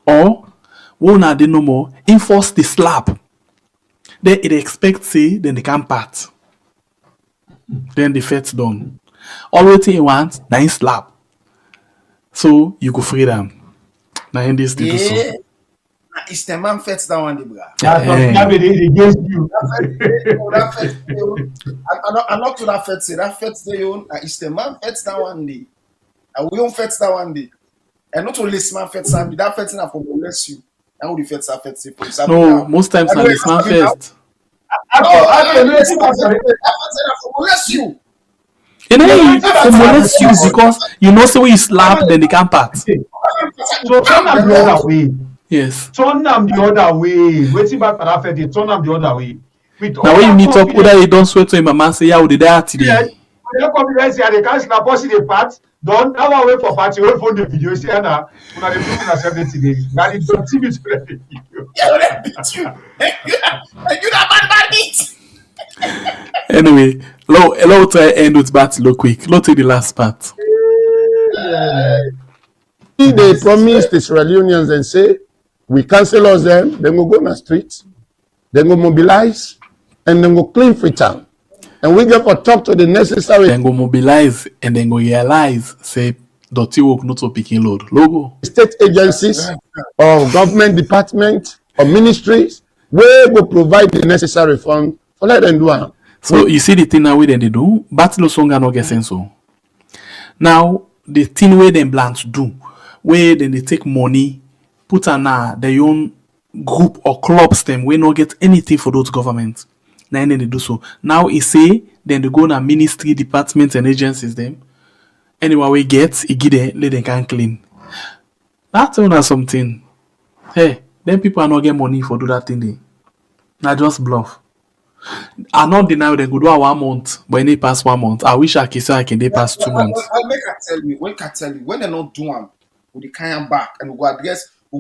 or one ade no more, enforce the slap. Then it expects say, then they can part. Then the fet's done. All what he wants, then slap. So you go free them. Now in this do so. It's the man fet's that one, bra. Against you. I'm not to that fet say that fet's the own. It's the man fet's that one day. And we don't fet's that one day. And not only smart fet Sammy, that fet na for molest you. And who the fet sa fet say for you. No, most times na the smart first. Molest you. You know, for molest you because you know, so when you slap, then they can't part. So turn them the other way. Yes. Turn them the other way. Waiting back for that fete, turn them the other way. Now when you meet up, whether you don't swear to him, mama say, yeah, we did that today. Yes. When you come here, say they can't slap us in the part. Don't now I wait for party. Wait for the video. See now, when I do na 70 days. Now it don't see me to the video. Yeah, beat you. You that bad beat. Anyway, let's try end with battle quick. Let's take the last part. They promise the Sierra Leoneans and say, we cancel us them, then we'll go on the streets, then we'll mobilize, and then we'll clean free town. And we get for talk to the necessary. Then go mobilize and then go realize, say, dirty work not so picking load. Logo. State agencies or government departments or ministries, we will provide the necessary fund for let them do it. So you see the thing now where they do, battle song no get sense so. Now the thing where them plan to do, where then they take money, put on their own group or clubs them we not get anything for those governments. Now then they do so. Now he say then they go to ministry, departments and agencies them. Anyway we get it give them let them can clean. That's on something. Hey, then people are not get money for do that thing they. Now just bluff. I not deny they go do 1 month, but they pass 1 month. I wish I can they pass 2 months. When can tell you when they not do one, we can back and we go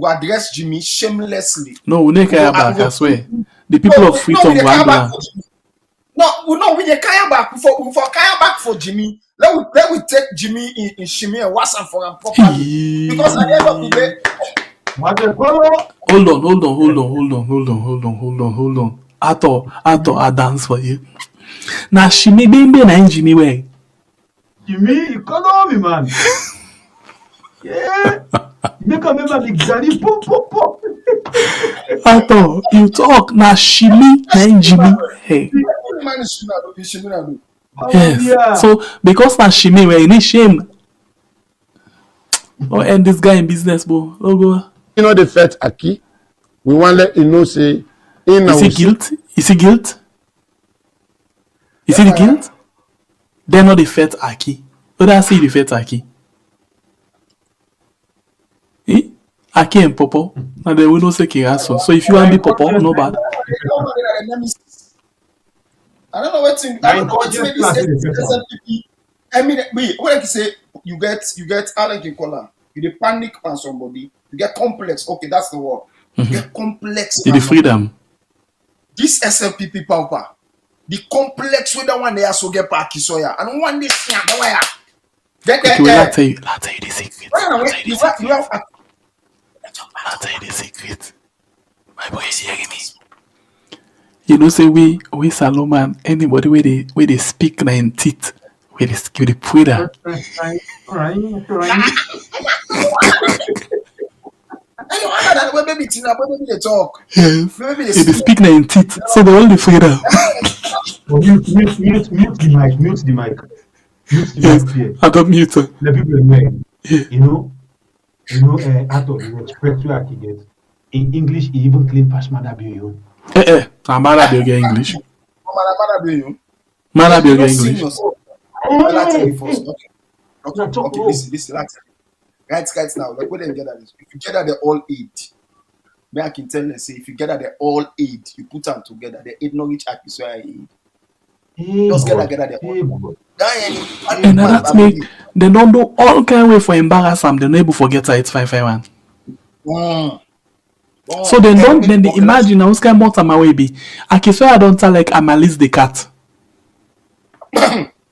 address Jimmy shamelessly. No, we need back. I swear. The people of Freetown go angry. No, we dey carry back for carry back for Jimmy. Let we take Jimmy in Shimmy and wash him for him properly. Because at the end of the day, hold on. Ato, I dance for you. Now Shimmy baby na Jimmy way. Jimmy, economy man. Yeah. Make a member big daddy pop. Ato, you talk na Shimmy na Jimmy. Hey. Yes. Yeah. So because na Shimmy way, you need shame. Oh, end this guy in business, bro. Logo. You know the fet Aki. We want to let you know say Is he guilt? Is he guilt? Is he the guilt? They're not the fet Aki. What I see the fet Aki? Eh? Aki and Popo. And they will not say Kiraso. So if you want to be Popo, no bad. I don't know what to make this SLPP. I mean, what I can say, you get how like you call her. You dey panic on somebody. You get complex. Okay, that's the word. You get complex. The freedom. This SLPP power, the complex with the one they also get back Kisoya, and one day the way. I'll tell you the secret. I'll tell you the secret. My boy is hearing me. You know, say we Salomon, anybody where they speak na in teeth, where they put that. Baby they talk. Yes. Maybe They speak na in teeth, so they only freedom. Mute the mic. Yes, Here. I don't mute her. The people know. You know, out of the respect to Aki get. In English, he even clean past Mother Bio. I'm Mother Bio English. Mother Bio English. Okay, listen. Guys, now, like, what they get at this? If you get at the all aid, I can tell them, say, if you get at the all aid, you put them together, the aid not reach Aki, so I aid. Just get at the all aid. And that make they don't do all kind of way for embarrass them. They not able forget that it's 551. So they don't. Then they imagine now. Who's kind more time away be? Aki, so I don't tell like Amalis the cat.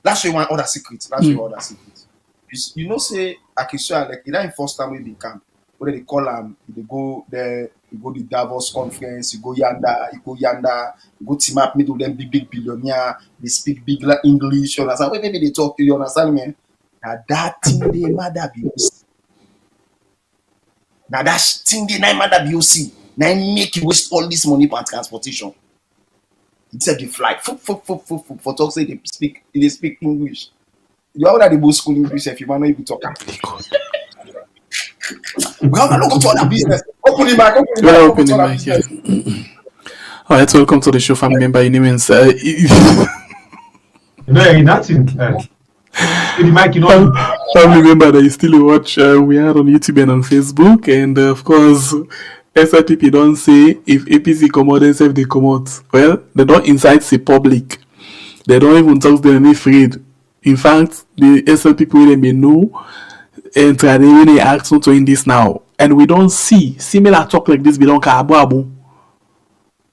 That's one other secret. You know, say Akisha, like in that first time we become, what they call they go there, you go the Davos conference, you go team up meet with them big billionaire, they speak big English, you understand? Maybe they talk to you, understand me? Now that thing they mother BOC. Now that thing they mother BOC. Now make you waste all this money for transportation. Instead they fly, for talk say they speak English. You are that the most school English if you might not even talk. Well, I don't go to other business. Open the mic, open the Well, mic, open the to other mic, yeah. business. All right, welcome to the show, family member. Your name is. No, nothing. The mic, you know. Family member that you still watch, we are on YouTube and on Facebook, and of course, SLPP don't say if APC come out, themselves they come out. Well, they don't incite the public. They don't even talk to them afraid. In fact, the SLPP will may know and try to really act not to in this now, and we don't see similar talk like this. We don't care about.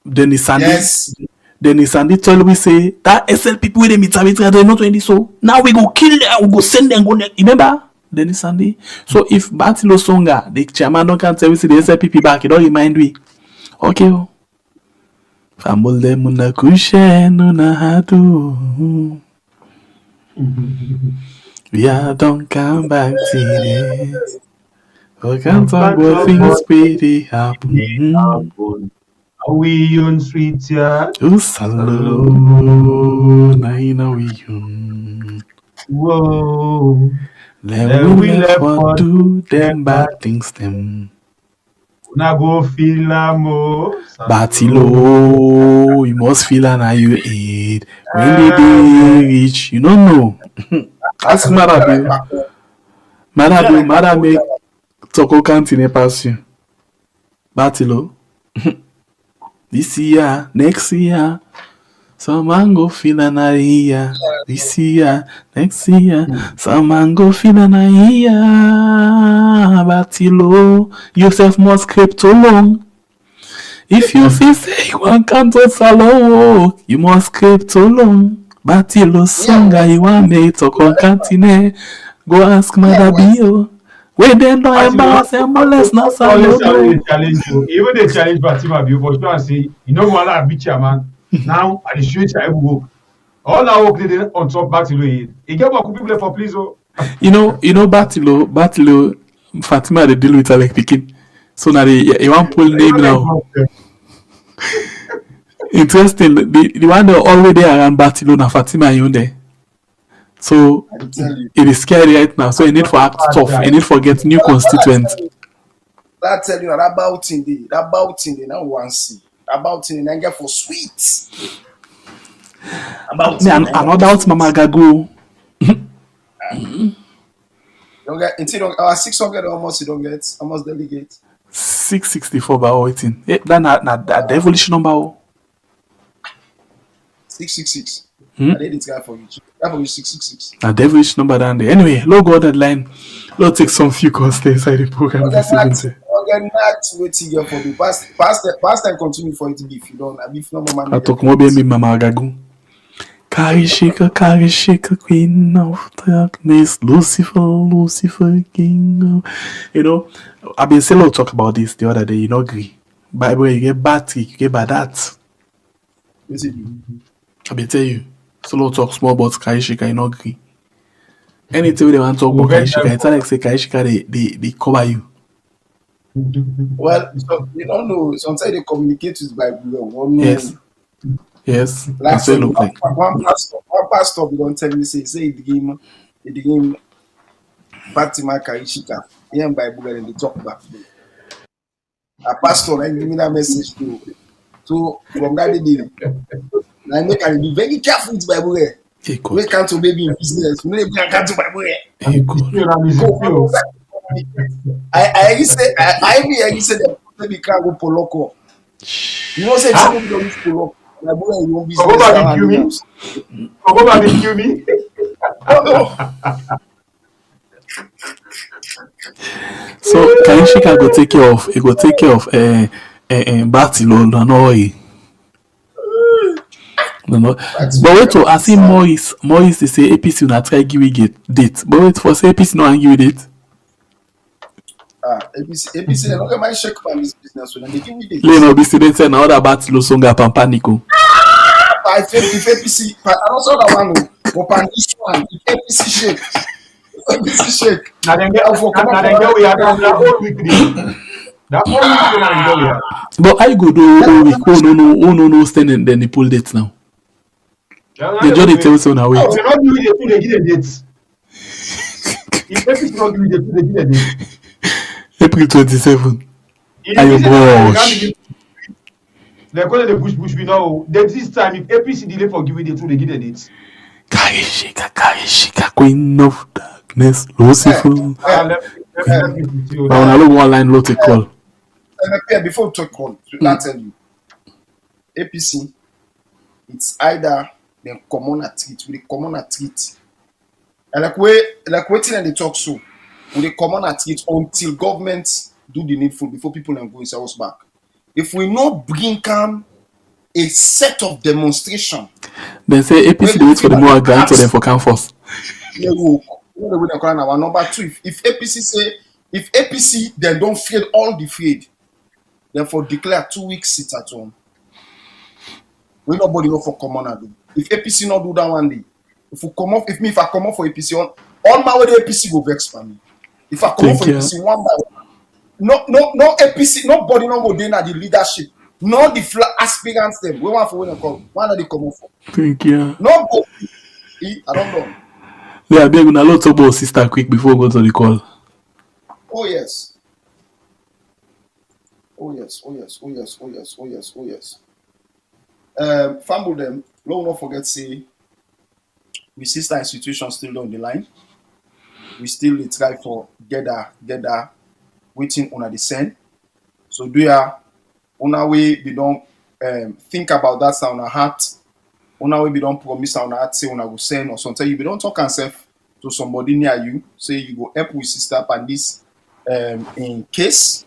Then it's Sunday. Yes. Then it's Sunday tell we say that SLPP with them they're not doing this, so now we go kill them, we go send them, remember? Then it's Sunday. So if Batilo Songa, the chairman don't can tell we see the SLPP back, it don't remind we. Okay. Fambul them una kushen una hatu. We are don't come back today. We can talk about things pretty happen. We on street, yeah. Usalo, naina we yun. Whoa. Then we left for do them bad things them. Now go feel more. Batilo, you must feel an you eat. When the day reach, you don't know. Ask Marabu. Marabu make Toko Kantine pass you. Batilo. This year, next year, some man go feel an year. This year, next year, some man go feel an year. Batilo, yourself must creep too long. If you feel say you want canto salo, you must creep too long. Batilo songa you want me to come cantine. Go ask Mother Bio. Where they don't embarrass and molest not always challenge you. Even they challenge Fatima Bio, but you say, you know what I be chairman. Now I show you I will work. All our work they on top Batilo. He get what people for please. You know Batilo Fatima they deal with her like picking. So now they want pull name now. Interesting. The one that already around Batilo na Fatima you there. So it is scary right now. So you need for act tough. You need for get new constituents. That tell you that about in the now one see about in the get for sweet. About and about Mama Gago. Don't get until 600 almost you don't get almost delegate. 664 by 18. That na devilish number. 666. I did it guy for you. That for you 666. A devilish number down there. Anyway, logo on that line. Let's take some few calls inside the program. Okay, not waiting here for the past time continue for it to be if you don't. If no man. I talk more be Mama Gago. Karishika, queen of darkness, Lucifer, king of... You know, I've been saying talk about this the other day, you know, agree. Bible, you get batty, you get bad that. I've been tell you. Solo talk small about Karishika, you know, agree. Anything they want to talk about Karishika, it's like say Karishika, they cover you. Well, so, you don't know, sometimes they communicate with Bible. Yes. Like so, one pastor we don't tell me say the game Fatima Karishika. Here Bible and they talk back. A pastor and give me that message too. So from that day, I make I be very careful with Bible. We can't to baby in business. We can't to Bible. I say that baby can't go poloko. You know say people don't use poloko. Go back and kill me. So Karishika go take care of Batilo no. But wait to I see Moise they say APC will not try give you date. But wait for say APC no and give you date. APC they don't get my check from this business when they give me date. Leno be student say na other Batilo songa pampanico. If APC, I also that one. Open this one. If APC shake. Now then get we are that whole weekly. That whole weekly. But I go do all week. No stand and then they pull dates now. They just tell us on our way. If not do it, they give the dates. If APC not do it, they give the dates. April 27. In Are you APC, they can't bosh? begin. They're calling the bush. We know that this time, if APC delay for giving the two, they give the dates. Karishika, queen of darkness, Eh, Lucifer. eh, Let eh, me with you. Now, when I look one line, low take call. before we talk on, I tell you, APC, it's either them common a treat, we common a treat. And like waiting and they talk so, we dey common a treat until government do the needful before people can go inside us back. If we not bring come a set of demonstration, They say APC they wait for the more grant to them for campus. yeah, number two, if APC then don't feed all the feed, therefore declare 2 weeks sit at home. We nobody know for common do. If APC not do that one day, if I come off for APC on all my way the APC go vex for me. If I come off for APC one by one, no APC, nobody no go there at the leadership. No the aspirants them. We want for when they call. One of they come off for. Thank you. No go. I don't know. Yeah, I beg una lot talk about sister quick before we go to the call. Oh yes. Famble them. Don't not forget say we sister institution still on the line. We still dey try for gather waiting on the send. So do ya on our way we don't think about that on our heart. On our way we don't promise on our heart say on go send or something. You don't talk and self to somebody near you, say you go help with sister and this in case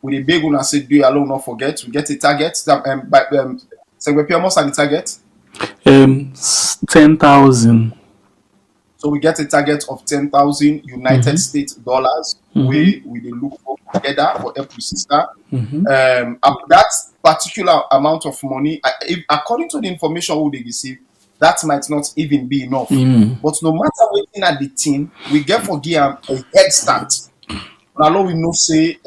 we the big one say do you alone not forget we get a target that so we almost at the target 10,000. so we get a target of 10,000 United States dollars we dey look for together for help with sister that particular amount of money if, according to the information we dey receive that might not even be enough but no matter waiting at the team we get for give a head start. Now we know say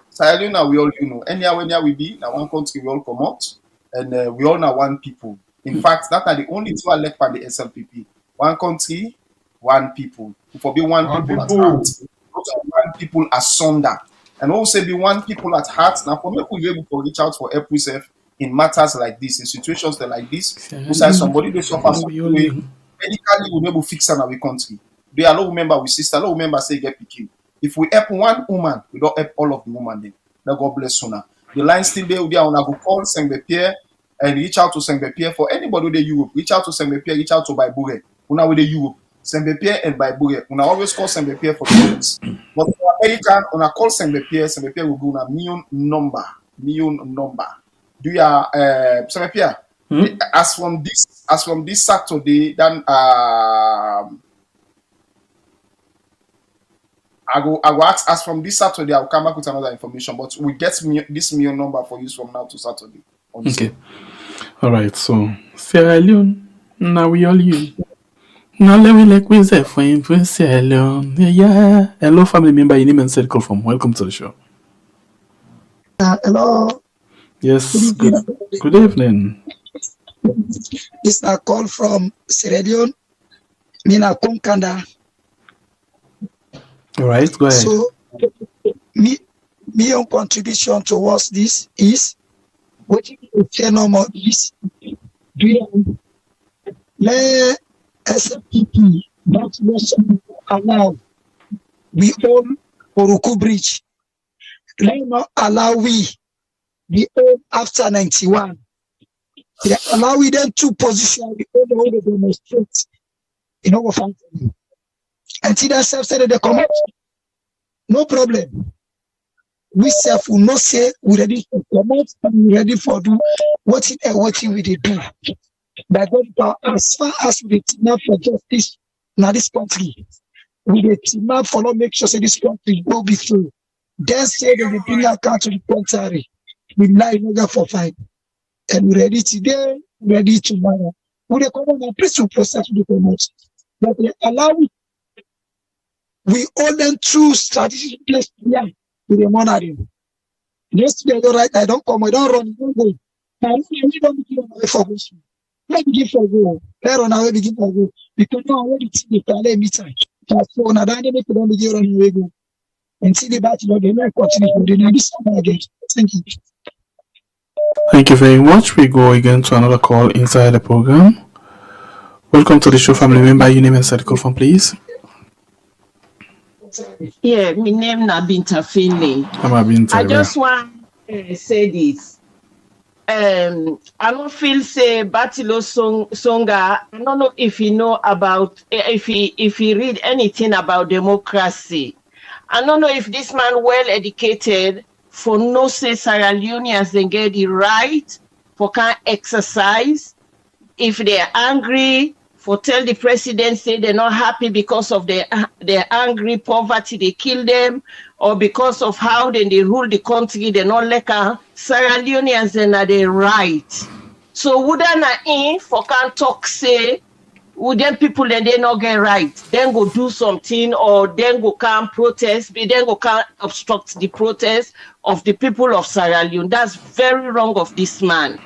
Sierra Leone we all anywhere we be now one country we all come out and we all know one people. In fact, that are the only two elect by the SLPP. One country, one people. For be one people at heart, not one people asunder. And also be one people at heart. Now for me, we be able to reach out for help yourself in matters like this, in situations that like this. Besides somebody they suffer something way medically we able to fix in our country. They are no member with sister, no member say get picking. If we help one woman, we don't help all of the women then. Now God bless you now. The line still there, we are on a go call Senseless and reach out to Senseless for anybody with Europe. Reach out to Senseless, reach out to Bible. Una with the Europe. Senseless and Bible. Una always call Senseless for parents. But for America, una call Senseless will go on a million number. Do you Senseless? As from this Saturday, then I go ask as from this Saturday. I'll come back with another information, but we get this million number for use from now to Saturday. Okay. All right. So Sierra Leone, now we all you. Now let me like we say for Sierra Leone. Yeah. Hello, family member. Your name and circle from. Welcome to the show. Hello. Yes. Good evening. It's a call from Sierra Leone. Mina Kunkanda. All right, go ahead. So, me own contribution towards this is what the phenomenon is. Let SLPP that was allow we own Oruku Bridge. Let not allow we own after 91. They allow we then to position we own the whole demonstrate in our family. Until that self said they come out, no problem. We self will not say we ready to come out and we ready for do what we did do. But as far as we team up for justice now this country, we the team up for not make sure say this country will be through. Then say they will bring account to the contrary. We lie no for fight. And we ready today, ready tomorrow. We the come on and please to process the promotion. But they allow it. We owe them true strategic place to the monarchy. Yesterday, you're right, I don't come, I don't run, don't go. I don't begin away for go. Let me give for go. Let on away begin for go. Because now already see the play me time. So now don't make it on the year on the way go. and see the battle they may continue to this again. Thank you. Thank you very much. We go again to another call inside the program. Welcome to the show, family member. Your name and circle phone, please. Yeah, my name na Binta Finley. I just want to say this. I don't feel say Batilo Songa. I don't know if you know about if he read anything about democracy. I don't know if this man well educated for no say Sierra Leoneans they get the right for can exercise. If they're angry, for tell the president say they're not happy because of their angry poverty, they kill them, or because of how they rule the country, they're not like Sierra Leoneans and are they right. So wouldn't I for can talk say would them people then they not get right, then go do something or then go can protest, but then go can obstruct the protest of the people of Sierra Leone. That's very wrong of this man.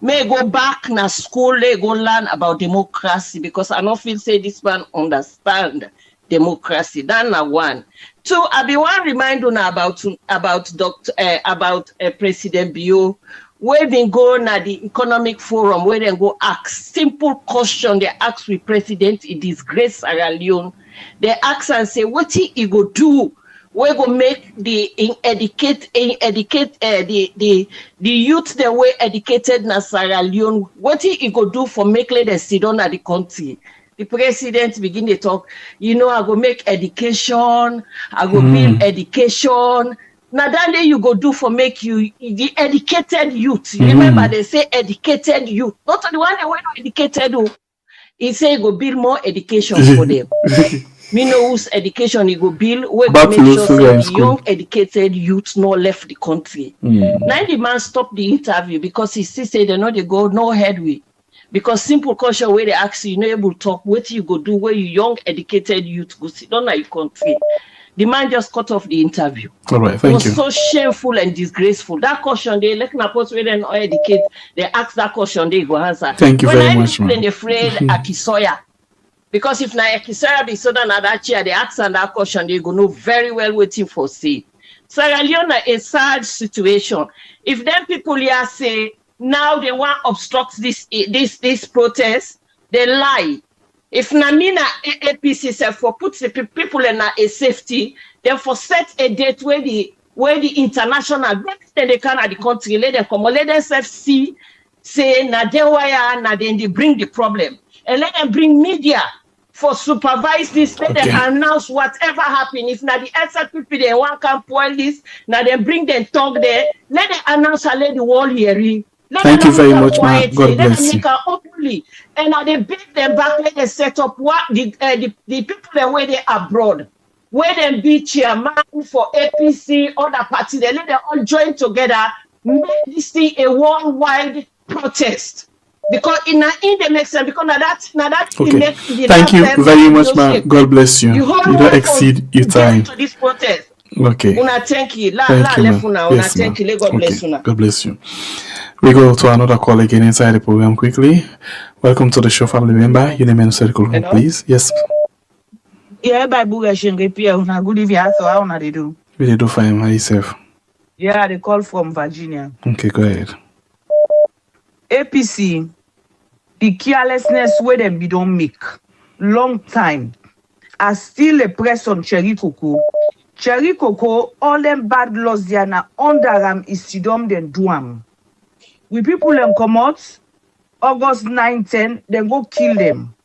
May go back na school, they go learn about democracy because I don't feel say this man understand democracy. That's not one. Two, I be one reminder about President Bio. Where they go na the economic forum, where they go ask simple question. They ask the president, it disgrace Sierra Leone. They ask and say, what he go do? We go make the educate the youth the way educated na Sierra Leone. What he go do for make them sit down at the country? The president begin to talk. I go make education. I go build education. Now that day you go do for make you the educated youth. Remember they say educated youth. Not the one that were not educated. He say go build more education for them. Me know whose education he go build. We go make sure the young educated youth no left the country. Now the man stop the interview because he still say they know they go no headway. Because simple question where they ask you, able to talk, what you go do where you young educated youth go sit down at your country. The man just cut off the interview. All right, thank you. It was so shameful and disgraceful. That question, they let my post where they not educate. They ask that question, they go answer. Thank you very much, man. When I afraid Akisoya, because if na Akisoya be so than that chair, they ask that question, they go know very well waiting for say. Sierra Leone a sad situation. If them people here say now they want to obstruct this protest, they lie. If Namina APC self for put the people in a safety, then for set a date where the international they can at the country, let them come, let them see say na they wire na then they bring the problem, and let them bring media for supervise this. Let them announce whatever happen. If na the SLPP they want can police, now then bring them talk there. Let them announce and let the world hearing. Thank you very much, man. God bless you. Openly, and they beat them back. Let them set up what the people that where they abroad, where they be chairman for APC, other party. They let them all join together, make this thing a worldwide protest. Because in the makes sense. Because now that okay. Thank you very much, man. God bless you. You don't exceed your time. To this protest. Okay. Una thank you. Thank you. God bless you. God bless you. We go to another call again inside the program quickly. Welcome to the show, family member. Your name and circle, please. Yes. Yeah, by Bugashin repair. Good evening. So how are they do? We do fine. How yourself? Yeah, they call from Virginia. Okay, go ahead. APC, the carelessness where them be don't make long time. I still a press on Cherry Coco. Cherry Coco, all them bad laws there na under is sidom then do am. We people them come out August 9-10, then go kill them.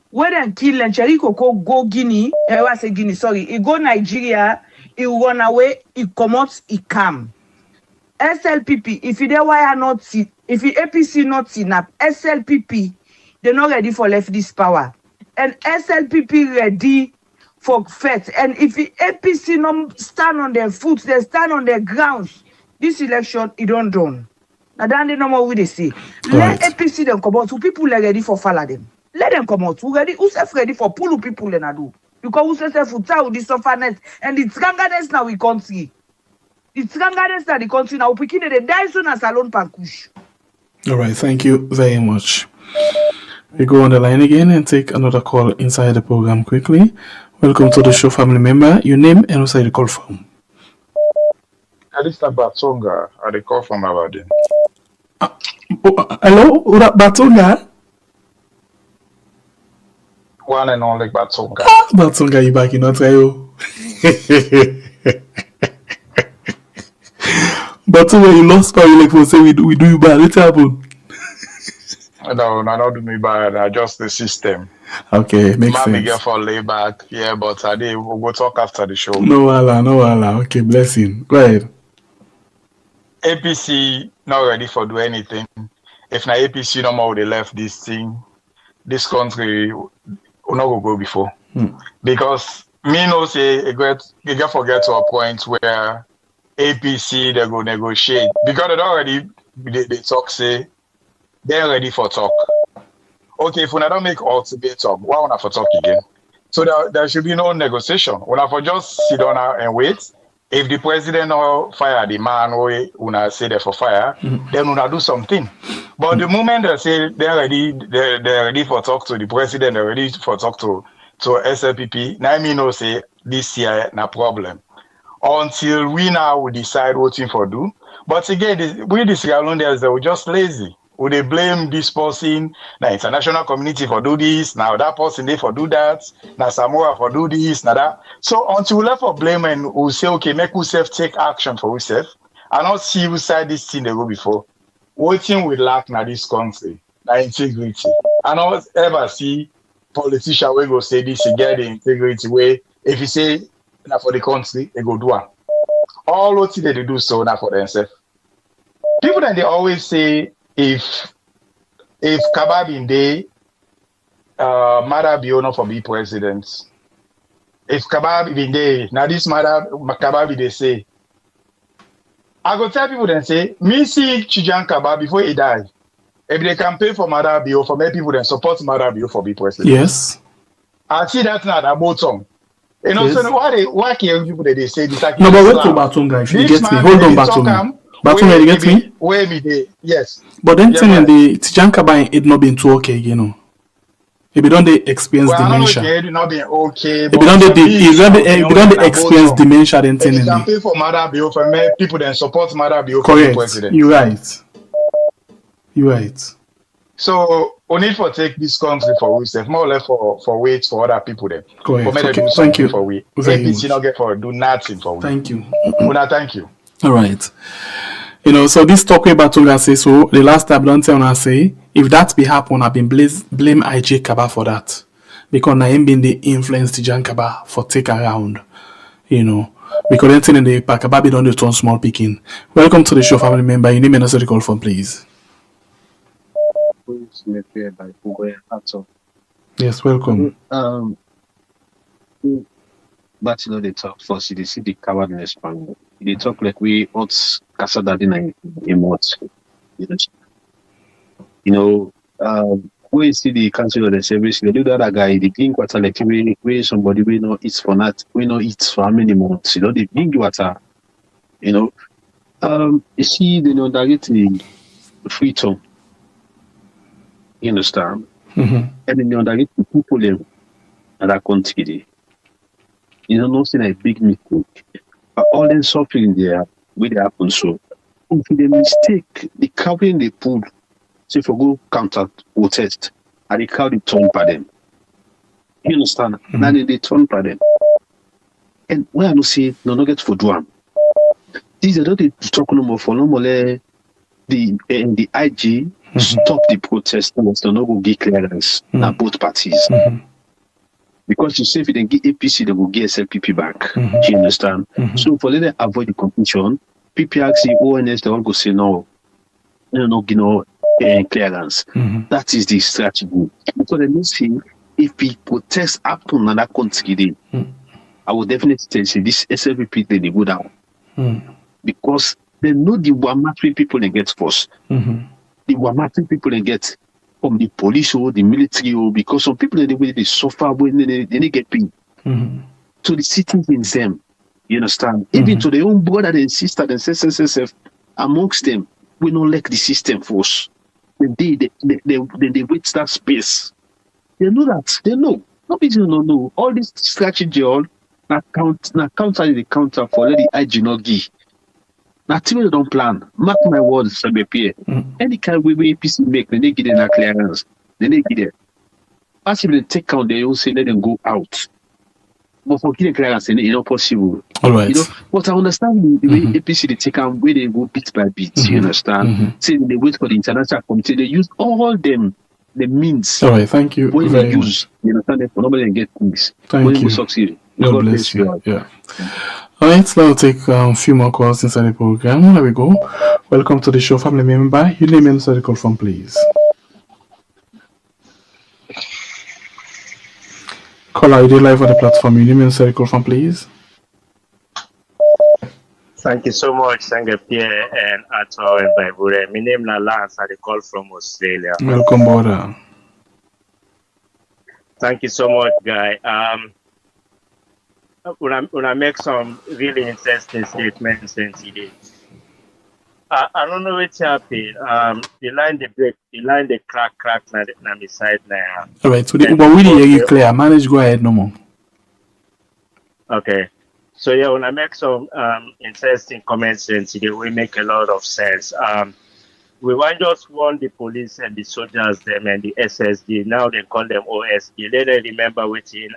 When they kill them, Cherry Coco go Guinea, he go Nigeria, he run away, he come out, he come. SLPP, if they wire not see, if the APC not see up, SLPP, they're not ready for left this power. And SLPP ready for fight. And if the APC not stand on their foot, they stand on their grounds, this election, it don't done. Now, that's the number we they say. Let APC them come out. Who people are ready for follow them? Let them come out. Who ready for pull people in do? Because who self for tell the sufferness and the strangeness now we country. The strangeness now the country now. We begin to die soon as alone pankush. All right. Thank you very much. We go on the line again and take another call inside the program quickly. Welcome to the show, family member. Your name and also the call from. Mr. Batonga, I dey call from Aberdeen. Hello, Batunga? One and only Batonga. Batunga, you back in Ontario. Batunga, you lost power, like for say we do you bad. What happened? No, not do me bad. I just the system. Okay, makes Mommy sense. get for layback, yeah, but I did. We'll go talk after the show. No wala. Okay, blessing. Go ahead. APC not ready for do anything. If na APC no more they left this thing, this country will not go before. Because me no say you get forget to a point where APC they go negotiate because they already they talk say they're ready for talk. Okay, if we don't make ultimate talk, why wanna for talk again? So there should be no negotiation. We have for just sit down and wait. If the president or fire the man we una say they for fire, then una do something. But the moment they say they're ready for talk to the president, they're ready for talk to SLPP, now me no say this year no problem. Until we now will decide what thing for do. But again, we the Sierra Leoneans, they were just lazy. Would they blame this person, the international community for do this, now that person they for do that, now Samoa for do this, now that. So until we left for blame and we say, okay, make ourselves take action for ourselves, and not see who side this thing they go before. What thing we lack now this country, the integrity. I don't ever see politician will go say this, you get the integrity way. If you say now for the country, they go do one. All what they do so now for themselves. People then they always say, if Kabab in day, Mada Biono for be president. If Kabab in day, now this Mada Kabab they say, I go tell people then say, me see Chijan Kabab before he die. If they campaign for Mada Bio, for many people then support Mada Bio for be president. Yes. I see that now at bottom. You know, Yes. so why care people that they say this? No, but wait to Batunga if you This get me. man, Hold on, they talk Batunga. am, Batunga, you get me? Where me they? Yes. But then Yeah, telling but- the Tijankaba it not been too okay, you know. If you don't they experience Well, I don't know if dementia. it not been okay. If you don't they experience If dementia, then you telling me. campaign for Mada Bio, for many people then support Mada Bio for the Correct. president. You're right. You're right. So we need for take this country for ourselves, more or less for wait for other people then. Correct. For me to Okay. do Thank something you for we. very APC much. not get for do nothing for we. Thank you. Una, thank you. All right. You know, so this talk about Batunga say so. The last time don't tell I say if that be happen, I've been blame IJ Kaba for that because I ain't been the influence Tijan Kaba for take around. You know, because then telling the Kaba be done the turn small picking. Welcome to the show, family member. You name and also the call phone, please. Yes, welcome. But you know they talk first, they see the cowardness pan. They talk like we ought Casada in when you see the council of the service, they do the other guy, they think what like we somebody we know eats for not, we know eats for how many months, you know, they bring water, you know. You see the know directly freedom. You understand? Mm-hmm. And then the people them and that country. You know, nothing like big mistake. But all them suffering there, where they happen so. If they mistake, the covering they pull, say for go counter protest, and the crowd they turn by them. You understand? Mm-hmm. Now they turn by them. And when I don't see no get for do am. These are not they talk no more for no more the IG stop the protest so no go get clearance na both parties. Because you say if they get APC, they will get SLPP back. Do you understand? So for them avoid the confusion, PPRC, ONS, they all go say no, clearance. That is the strategy. So they see if the protest happen in that country, I will definitely say this SLPP they go down. Because they know the Wamati people they get first. The Wamati people they get from the police or the military or because some people they suffer when they get paid. To the citizens them, you understand? Even to their own brother and sister and SSSF amongst them, we don't like the system force. Then they wait that space. They know that. They know. Nobody don't know. All this strategy all counter the counter for let the IG not give. Now, they don't plan. Mark my words, SLPP. Any kind of way APC make, then they get in a clearance. Then they get it. Possibly take out, they will say, let them go out. But for getting clearance, it's not possible. All right. You know, but I understand the way APC they take out, where they go bit by bit. You understand? Say they wait for the international committee. They use all them the means. All right. Thank you when very they use, much. you understand? Nobody get things. Thank when you. We succeed. God bless you. Yeah. All right. Now take a few more calls inside the program. There we go. Welcome to the show, family member. Your name and the call from, please. Caller, you live on the platform. Your name and the call from, please. Thank you so much, Pierre and Ato and Baibure. My name is Lance. I call from Australia. Welcome, brother. Thank you so much, guy. When I make some really interesting statements today, I don't know what's happening. The line they break, the line they crack na my side now. All right. So, but we didn't hear you clear. Manage, go ahead, no more. Okay. So yeah, when I make some interesting comments today, we make a lot of sense. We just want the police and the soldiers them and the SSD. Now they call them OSD. Let them remember within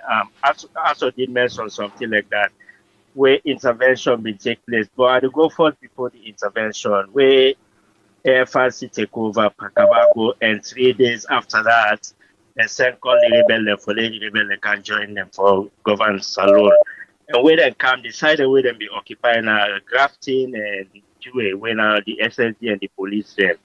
also did mention something like that, where intervention will take place. But I go forth before the intervention, where AFRC take over Pakabago, and 3 days after that, they send call the rebel for the rebel can join them for govern Salon. And when they come, decided where they be occupying grafting and when the SSD and the police there.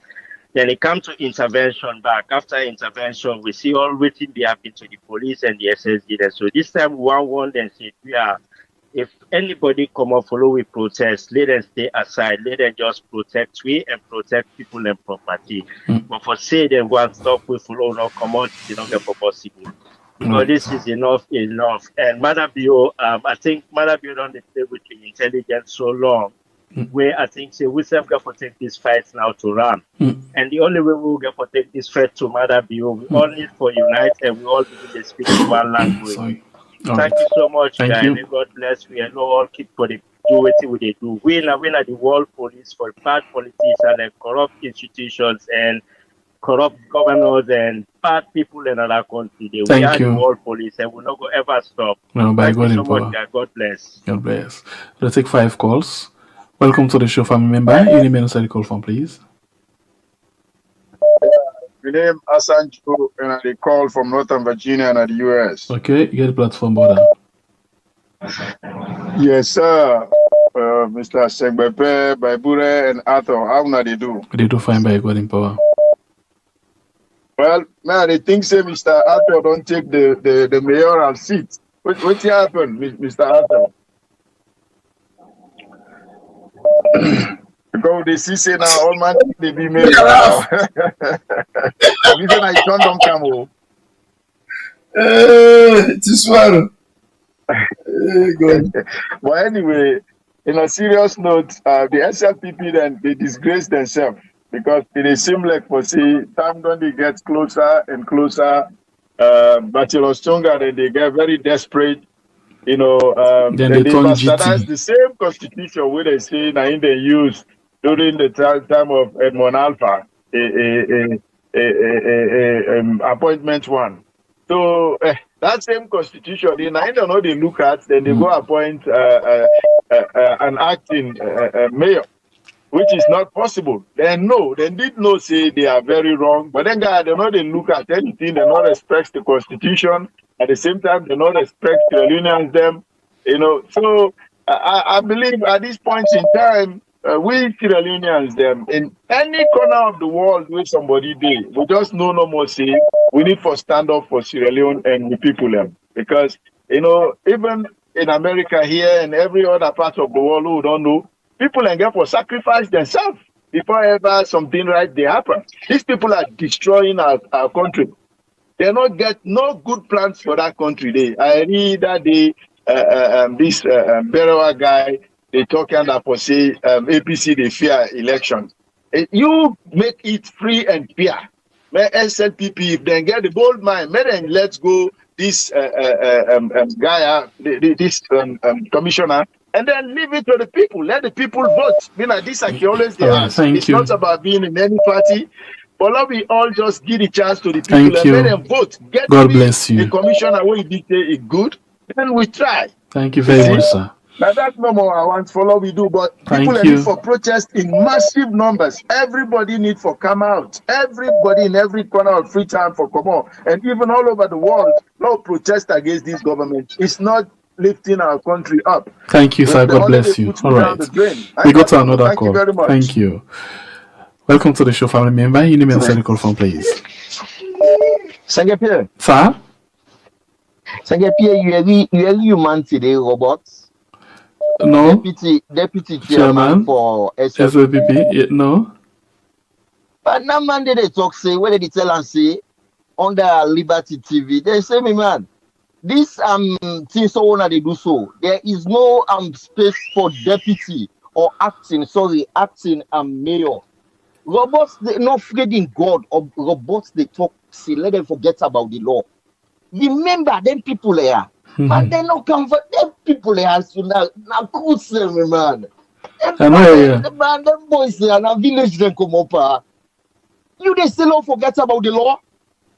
Then it comes to intervention back. After intervention, we see all waiting be happening to the police and the SSD there. So this time, one then said, if anybody come up follow we protest, let them stay aside. Let them just protect we and protect people and property. But for say them go and stop we follow no come out, it's not possible. Because this is enough. And Madabio, I think Madabio don't play with the intelligence so long, where I think we self got to take this fight now to run. And the only way we will get to take this fight to Madabio, we all need to unite and we all begin to speak one language. Thank you so much, guys. May God bless. We and all keep for the do what they do. We are the world police for bad politicians and corrupt institutions and corrupt governors and bad people in our country. We are the world police and we're not going to ever stop. No, by Thank God you so in power. much, guys. God bless. God bless. Let's take 5 calls. Welcome to the show, family member. Your name and the call from, please. My name is Asanjo, and I call from Northern Virginia and the US. Okay, you get the platform, brother. Yes, sir. Mr. Segbepe, Baibure, and Arthur, how do they do? They do fine by God in power. Well, man, they think say Mr. Arthur don't take the mayoral seat. What happened, Mr. Arthur? Because they see say now all man they be made. Even I don't come home. This one. But anyway, in a serious note, the SLPP then they disgrace themselves because it seems like for see time when they get closer and closer, Bachelor stronger, then they get very desperate. You know, then they bastardize the same constitution where they say now in they use during the time of Edmond Alpha, appointment 1. So that same constitution, they don't know they look at, then they go appoint an acting mayor, which is not possible. They did know say they are very wrong, but then they know they look at anything, they not respect the constitution. At the same time, they not respect the unions them, you know. So I believe at this point in time, we Sierra Leoneans them in any corner of the world where somebody did, we just know no more say we need to stand up for Sierra Leone and the people them. Because you know, even in America here and every other part of the world who don't know, people and get for sacrifice themselves before ever something right they happen. These people are destroying our country. They not get no good plans for that country. I read that this Berewa guy, they talking that for say APC they fear elections. You make it free and fair. May SLPP if they get the bold mind, may then let's go this guy, this commissioner and then leave it to the people. Let the people vote. This I can always ask. It's not about being in any party. But let we all just give the chance to the people and let them vote. Get God bless you. The commissioner where you say is good, then we try. Thank you very much, sir. Now that's no more I want follow we do, but people need for protest in massive numbers. Everybody need for come out. Everybody in every corner of Freetown for come out. And even all over the world, no protest against this government. It's not lifting our country up. Thank you, sir. God bless you. All right. We go to another call. Thank you very much. Thank you. Welcome to the show, family member. You name and send a call from, please. Pierre. Sir? Pierre, you man today, robots? No. Deputy chairman for SLPP. No. But now man they talk say, where they tell and say, under Liberty TV, they say me man, this thing so wanna they do so. There is no space for deputy or acting mayor. Robots, they not afraid in God, or robots, they talk, say, let them forget about the law. Remember, them people there, and they not convert them people there, so now cool say me, man. Them boys there, now village, them come up. You, they still don't forget about the law?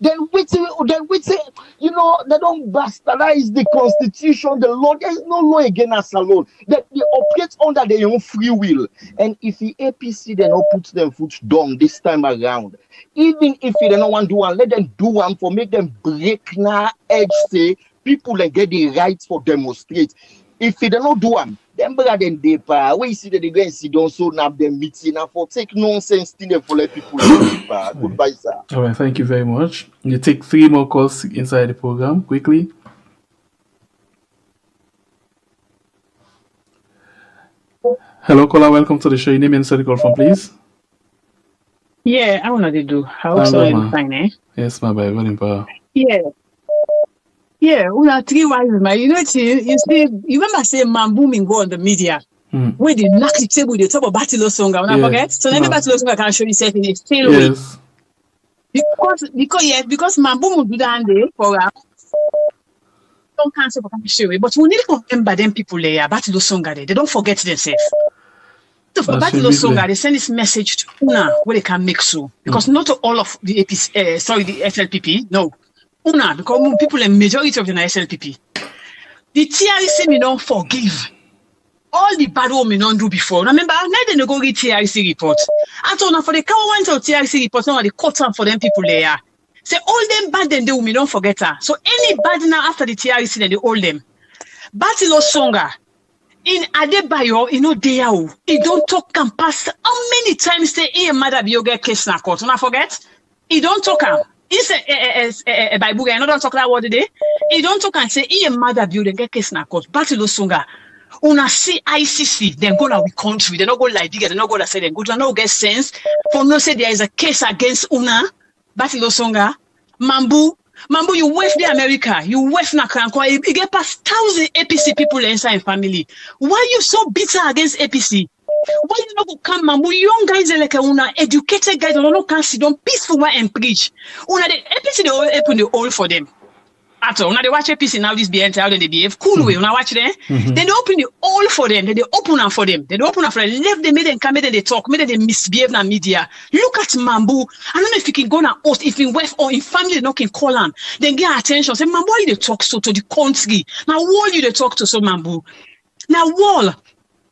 Then we say, they don't bastardize the constitution, the law. There is no law against us alone. They operate under their own free will. And if the APC, they don't put them foot down this time around, even if they don't want to do one, let them do one for make them break now edge, say, people and get the rights for demonstrate. If they don't do one, them brother and they where you see that they go and sit down, so now them meeting and for take nonsense thing for let people goodbye, sir. All right, thank you very much. You take 3 more calls inside the program quickly. Hello, caller. Welcome to the show. Your name and send the call from, please. Yeah, I want to do. How so fine, eh? Yes, my bad. Very power. Yeah, we are 3 wise man. You see, you remember saying Mambu Mingo on the media. Where they knock the table, they talk about Batilo Songa. When I forget, so every Batilo Songa can show himself in a stale way. Because Mambu will do that day for us. Don't cancel for show but we need to remember them people there. Batilo Songa, they don't forget themselves. So for Batilo Songa, they send this message to Una where they can make so because not all of the APC, the SLPP, no. Una, because people, the majority of the SLPP, the TRC may not forgive all the bad what we don't do before. Remember, now they go read TRC report. I told them for the cover of TRC report, now they cut them for them people there. Say all them bad then they will don't forget her. So any bad now after the TRC, then they hold them. Batilo Songa in Adebayo, Deyao, he don't talk and pass. How many times say he mother be get case na court? Don't forget, he don't talk am. He say a Bible, I don't talk that word today. He don't talk and say he a mother build and get case na court. Batilo Songa, una see ICC, then go now with country. They not go like bigger. They not go to say they go. They not get sense for no say there is a case against Una. Batilo Songa, Mambu, you wave the America, you wave na Kranko. You get past 1,000 APC people inside family. Why you so bitter against APC? Why you not go come, Mambu? Young guys like una educated guys, don't can sit down peaceful and preach. Una the APC they all open the hole for them. At all, now they watch APC now this behave how they behave cool way. Una watch them. Then they open the hole for them. Then they open them for them. Then they open them for them. Left them, made them come, made them talk, made them misbehave na media. Look at Mambu. I don't know if you can go na host, if in wife or in family they not can call him. Then get attention. Say Mambu, why you they talk so to the country? Now wall you they talk to so Mambu. Now wall.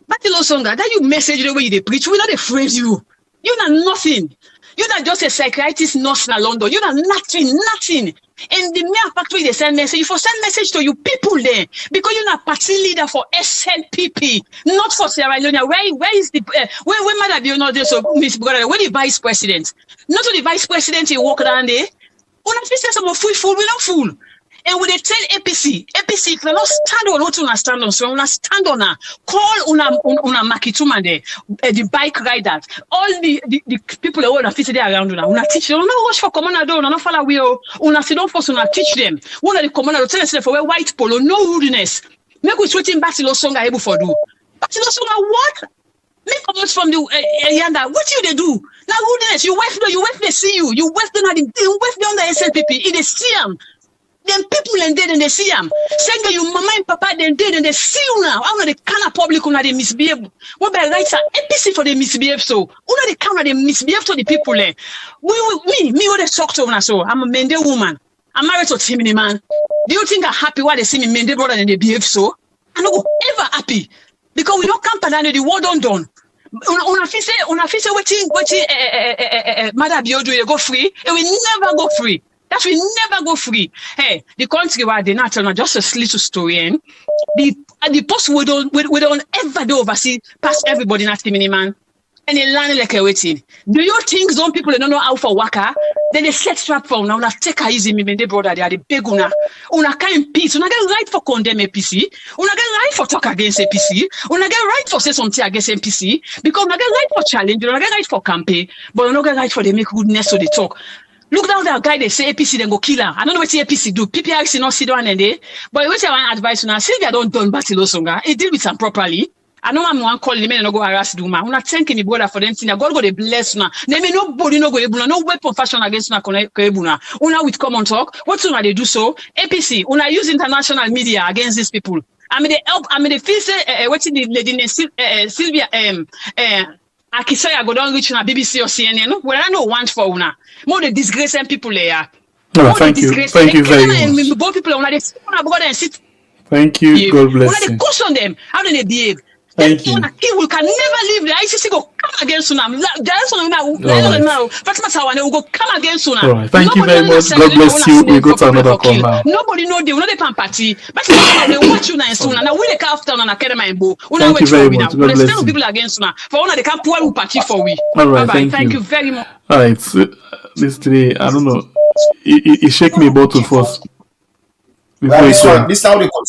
Batilo Songa, that you message the way you they preach, we not afraid you. You're not nothing. You're not just a psychiatrist nurse in London. You're not nothing. And the mere factory they send message, you for send message to you people there because you're not party leader for SLPP, not for Sierra Leone. Where is the where Madam you know this so Miss Brother? Where the vice president? Not to the vice president he walk down there. Una say some fool, we not fool. And when they tell APC, if they not stand on what una stand on, so una stand on her, call una makituma there, the bike riders, all the people that want to fit there around una teach them. Una watch for commander do, una follow we una sit down first, una teach them. One of the commander tell us for white polo, no rudeness. Make we treat him Batilo Songa able for do. Batilo Songa what? Make comments from the yanda. What you they do? Now rudeness. You wave they see you. You wave them on the SLPP. It is see them. Them people and then they see them. Saying you mama and papa then they see you now. How the kind of public una they misbehave. What by rights are APC for the misbehave so. Una the kind of they misbehave to the people there. Me what they talk to una so. I'm a Mende woman. I'm married to a Timini man. Do you think I'm happy why they see me Mende brother and they behave so? I'm not ever happy. Because we don't come and the war done. Una feel say waiting Mother Biodu go free. It will never go free. That will never go free. Hey, the country where they not tell just a little story. And the post we don't ever do oversee past everybody not Timini man. And they learn like a waiting. Do you think some people they don't know how for waka? Then they set trap for now. Una take her easy, me brother. They are the big una can't peace. Una get right for condemn APC. Una get right for talk against APC. Una get right for say something against APC. Because una get right for challenge. Una get right for campaign. But una get right for they make goodness so they talk. Look down that guy, they say APC, then go kill her. I don't know what the APC do. PPRC not sit down and they. But what I want advice now, Sylvia don't done Batilo Songa. It deal with them properly. I know I'm one calling me and go harass the woman. I'm not thanking me brother for them thing. God go they bless now. They may nobody no go ebuna, no weapon fashion against na ebuna. Una with common talk. What soon they do so? APC, una use international media against these people. I mean they help. I mean they feel say what's the lady Sylvia Akisaya go down reach na BBC or CNN. Well I know want for una. More the disgrace and people there. Oh, thank you very much. Both people una they brother and sit. Thank you. God bless you. When they caution them, how do they behave? Thank you. We can never leave the ICC go come against Sunam. We go come against Sunam. All right. Thank you very much. God bless you. We go to another call now. Nobody know they pan party. But they watch you now in Sunam. Now we the after on academy and bo. Thank you very much. God bless you. People against Sunam. For one they can pour party for we. All right. Thank you very much. All right. So, this today, I don't know. It shake me bottle first. This how they call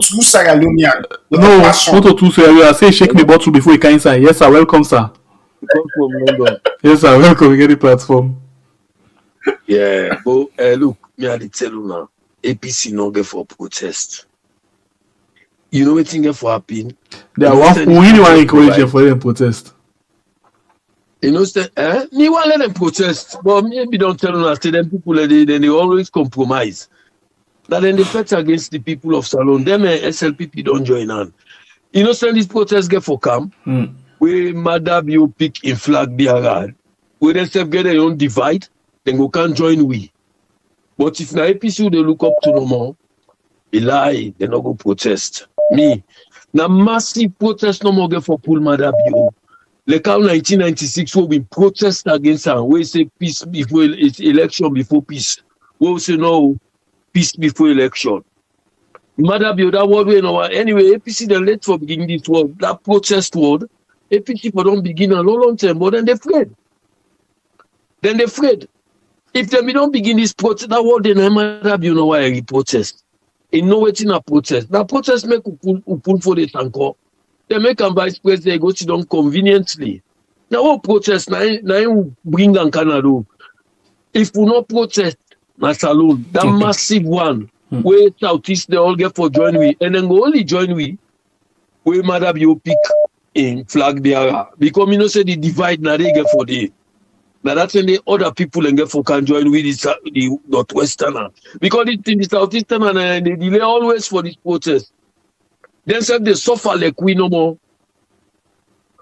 two Sierra Leonean. No, not two Sierra Leonean. I say shake me bottle before you can sign. Yes, sir. Welcome, sir. Yes, sir. Welcome. We get the platform. Yeah, but look, me I tell you now. APC no get for protest. You know what thing for happen? They are we want encourage for them protest. You know, me want let them protest, but maybe don't tell them. Say them people they always compromise. That then they fight against the people of Salon. Them SLPP don't join on. You know, send this protest get for camp. We Madab you pick in flag the Arad. We then self get their own divide, then go can't join we. But if na APC they look up to no more, they lie, they not go protest. Me, na massive protest no more get for pull Madab you. Like how 1996 we been protest against her. We say peace before election before peace. We say no. Peace before election. Matter be that word we know. Anyway, APC they late for beginning this word. That protest word, APC for don't begin a long time, but then they afraid. If they don't begin this protest, that word then matter be you know why I protest. In no waiting a protest. That protest make pull for the tanker. They make a vice president go sit down conveniently. Now what protest? Now bring down Canada. If we not protest. Na Salon, that massive one where Southeast they all get for join we and then go only join we where Madam you pick in flag there because you know say the divide now they get for the now that's when the other people and get for can join with the Northwesterner because the Southeastern and they delay always for this protest. Then say they suffer like we no more.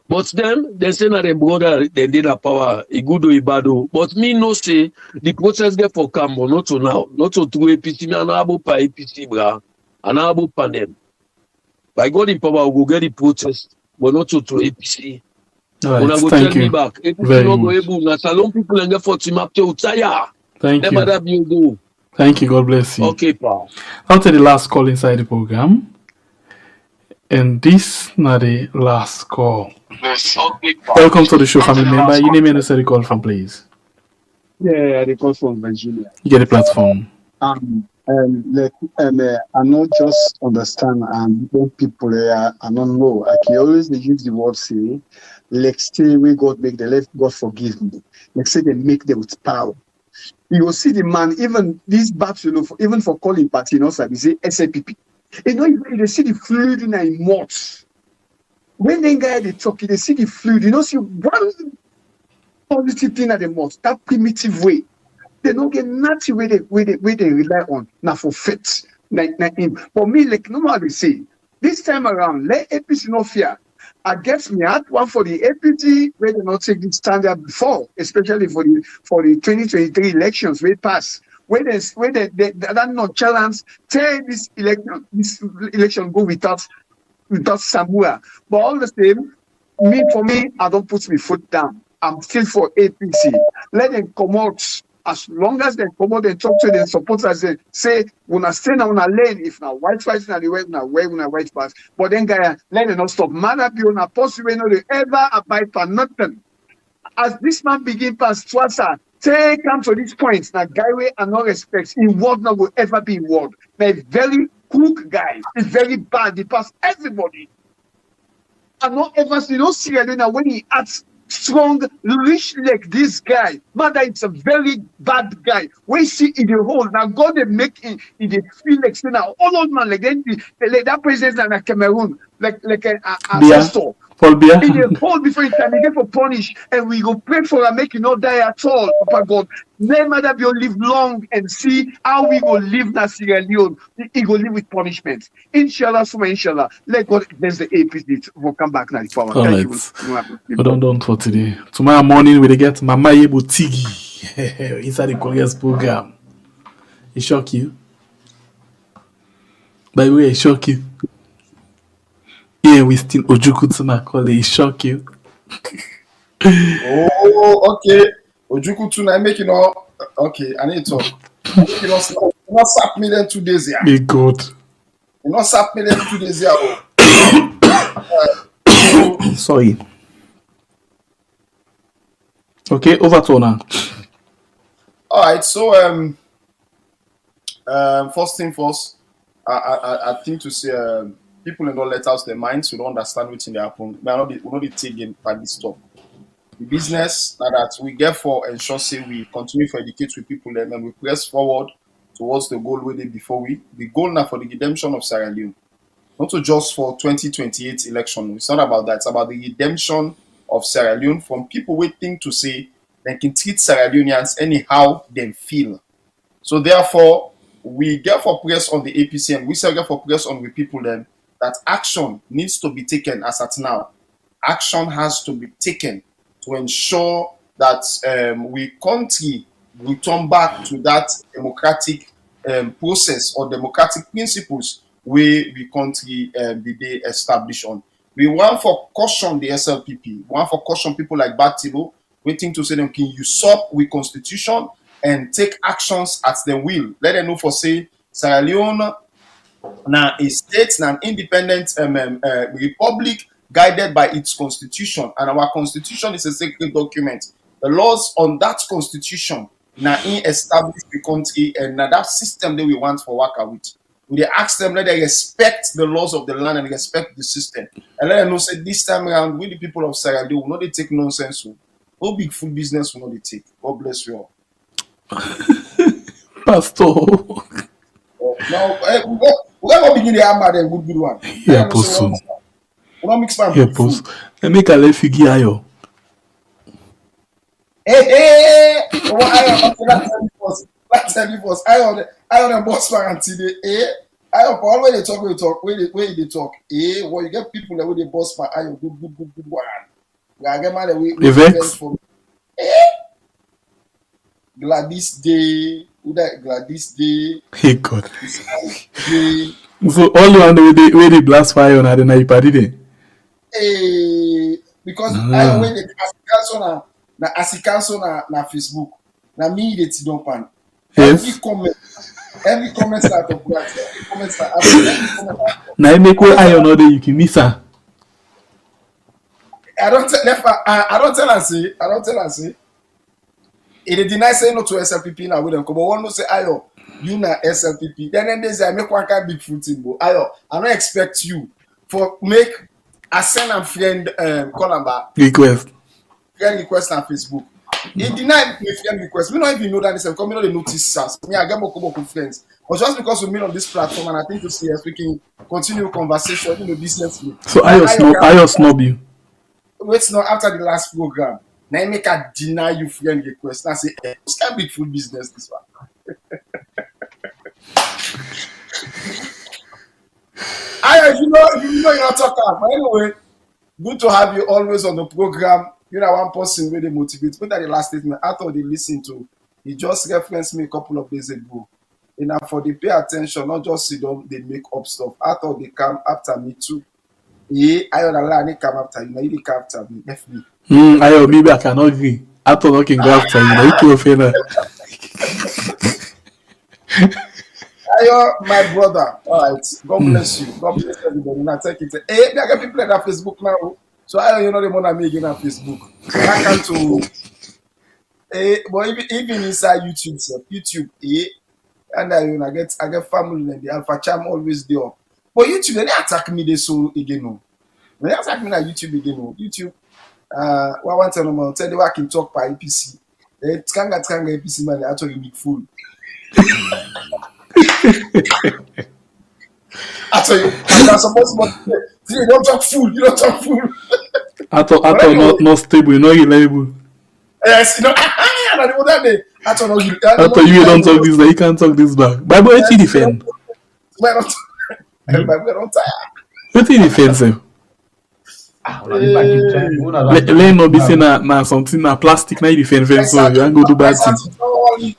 But them, they say that them brother, they did a power, a good or a bad. But me no say, the protest get for Cambo, not to now, not to APC, me and abo pa APC, bra, and abo pa them. By God in power, we'll get the protest, but not to APC. Right, go thank tell you. me back. Very no much. go able, na Salon people and get for team up to Utaya. Thank them you. Go. Thank you. God bless you. Okay, pa. I'll take the last call inside the program. And this not the last call. Welcome to the show, family member. You name and the call from, please. Yeah, the call from Virginia. You get the platform. I not just understand when people I don't know. I can always use the word say, like stay where God make the left, God forgive me. Like say they make them with power. You will see the man, even this battle, you know, even for calling party, you know, so we say SLPP. You know, they see the fluid in a mouth. When they guy they talk, they see the fluid. You know, see one positive thing at the mouth, that primitive way. They don't get nothing where they rely on. Now for faith. For me, like normally say, this time around, let APC no fear. Against me, I had one for the APC where they not take this standard before, especially for the 2023 elections we pass. Where that nonchalance tell this election go without Samua. But all the same, for me, I don't put my foot down. I'm still for APC. Let them come out. As long as they come out and talk to their supporters and say, when I stay now on a lane, if now white fights now the way now white pass. But then guy, let them not stop. Man be on a post we know they ever abide for nothing. As this man begin past Twasa, take come to this point. Now guy way and no respect. In word not will ever be in word. They're very crook guy. It's very bad. He pass everybody. I'm not ever see no Sierra Leone when he acts strong, rich like this guy. Mother, it's a very bad guy. We see in the hole. Now God they make it they feel like say now all old man like that president in Cameroon, like a ancestor. Paul Biya. In the hole before he can get for punish, and we go pray for him, make you not die at all. Papa God, let Mother Bio live long and see how we go live na Sierra Leone. He go live with punishment. Inshallah, suma inshallah. Let God bless the APC will come back now. The power. All Thank right. you. We're done for today. Tomorrow morning we get Mama Yebo Tigi inside the Korea's program. It shock you? By the way, it shock you? Yeah, we still Ojuku Tuna call it shock you. Oh, okay. Ojuku Tuna making all okay. I need to talk. You not sap me then 2 days here. Be good. You not sap me then 2 days here. Sorry. Okay, over to now. All right. So first thing first, I think to say people don't let out their minds. We don't understand what's in their happen. We not be taking by this stuff. The business that we get for ensure say we continue to educate with people then and we press forward towards the goal we did before we. The goal now for the redemption of Sierra Leone. Not to just for 2028 election. It's not about that. It's about the redemption of Sierra Leone from people waiting to say they can treat Sierra Leoneans anyhow they feel. So therefore, we get for press on the APC and we say get for press on with people then that action needs to be taken as at now. Action has to be taken to ensure that we country return back to that democratic process or democratic principles where we country be they established on. We want for caution the SLPP. We want for caution people like Batilo waiting to say them can usurp with constitution and take actions at their will. Let them know for say Sierra Leone now a state, now an independent republic guided by its constitution, and our constitution is a sacred document. The laws on that constitution now establish the country and now that system that we want for worker with. We ask them let they respect the laws of the land and respect the system, and let them know say this time around we the people of Sierra Leone will not they take nonsense. No big food business will not they take. God bless you all. Pastor. Now we're going to begin the hammer then good one. Yeah, Apostle. We don't mix my Yeah, Apostle. Let me call it figure ayo. Hey, let's tell you first. I on the boss man today. I on all when they talk, where they talk. Well, you get people that with the boss man. I good one. I get man Vex. Gladys Day, Gladys Day. Hey God. So all you want where they blast fire on the night party then? Because I when they as cancel na Facebook. Na me they don't pan. Every comment start of that. Every comment start. Now you make way iron all day you can miss her. I don't tell and say. It deny say no to SLPP now with them. But one no say ayo, you na SLPP. Then they say I make one kind big footing, but ayo, I don't expect you for make a send and friend call request. Friend request on Facebook. He denied me friend request. We don't even know that this come me know the notice us. Me I get more friends. But just because we meet on this platform and I think to see us we can continue conversation, business. So I snob you. Wait, not after the last program. Now I make a deny you friend request. I say, this can be full business this one. You know you're not talking. But anyway, good to have you always on the program. You know, one person really motivates. But at the last statement, I thought they listened to. He just referenced me a couple of days ago. And for they pay attention, not just sit down, they make up stuff. I thought they come after me too. Yeah, I don't know, they come after you. Now you come after me. F me. Maybe I cannot agree. I thought I can go after you. You can't fail. Ayo, my brother. All right. God bless you. God bless everybody. Now take it. Hey, there are people on Facebook now. So you know the one I'm making on Facebook. So I can to. But even inside YouTube, YouTube, and I get family and the Alpha Cham always there. But YouTube, they attack me this so again. No, they attack me on YouTube again. No, YouTube. What want to know? Tell the work in talk by APC. It's kanga APC man. They actually big fool. I tell you, you're supposed to. You don't talk fool. You don't talk fool. I thought not stable, not reliable. Yes, you know. I thought you don't talk this. You can't talk this back. Bible, what you defend? Bible don't tire. What you defend, sir? Let not be saying na something na plastic na you defend so you ain't go do bad thing. And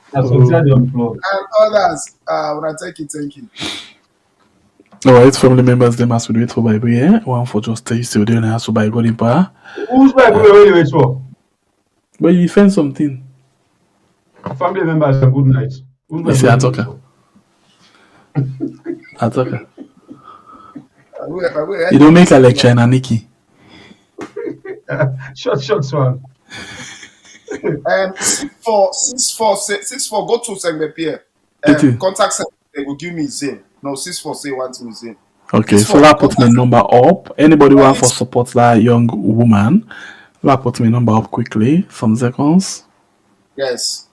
others, when I take it, thank you. Alright, family members, them as we wait for Bible, yeah? One for just tell you still doing the house by God in power. Who's Bible really wait for? But you defend something. Family members, a good night. You say Atoka. Atoka. You don't make a lecture in Aniki. Short one. 64 go to segment here. Contact center, they will give me Zane. No, 64 say one to me Zane. Okay, so I put my number up. Anybody want for support that young woman? I put my number up quickly. Some seconds. Yes.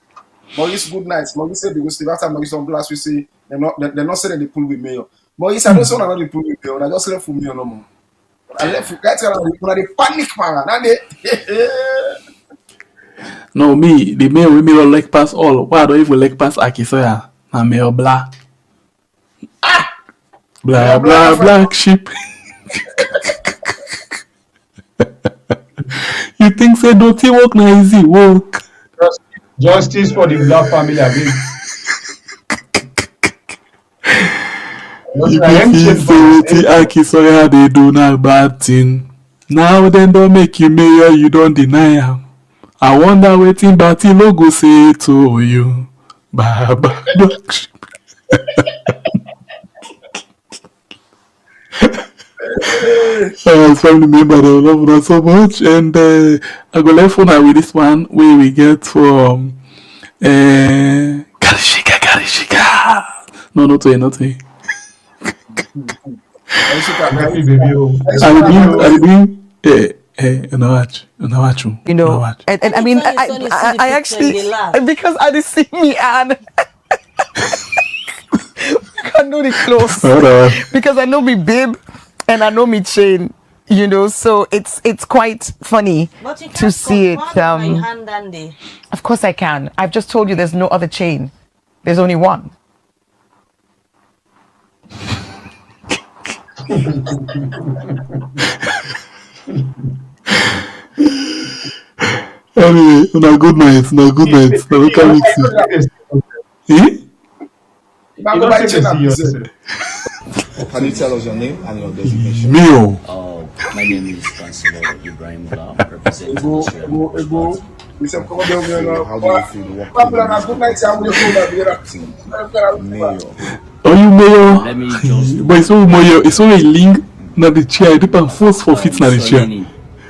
Maurice, good night. Maurice said because the last time Maurice on blast, we say they're not saying they pull with mayor. Maurice, I don't say they pull with mayor. I just left for mayor no more. I left for guys when they panic man. No, me, the mayor we mirror leg pass all. Why don't even leg pass Akisoya? I'm mayor blah. Blah blah black sheep. You think say dirty work na easy work? Justice for the black family again. You can say wetin Akisoya dey do na bad thing. Now then don't make you mayor, you don't deny am. I wonder wetin Batilo go say to you. Baba black sheep. Family member, they love us so much, and I go left on with this one where we get from Karishika. No, not to not to. You know, and I mean, I actually, because I didn't see me and I know the clothes because I know me bib and I know me chain, you know, so it's quite funny to see it. Of course I can. I've just told you there's no other chain. There's only one. Anyway, no good night. No good night. No can mix it. Can you tell us your name and your designation? Mio. My name is Chancellor Ibrahim Blah, representing the Sierra Leone. How do you feel Are you mayor? Let me just But it's only mayor. It's only a link. Not the chair. It depends force for fit. Not the chair.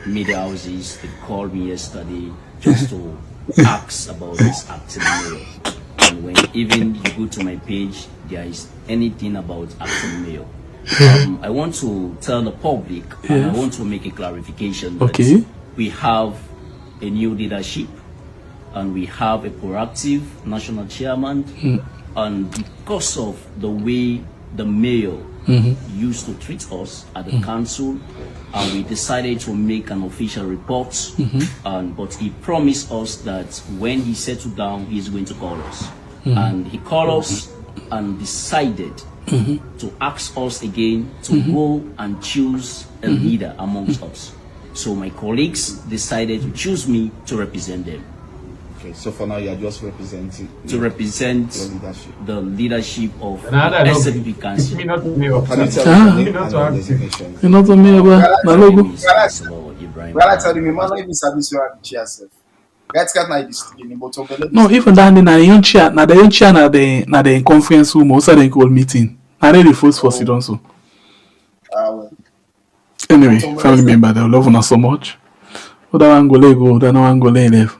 Media houses they called me yesterday just to ask about this acting mayor. And when even you go to my page, there is anything about acting mayor. I want to tell the public, and I want to make a clarification that we have a new leadership and we have a proactive national chairman, and because of the way the mayor used to treat us at the council, and we decided to make an official report. But he promised us that when he settled down, he's going to call us. And he called us and decided to ask us again to go and choose a leader amongst us. So my colleagues decided to choose me to represent them. Okay, so for now you are just representing the leadership of SLPP Council. Can you tell me the designation? You're not a mayor, but na logo. Well, I tell you, man, not even service you have chair self. Let's get my district in bottom. No, even that na the young chair, na the conference room, also the call meeting. Na the first for sit also. Anyway, family member, they love us so much. Other one go lego, other one go left.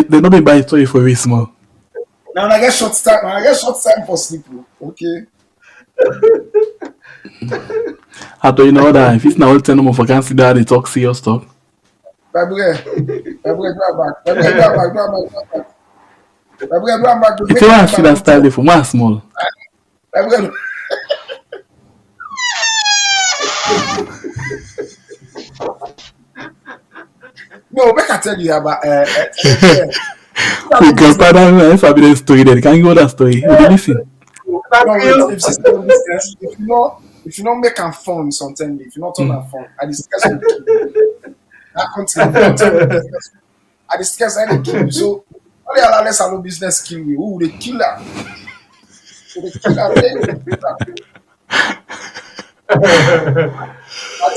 They not be buy toy for very small. Now I get short time for sleep. Okay. I thought you know that if it's not all 10 of I can't see that they talk serious talk. It's you want to see that style for one small. No, I can tell you about because if I be the story then can you go that story? You listen. If you don't make a phone something, if you not on a phone, I discuss with you. I discuss any kill. So all the other no business kill you. Who the killer? The killer.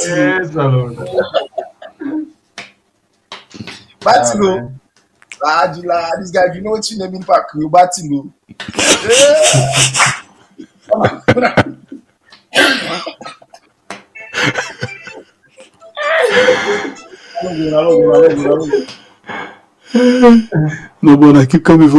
Yes, my lord. Batilo. This guy, if you know what you name back, you Batilo. No, but I keep coming.